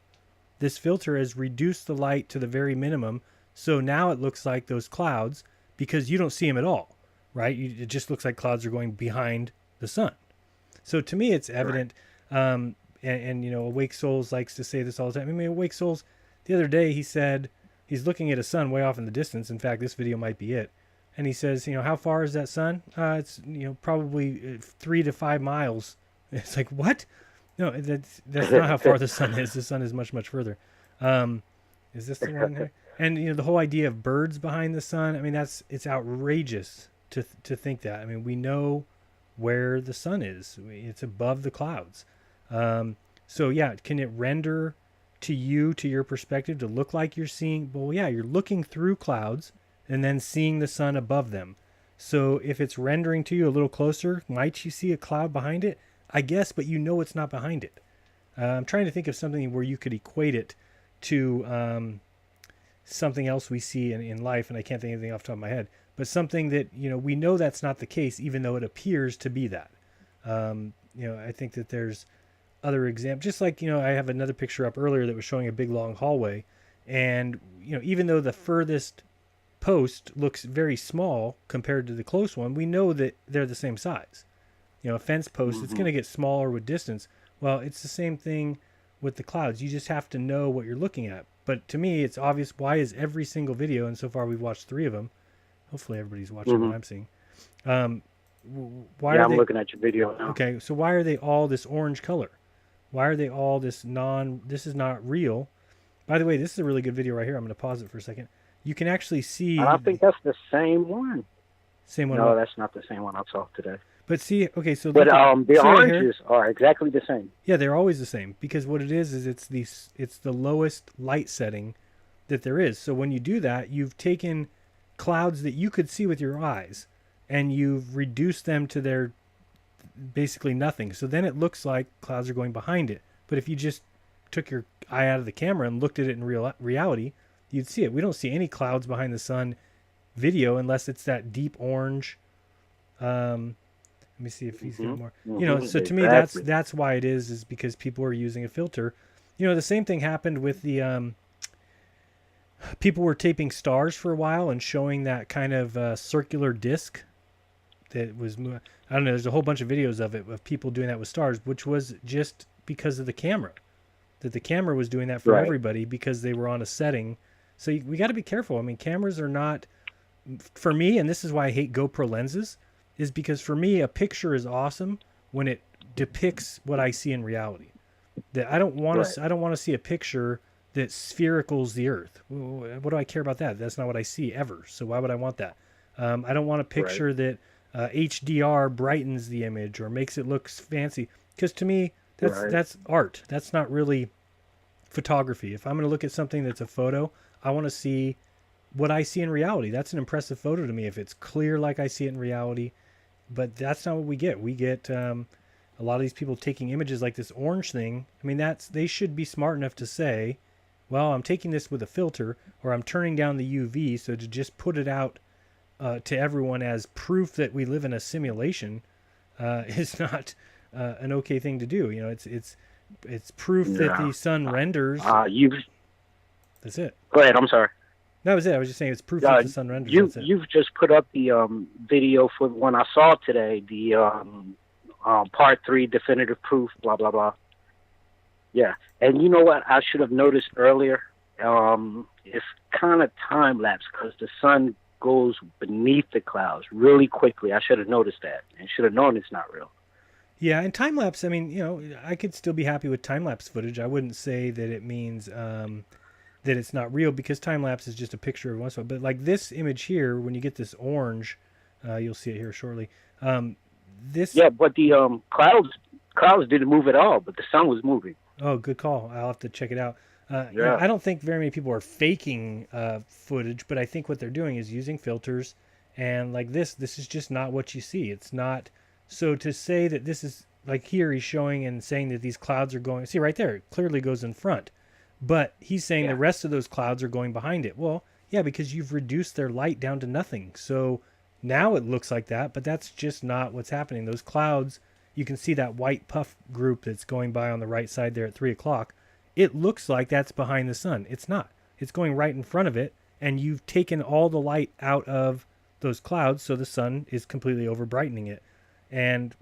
This filter has reduced the light to the very minimum, so now it looks like those clouds, because you don't see them at all, right? It just looks like clouds are going behind the sun. So to me, it's evident. And you know, Awake Souls likes to say this all the time. I mean, Awake Souls, the other day he said he's looking at a sun way off in the distance. In fact, this video might be it. And he says, you know, how far is that sun? It's, you know, probably 3 to 5 miles. It's like, what? No, that's not how far the sun is. The sun is much, much further. Is this the one here? And you know, the whole idea of birds behind the sun. I mean, it's outrageous to think that. I mean, we know where the sun is. It's above the clouds. So yeah, can it render to you, to your perspective, to look like you're seeing? Well, yeah, you're looking through clouds and then seeing the sun above them. So if it's rendering to you a little closer, might you see a cloud behind it? I guess, but you know it's not behind it. I'm trying to think of something where you could equate it to something else we see in life, and I can't think of anything off the top of my head. But something that, you know, we know that's not the case, even though it appears to be that. You know, I think that there's other examples. Just like, you know, I have another picture up earlier that was showing a big long hallway, and you know, even though the furthest post looks very small compared to the close one, we know that they're the same size. You know, a fence post, it's going to get smaller with distance. Well, it's the same thing with the clouds. You just have to know what you're looking at. But to me, it's obvious. Why is every single video, and so far we've watched 3 of them. Hopefully everybody's watching what I'm seeing. Why yeah, are I'm they, looking at your video now. Okay, so why are they all this orange color? Why are they all this is not real? By the way, this is a really good video right here. I'm going to pause it for a second. you can actually see. And I think that's the same one. Same one. No, what? that's not the same one I saw today. But see, okay, so But look at- the see right here? oranges are exactly the same. Yeah, they're always the same because what it is it's the lowest light setting that there is. So when you do that, you've taken clouds that you could see with your eyes and you've reduced them to their basically nothing. So then it looks like clouds are going behind it. But if you just took your eye out of the camera and looked at it in reality, you'd see it. We don't see any clouds behind the sun video unless it's that deep orange. Let me see if he's got more. You know, so to me that's why it is because people are using a filter. You know, the same thing happened with the people were taping stars for a while and showing that kind of circular disc that was, I don't know, there's a whole bunch of videos of it, of people doing that with stars, which was just because of the camera, that the camera was doing that for everybody because they were on a setting. So we got to be careful. I mean, cameras are not, for me, and this is why I hate GoPro lenses, is because for me, a picture is awesome when it depicts what I see in reality. That I don't want to, I don't want to see a picture that sphericals the earth. What do I care about that? That's not what I see ever. So why would I want that? I don't want a picture that HDR brightens the image or makes it look fancy. Because to me, that's art. That's not really photography. If I'm going to look at something that's a photo, I want to see what I see in reality. That's an impressive photo to me if it's clear like I see it in reality. But that's not what we get. We get a lot of these people taking images like this orange thing. I mean, they should be smart enough to say, well, I'm taking this with a filter, or I'm turning down the UV, so to just put it out to everyone as proof that we live in a simulation is not an okay thing to do. You know, it's proof that the sun renders. That's it. Go ahead. I'm sorry. That was it. I was just saying it's proof that the sun renders. You've just put up the video for one I saw today. The part 3 definitive proof. Blah blah blah. Yeah, and you know what? I should have noticed earlier. It's kind of time lapse because the sun goes beneath the clouds really quickly. I should have noticed that and should have known it's not real. Yeah, and time lapse. I mean, you know, I could still be happy with time lapse footage. I wouldn't say that it means that it's not real because time lapse is just a picture of one spot. But like this image here, when you get this orange, you'll see it here shortly. Yeah, but the clouds didn't move at all, but the sun was moving. Oh, good call. I'll have to check it out. You know, I don't think very many people are faking footage, but I think what they're doing is using filters. And like this is just not what you see. It's not. So to say that this is like here, he's showing and saying that these clouds are going. See right there, it clearly goes in front. But he's saying the rest of those clouds are going behind it. Well, yeah, because you've reduced their light down to nothing. So now it looks like that, but that's just not what's happening. Those clouds, you can see that white puff group that's going by on the right side there at 3 o'clock. It looks like that's behind the sun. It's not. It's going right in front of it, and you've taken all the light out of those clouds, so the sun is completely over brightening it. And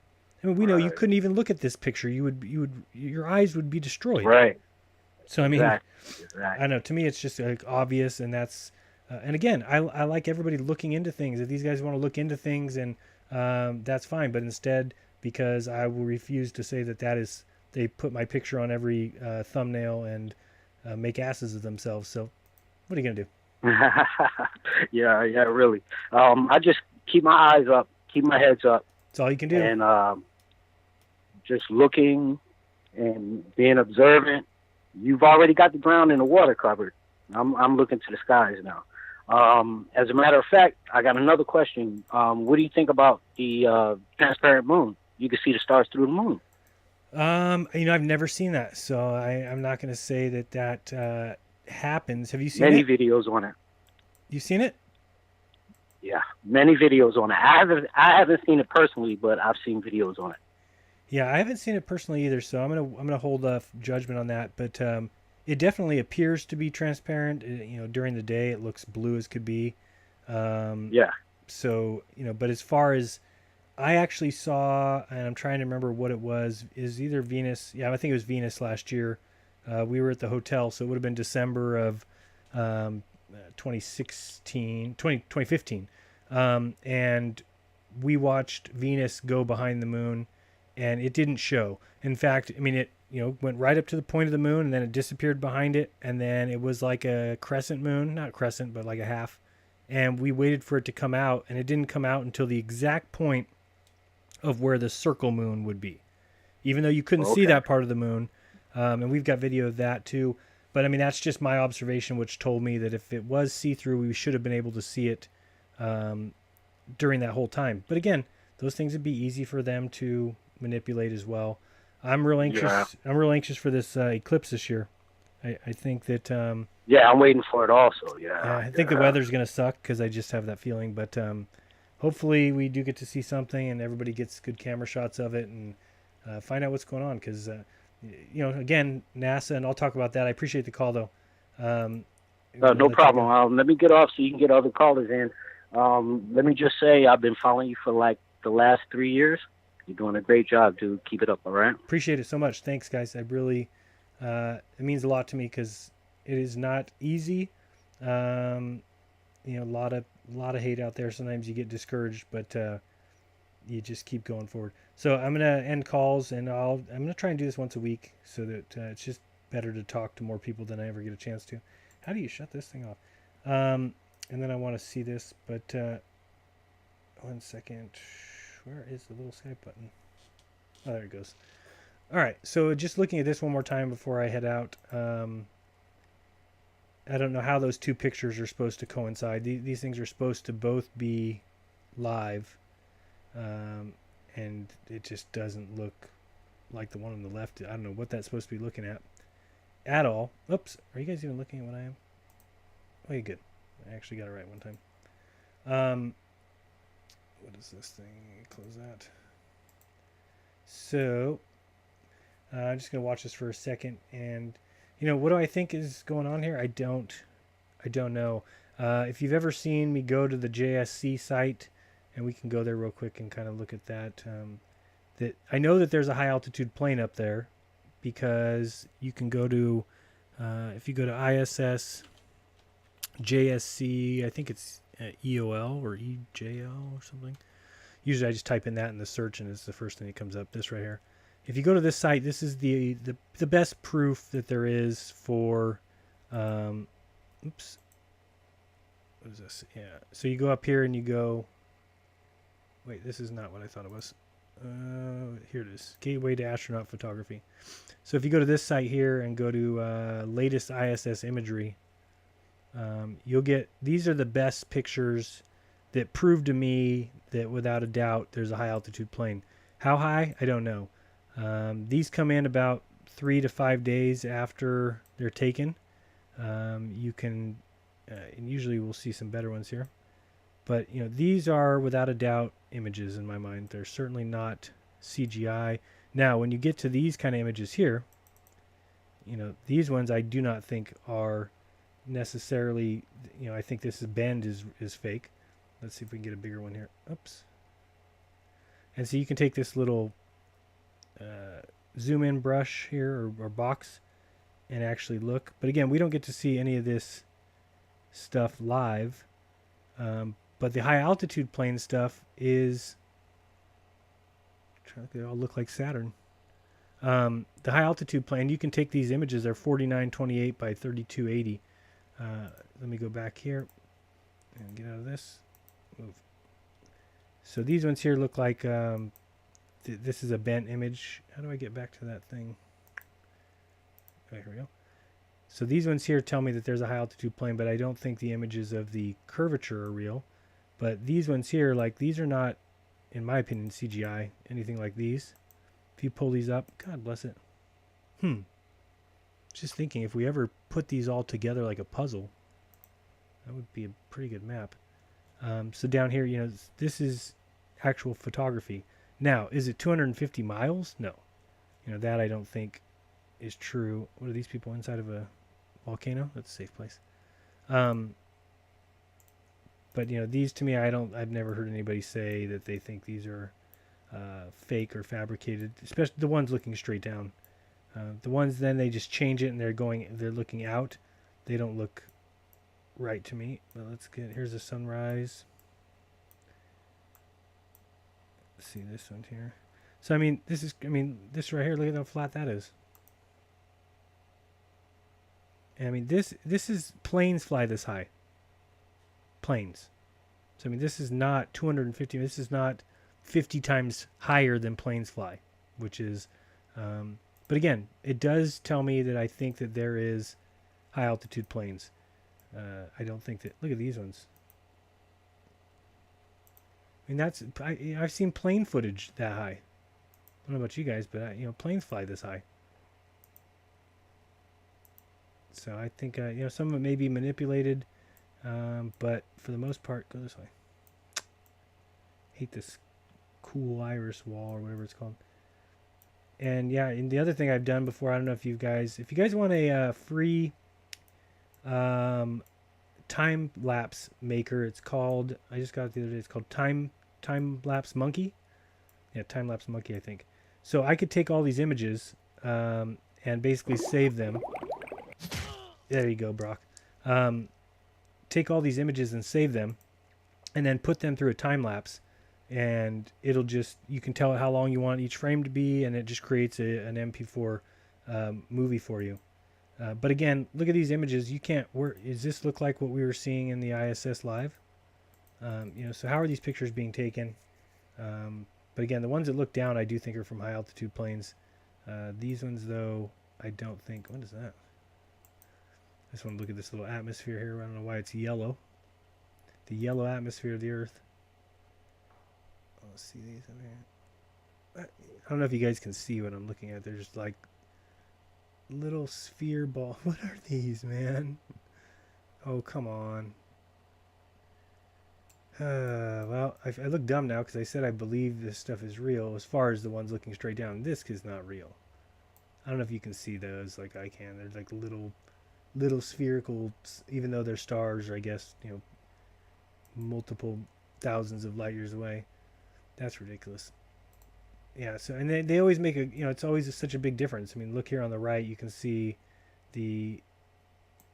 I mean, we know you couldn't even look at this picture. Your eyes would be destroyed. Right. So I mean, exactly. I know. To me, it's just like obvious, and that's. And again, I like everybody looking into things. If these guys want to look into things, and that's fine. But instead, because I will refuse to say that is, they put my picture on every thumbnail and make asses of themselves. So, what are you gonna do? yeah, really. I just keep my eyes up, keep my heads up. That's all you can do. And just looking and being observant. You've already got the ground and the water covered. I'm looking to the skies now. As a matter of fact, I got another question. What do you think about the transparent moon? You can see the stars through the moon. You know, I've never seen that, so I'm not going to say that happens. Have you seen many videos on it? You've seen it? Yeah, many videos on it. I haven't seen it personally, but I've seen videos on it. Yeah, I haven't seen it personally either, so I'm gonna hold off judgment on that. But it definitely appears to be transparent. You know, during the day it looks blue as could be. Yeah. So you know, but as far as I actually saw, and I'm trying to remember what it was, is either Venus. Yeah, I think it was Venus last year. We were at the hotel, so it would have been December of 2015. And we watched Venus go behind the moon. And it didn't show. In fact, I mean, went right up to the point of the moon, and then it disappeared behind it, and then it was like a crescent moon, not crescent, but like a half. And we waited for it to come out, and it didn't come out until the exact point of where the circle moon would be, even though you couldn't see that part of the moon. And we've got video of that too. But I mean, that's just my observation, which told me that if it was see-through, we should have been able to see it during that whole time. But again, those things would be easy for them to manipulate as well. I'm real anxious. Yeah. I'm real anxious for this eclipse this year. I think that. Yeah, I'm waiting for it also. Yeah. I think the weather's going to suck because I just have that feeling. But hopefully we do get to see something and everybody gets good camera shots of it and find out what's going on. Because, again, NASA, and I'll talk about that. I appreciate the call, though. No problem. Let me get off so you can get other callers in. Let me just say I've been following you for like the last 3 years. You're doing a great job, dude. Keep it up, all right? Appreciate it so much. Thanks, guys. I really, it means a lot to me because it is not easy. A lot of hate out there. Sometimes you get discouraged, but you just keep going forward. So I'm gonna end calls, and I'm gonna try and do this once a week so that it's just better to talk to more people than I ever get a chance to. How do you shut this thing off? And then I want to see this, but 1 second. Where is the little Skype button? Oh, there it goes. All right, so just looking at this one more time before I head out. I don't know how those two pictures are supposed to coincide. These things are supposed to both be live, and it just doesn't look like the one on the left. I don't know what that's supposed to be looking at all. Oops, are you guys even looking at what I am? Oh, you're good. I actually got it right one time. What is this thing? Close that. So, I'm just going to watch this for a second. And, what do I think is going on here? I don't know. If you've ever seen me go to the JSC site, and we can go there real quick and kind of look at that. That I know that there's a high altitude plane up there because you can go to, if you go to ISS, JSC, I think it's EOL or EJL or something. Usually I just type in that in the search and it's the first thing that comes up, this right here. If you go to this site, this is the best proof that there is for, oops, what is this? Yeah, so you go up here and you go, wait, this is not what I thought it was. Here it is, Gateway to Astronaut Photography. So if you go to this site here and go to latest ISS imagery, you'll get, these are the best pictures that prove to me that without a doubt there's a high altitude plane. How high? I don't know. These come in about 3 to 5 days after they're taken. You can, and usually we'll see some better ones here. But, these are without a doubt images in my mind. They're certainly not CGI. Now, when you get to these kind of images here, these ones I do not think are necessarily, I think this bend is fake. Let's see if we can get a bigger one here. Oops. And so you can take this little zoom in brush here or box and actually look. But again, we don't get to see any of this stuff live. But the high altitude plane stuff is, they all look like Saturn. The high altitude plane, you can take these images. They're 4928 by 3280. Let me go back here and get out of this. Move. So these ones here look like this is a bent image. How do I get back to that thing? Oh, here we go. So these ones here tell me that there's a high altitude plane, but I don't think the images of the curvature are real. But these ones here, like, these are not, in my opinion, CGI, anything like these. If you pull these up, God bless it. Just thinking, if we ever put these all together like a puzzle, that would be a pretty good map. So down here, this is actual photography. Now, is it 250 miles? No. That I don't think is true. What are these people inside of a volcano? That's a safe place. But these to me, I've never heard anybody say that they think these are fake or fabricated, especially the ones looking straight down. The ones then they just change it and they're looking out. They don't look right to me. But here's a sunrise. Let's see this one here. So this right here, look at how flat that is. And I mean, this is planes fly this high. Planes. So I mean, this is not 250. This is not 50 times higher than planes fly, which is. But again, it does tell me that I think that there is high altitude planes. I don't think that. Look at these ones. I mean, I've seen plane footage that high. I don't know about you guys, but planes fly this high. So I think some of it may be manipulated, but for the most part, go this way. Hate this cool iris wall or whatever it's called. And yeah, and the other thing I've done before, I don't know if you guys want a free time lapse maker, it's called, I just got it the other day, it's called Time Lapse Monkey. Yeah, Time Lapse Monkey, I think. So I could take all these images and basically save them. There you go, Brock. Take all these images and save them, and then put them through a time lapse, and it'll just, you can tell it how long you want each frame to be, and it just creates an MP4 movie for you. But again, look at these images. You can't. Does this look like what we were seeing in the ISS live? So how are these pictures being taken? But again, the ones that look down, I do think are from high altitude planes. These ones, though, I don't think. What is that? I just want to look at this little atmosphere here. I don't know why it's yellow. The yellow atmosphere of the Earth. Let's see these in here. I don't know if you guys can see what I'm looking at. They're just like little sphere ball. What are these, man? Oh, come on. Well, I look dumb now because I said I believe this stuff is real as far as the ones looking straight down. This is not real. I don't know if you can see those like I can. They're like little spherical, even though they're stars, or I guess, multiple thousands of light years away. That's ridiculous. Yeah, so, and they always make it's always such a big difference. I mean, look here on the right, you can see the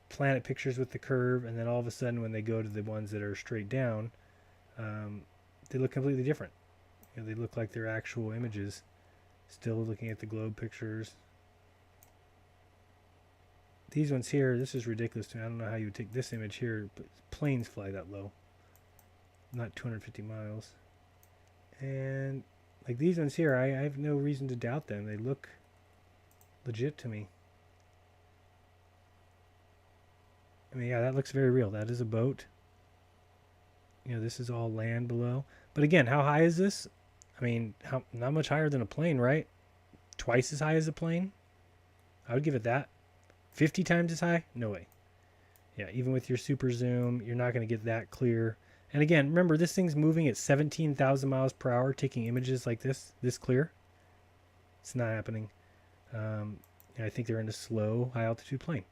planet pictures with the curve, and then all of a sudden when they go to the ones that are straight down, they look completely different. They look like they're actual images. Still looking at the globe pictures. These ones here, this is ridiculous to me. I don't know how you would take this image here, but planes fly that low. Not 250 miles. And like these ones here, I have no reason to doubt them. They look legit to me. I mean, yeah, that looks very real. That is a boat. This is all land below. But again, how high is this? I mean, not much higher than a plane, right? Twice as high as a plane? I would give it that. 50 times as high? No way. Yeah, even with your super zoom, you're not going to get that clear. And again, remember, this thing's moving at 17,000 miles per hour, taking images like this clear. It's not happening. I think they're in a slow, high-altitude plane.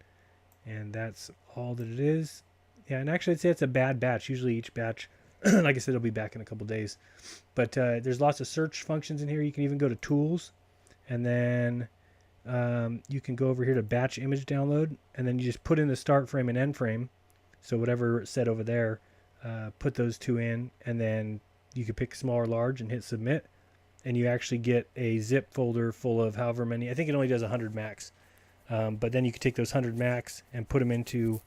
And that's all that it is. Yeah, and actually, I'd say it's a bad batch. Usually each batch, like I said, it'll be back in a couple days. But there's lots of search functions in here. You can even go to Tools, and then you can go over here to Batch Image Download, and then you just put in the start frame and end frame. So whatever it said over there, put those two in, and then you can pick small or large and hit Submit, and you actually get a zip folder full of however many. I think it only does 100 max. But then you can take those 100 max and put them into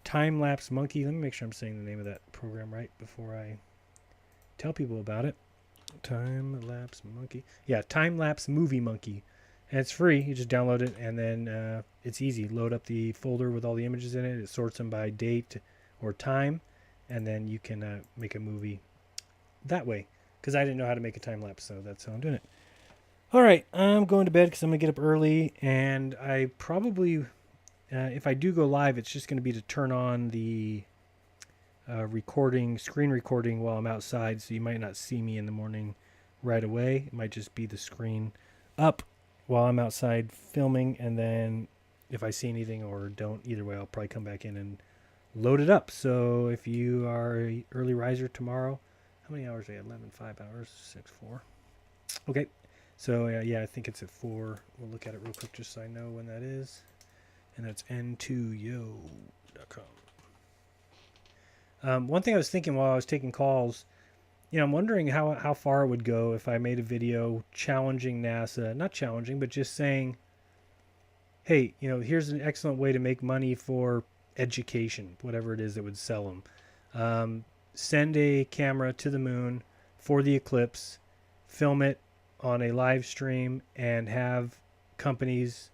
Time Lapse Monkey. Let me make sure I'm saying the name of that program right before I tell people about it. Time Lapse Monkey. Yeah, Time Lapse Movie Monkey. And it's free. You just download it, and then it's easy. Load up the folder with all the images in it. It sorts them by date or time, and then you can make a movie that way. Because I didn't know how to make a time lapse, so that's how I'm doing it. All right, I'm going to bed because I'm going to get up early, and I probably, if I do go live, it's just going to be to turn on the screen recording while I'm outside, so you might not see me in the morning right away. It might just be the screen up while I'm outside filming, and then if I see anything or don't, either way, I'll probably come back in and load it up. So if you are an early riser tomorrow, how many hours are you? 11, 5 hours, 6, 4. Okay. So, yeah, I think it's at 4. We'll look at it real quick just so I know when that is. And that's n2yo.com. One thing I was thinking while I was taking calls, I'm wondering how far it would go if I made a video challenging NASA. Not challenging, but just saying, hey, here's an excellent way to make money for education, whatever it is that would sell them. Send a camera to the moon for the eclipse, film it on a live stream, and have companies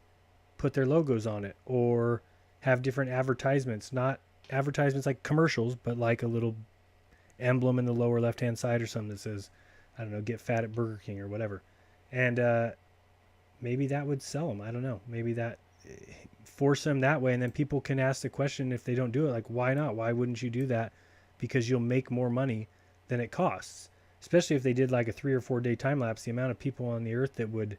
put their logos on it, or have different advertisements, not advertisements like commercials, but like a little emblem in the lower left-hand side or something that says, I don't know, get fat at Burger King or whatever. And maybe that would sell them. I don't know. Maybe that force them that way. And then people can ask the question, if they don't do it, like, why not? Why wouldn't you do that? Because you'll make more money than it costs. Especially if they did like a 3 or 4 day time lapse, the amount of people on the earth that would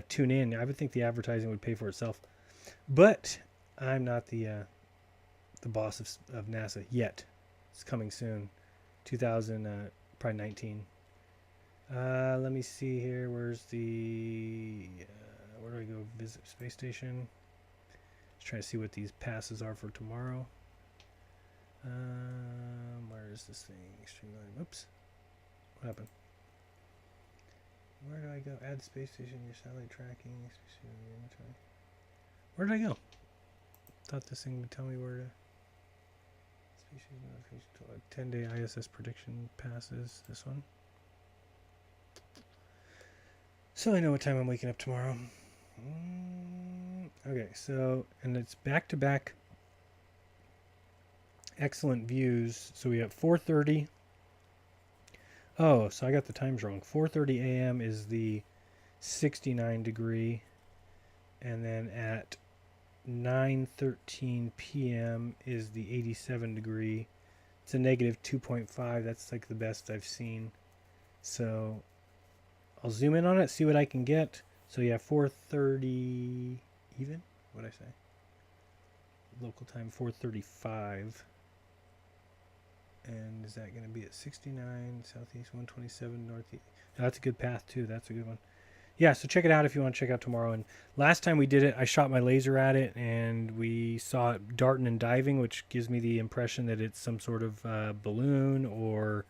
tune in, I would think the advertising would pay for itself. But I'm not the boss of NASA yet. It's coming soon. 2000, probably 19. Let me see here. Where's the... where do I go visit space station? Just trying to see what these passes are for tomorrow. Where is this thing? Streamline. Oops. What happened? Where do I go? Add space station, your satellite tracking. Where did I go? Thought this thing would tell me where to... 10-day ISS prediction passes. This one. So I know what time I'm waking up tomorrow. Okay, so, and it's back-to-back excellent views. So we have 4:30. Oh, so I got the times wrong. 4:30 a.m. is the 69 degree. And then at 9:13 p.m. is the 87 degree. It's a negative 2.5. That's like the best I've seen. So I'll zoom in on it, see what I can get. So yeah, 4:30 even? What'd I say? Local time 4:35. And is that going to be at 69 southeast, 127 northeast? Oh, that's a good path too. That's a good one. Yeah, so check it out if you want to check out tomorrow. And last time we did it, I shot my laser at it, and we saw it darting and diving, which gives me the impression that it's some sort of balloon, or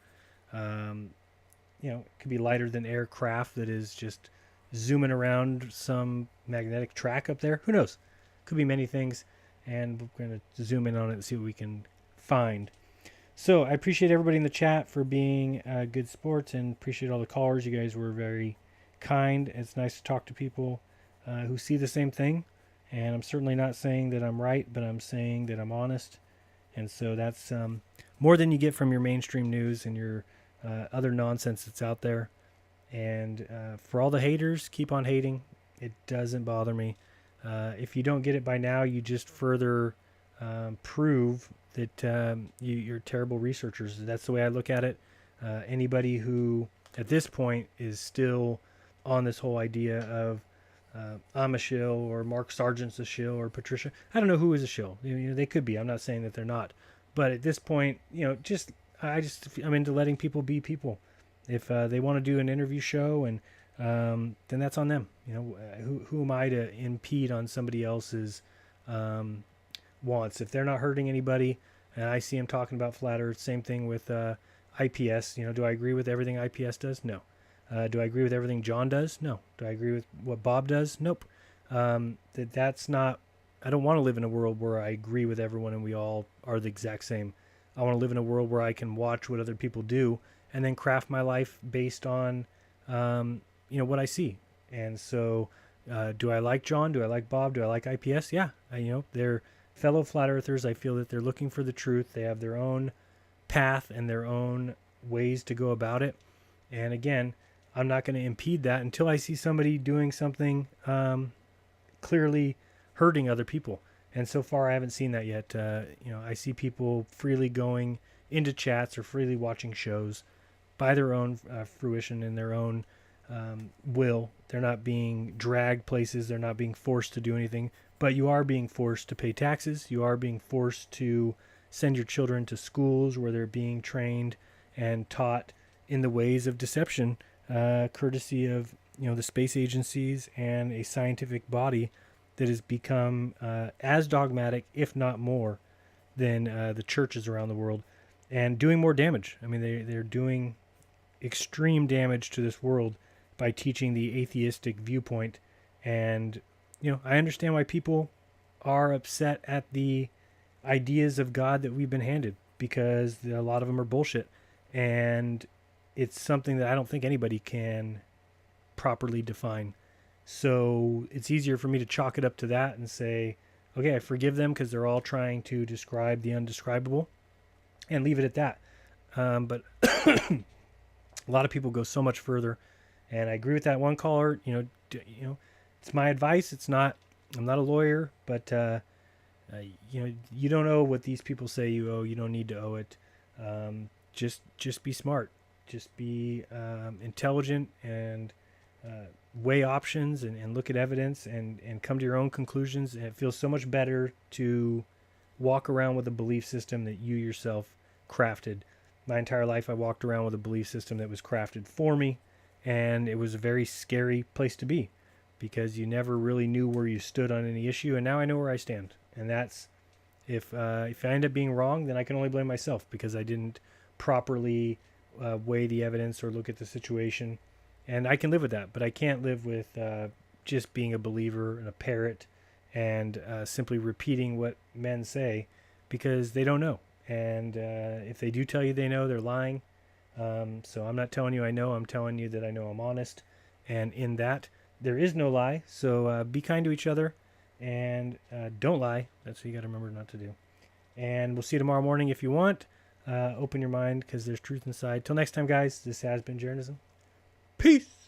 it could be lighter than aircraft that is just zooming around some magnetic track up there. Who knows? Could be many things, and we're going to zoom in on it and see what we can find. So I appreciate everybody in the chat for being good sports, and appreciate all the callers. You guys were very kind. It's nice to talk to people who see the same thing, and I'm certainly not saying that I'm right, but I'm saying that I'm honest. And so that's more than you get from your mainstream news and your other nonsense that's out there. And for all the haters, keep on hating. It doesn't bother me. If you don't get it by now, you just further prove that you're terrible researchers. That's the way I look at it. Anybody who at this point is still on this whole idea of I'm a shill, or Mark Sargent's a shill, or Patricia, I don't know who is a shill. They could be. I'm not saying that they're not. But at this point, I'm into letting people be people. If they want to do an interview show, and then that's on them. Who am I to impede on somebody else's wants? If they're not hurting anybody, and I see them talking about flat Earth, same thing with IPS. Do I agree with everything IPS does? No. Do I agree with everything John does? No. Do I agree with what Bob does? Nope. That's not. I don't want to live in a world where I agree with everyone and we all are the exact same. I want to live in a world where I can watch what other people do and then craft my life based on, what I see. And so, do I like John? Do I like Bob? Do I like IPS? Yeah. They're fellow flat earthers. I feel that they're looking for the truth. They have their own path and their own ways to go about it. And again, I'm not going to impede that until I see somebody doing something clearly hurting other people. And so far, I haven't seen that yet. I see people freely going into chats or freely watching shows by their own fruition and their own will. They're not being dragged places. They're not being forced to do anything. But you are being forced to pay taxes. You are being forced to send your children to schools where they're being trained and taught in the ways of deception, courtesy of the space agencies and a scientific body that has become as dogmatic, if not more, than the churches around the world, and doing more damage. I mean, they're doing extreme damage to this world by teaching the atheistic viewpoint and I understand why people are upset at the ideas of God that we've been handed, because a lot of them are bullshit. And it's something that I don't think anybody can properly define. So it's easier for me to chalk it up to that and say, okay, I forgive them because they're all trying to describe the undescribable, and leave it at that. But a lot of people go so much further, and I agree with that one caller. It's my advice. I'm not a lawyer, but you don't owe what these people say you owe. You don't need to owe it. Just be smart. Just be intelligent, and weigh options, and look at evidence, and come to your own conclusions. And it feels so much better to walk around with a belief system that you yourself crafted. My entire life I walked around with a belief system that was crafted for me, and it was a very scary place to be, because you never really knew where you stood on any issue. And now I know where I stand, and that's if I end up being wrong, then I can only blame myself, because I didn't properly weigh the evidence or look at the situation. And I can live with that, but I can't live with just being a believer and a parrot, and simply repeating what men say, because they don't know. And if they do tell you they know, they're lying. So I'm not telling you I know. I'm telling you that I know I'm honest. And in that, there is no lie. So be kind to each other, and don't lie. That's what you got to remember not to do. And we'll see you tomorrow morning if you want. Open your mind, because there's truth inside. Till next time, guys, this has been Jeranism. Peace.